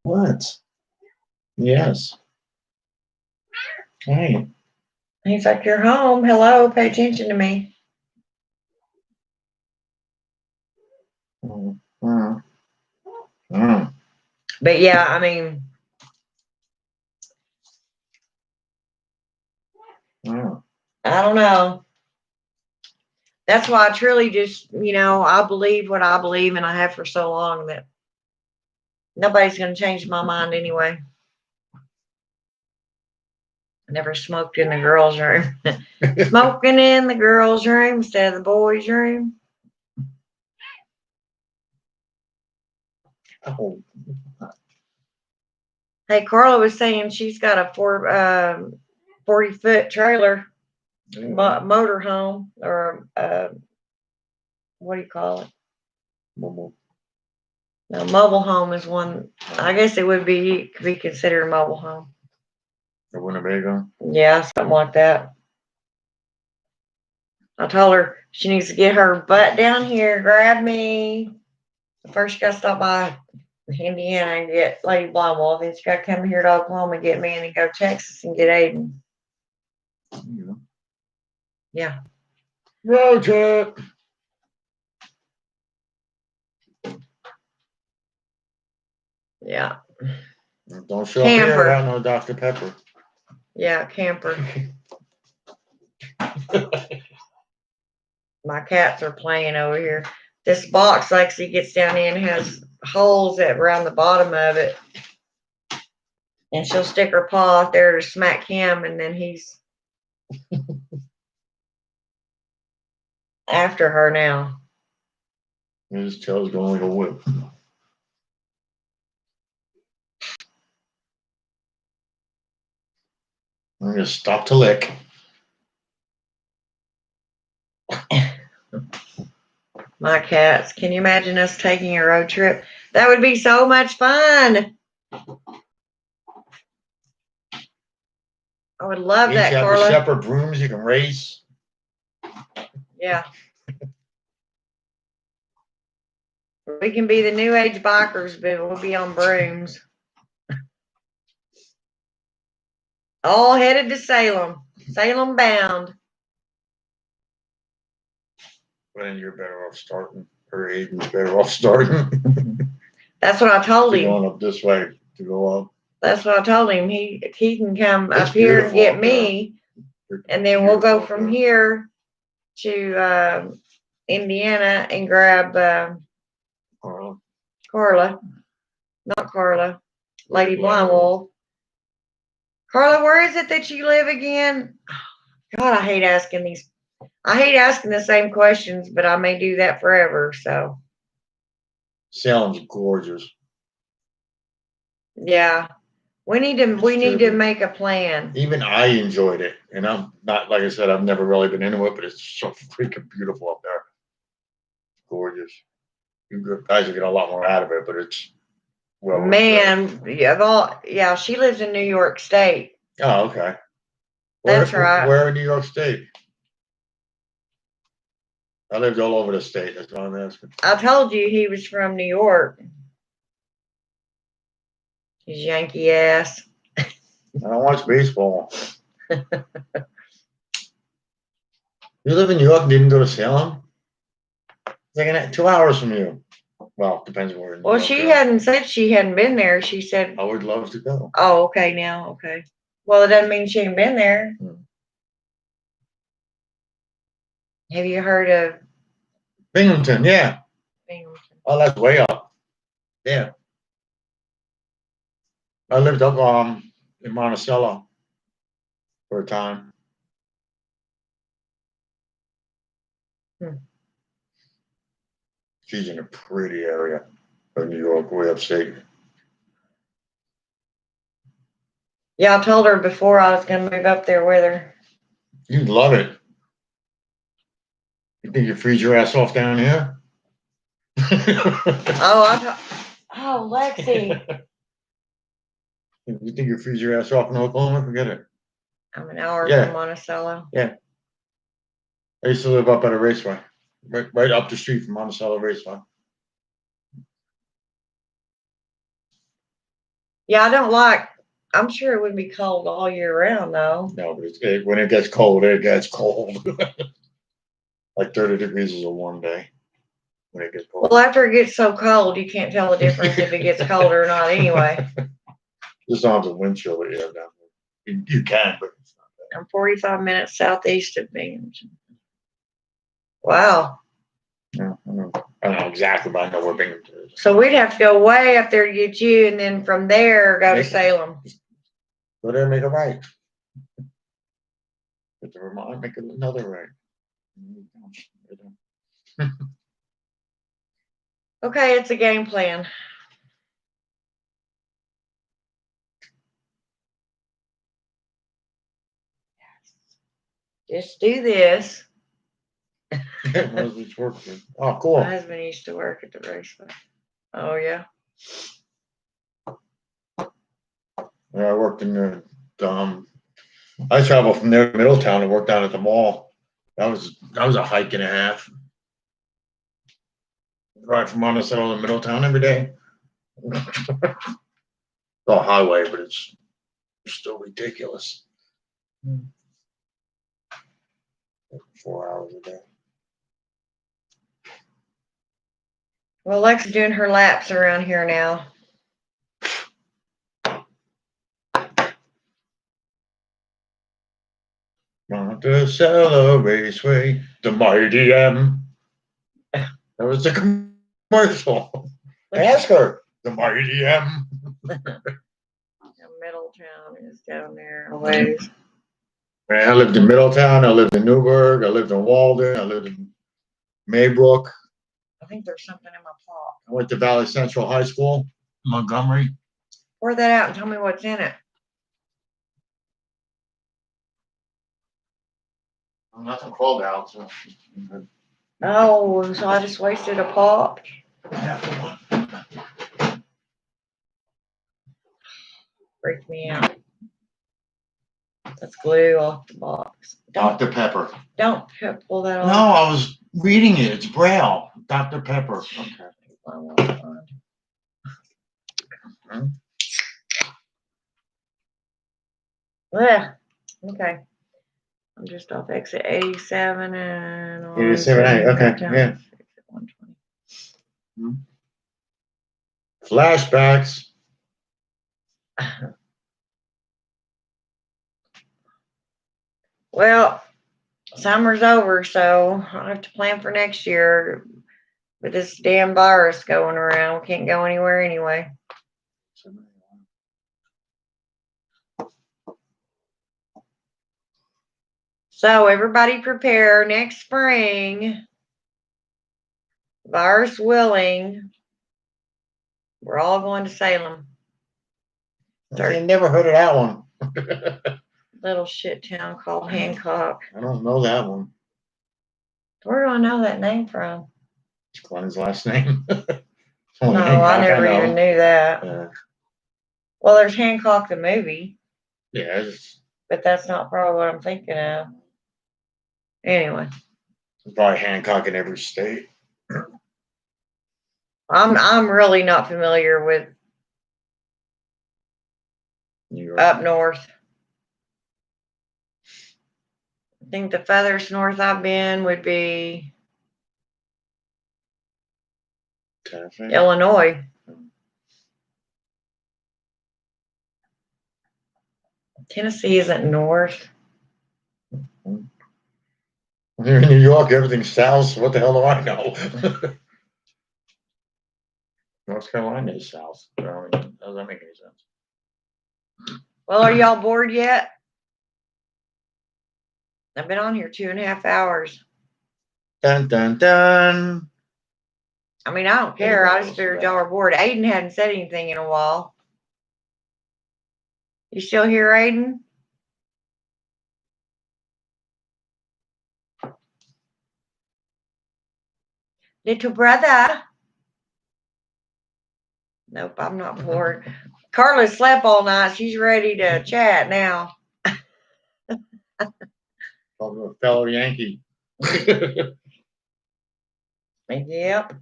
What? Yes. Hey. He's like, you're home. Hello, pay attention to me. But yeah, I mean, I don't know. That's why I truly just, I believe what I believe, and I have for so long, that nobody's going to change my mind anyway. I never smoked in the girls' room. Smoking in the girls' room instead of the boys' room. Oh. Hey, Carla was saying she's got a 40-foot trailer, motor home, or what do you call it? Mobile. No, mobile home is one. I guess it could be considered a mobile home. A Winnebago? Yeah, something like that. I told her she needs to get her butt down here, grab me. First, she got to stop by Indiana and get Lady Blind Wolf. Then she got to come here to Oklahoma and get me, and then go to Texas and get Aiden. Yeah. Road trip. Yeah. Don't show up here without no Dr. Pepper. Yeah, camper. My cats are playing over here. This box, Lexi gets down in, has holes around the bottom of it. And she'll stick her paw out there to smack him, and then he's after her now. His tail's going like a whip. I'm going to stop to lick. My cats. Can you imagine us taking a road trip? That would be so much fun. I would love Each that, have your Carla. separate brooms you can race. Yeah. We can be the new age bikers, but we'll be on brooms. All headed to Salem. Salem bound. Then you're better off starting. Her age is better off starting. That's what I told To him. going up this way to go up. That's what I told him. He can come It's up here and beautiful get up there. me, and then we'll go Beautiful up from there. here to Indiana and grab Carla. Not Carla. Lady Blind Wolf. Carla, where is it that you live again? God, I hate asking the same questions, but I may do that forever. So Salem's gorgeous. yeah, we need to make a plan. Even I enjoyed it, and I'm not, like I said, I've never really been into it, but it's so freaking beautiful up there. Gorgeous. You guys will get a lot more out of it, but it's well worth it. Yeah, she lives in New York State. Oh, okay. That's right. Where in New York State? I lived all over the state. That's what I'm asking. I told you he was from New York. His Yankee ass. I don't watch baseball. You live in New York and didn't go to Salem? It's like 2 hours from you. Well, depends where. Well, she hadn't said she hadn't been there. She said, I would love to go. oh, okay, now, okay. Well, it doesn't mean she ain't been there. Have you heard of Binghamton? Yeah. Binghamton? Oh, that's way up. Yeah. I lived up in Monticello for a time. She's in a pretty area of New York, way upstate. Yeah, I told her before I was going to move up there with her. You'd love it. You think you freeze your ass off down here? Oh, Lexi. You think you freeze your ass off in Oklahoma? Forget it. I'm an hour from Monticello. Yeah. I used to live up at a raceway, right up the street from Monticello Raceway. Yeah, I'm sure it would be cold all year round, though. No, but when it gets cold, it gets cold. Like 30 degrees is a warm day when it gets cold. Well, after it gets so cold, you can't tell the difference if it gets colder or not anyway. Just don't have the wind chill that you have down there. You can, but it's not bad. I'm 45 minutes southeast of Binghamton. Wow. Yeah, I don't know exactly, but I know where Binghamton is. So we'd have to go way up there to get you, and then from there go to Salem. Go there and make a right. Get to Vermont, make another right. Okay, it's a game plan. Just do this. Oh, cool. My husband used to work at the raceway. Oh, yeah. Yeah, I worked in the I traveled from there to Middletown and worked down at the mall. That was a hike and a half. Drive from Monticello to Middletown every day. It's a highway, but it's still ridiculous. 4 hours a day. Well, Lex is doing her laps around here now. Monticello Raceway, the mighty M. That was the commercial. Ask her, the mighty M. Middletown is down there a ways. Man, I lived in Middletown, I lived in Newburgh, I lived in Walden, I lived in Maybrook. I think there's something in my pot. I went to Valley Central High School, Montgomery. Pour that out and tell me what's in it. Nothing crawled out. So. Oh, so I just wasted a pop. Freaked me out. That's glue off the box. Dr. Pepper. Don't pull that off. No, I was reading it. It's Braille. Dr. Pepper. Okay. Yeah. Okay. I'm just off exit 87 and 87A. Okay. Yeah. 120. Flashbacks. Well, summer's over, so I'll have to plan for next year. With this damn virus going around, we can't go anywhere anyway. So everybody prepare next spring, virus willing, we're all going to Salem. I never heard of that one. Little shit town called Hancock. I don't know that one. Where do I know that name from? It's Glenn's last name. No, I never even knew that. Well, there's Hancock the movie. Yes. But that's not probably what I'm thinking of. Anyway. There's probably Hancock in every state. I'm really not familiar with New York. Up north. I think the furthest north I've been would be Tennessee. Illinois. Tennessee isn't north. Here in New York, everything's south. What the hell do I know? North Carolina is south. Does that make any sense? Well, are y'all bored yet? I've been on here 2.5 hours. Dun dun dun. I mean, I don't care. I just figured y'all were bored. Aiden hadn't said anything in a while. You still here, Aiden? Little brother. Nope, I'm not bored. Carla slept all night. She's ready to chat now. Fellow Yankee. Yep.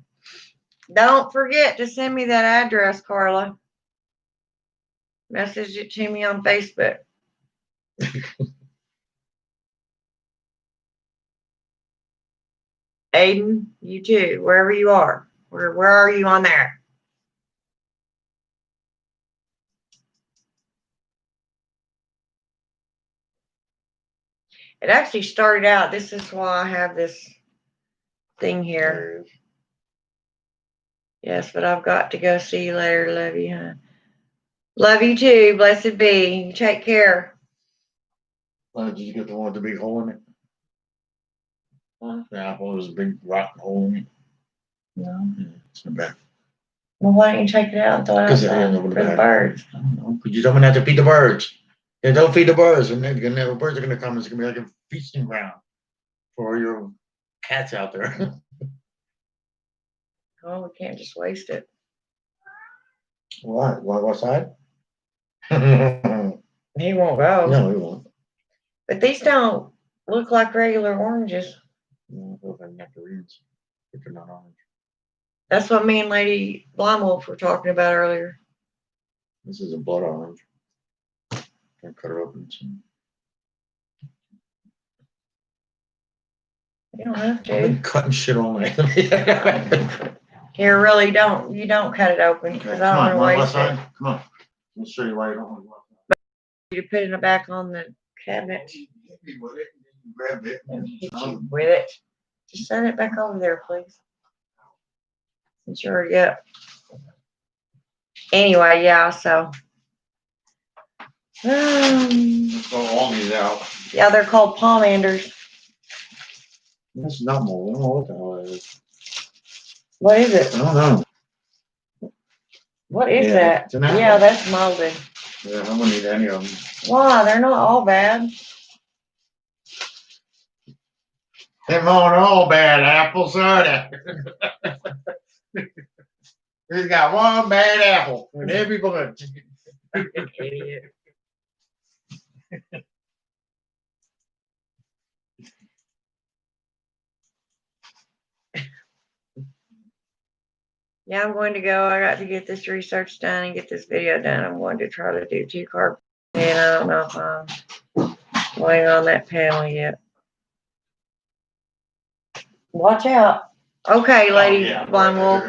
Don't forget to send me that address, Carla. Message it to me on Facebook. Aiden, you too, wherever you are. Where are you on there? It actually started out, this is why I have this thing here. Yes, but I've got to go. See you later. Love you, huh? Love you too. Blessed be. You take care. Did you get the one with the big hole in it? Huh? The apple was a big rotten hole in it. No. Yeah, it's in the back. Well, why don't you take it out and throw it outside for the birds? I don't know. Because you don't have to feed the birds. Yeah, don't feed the birds, and then the birds are going to come. It's going to be like a feasting ground for your cats out there. Oh, we can't just waste it. What? What side? He won't go. No, he won't. But these don't look like regular oranges. No, they look like nectarines, but they're not orange. That's what me and Lady Blind Wolf were talking about earlier. This is a blood orange. I'll cut it open. You don't have I've been to. cutting shit all night. Here, really don't. You don't cut it open because I don't want to waste it. Come on. I'll show you why you don't want to go You put it back on the cabinet. Grab it. And hit you with it. Just set it back over there, please. Since you're already up. Anyway, yeah, so. Throw all these out. Yeah, they're called pomanders. That's not mold. I don't know what the hell that is. What is it? I don't know. What is that? Yeah, that's molded. Yeah, I'm gonna need any of them. Why? They're not all bad. Them aren't all bad apples, are they? He's got one bad apple in every bunch. Idiot. Yeah, I'm going to go. I got to get this research done and get this video done. I'm going to try to do 2-carb. And I don't know if I'm laying on that panel yet. Watch out. Okay, Lady Blind Wolf.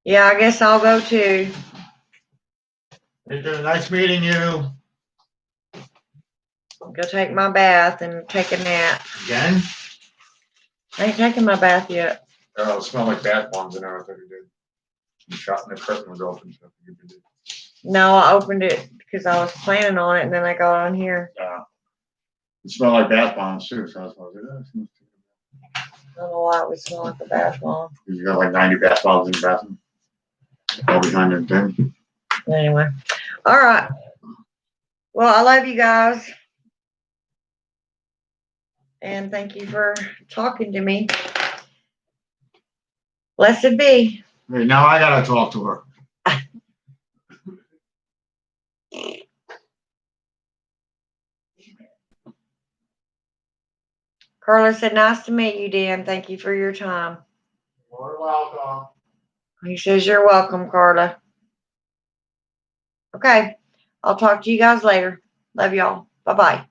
Yeah, I guess I'll go too. It was nice meeting you. Go take my bath and take a nap. Again? I ain't taking my bath yet. Oh, it smelled like bath bombs in there. I thought you did. You shot and the curtain was open. So you did. No, I opened it because I was planning on it, and then I got on here. It smelled like bath bombs too. So I was like, I don't know why it would smell like a bath bomb. you got like 90 bath bombs in the bathroom. All behind the thing. Anyway. All right. Well, I love you guys. And thank you for talking to me. Blessed be. Hey, now I gotta talk to her. Carla said, nice to meet you, Dan. Thank you for your time. You're welcome. He says, you're welcome, Carla. Okay. I'll talk to you guys later. Love y'all. Bye-bye.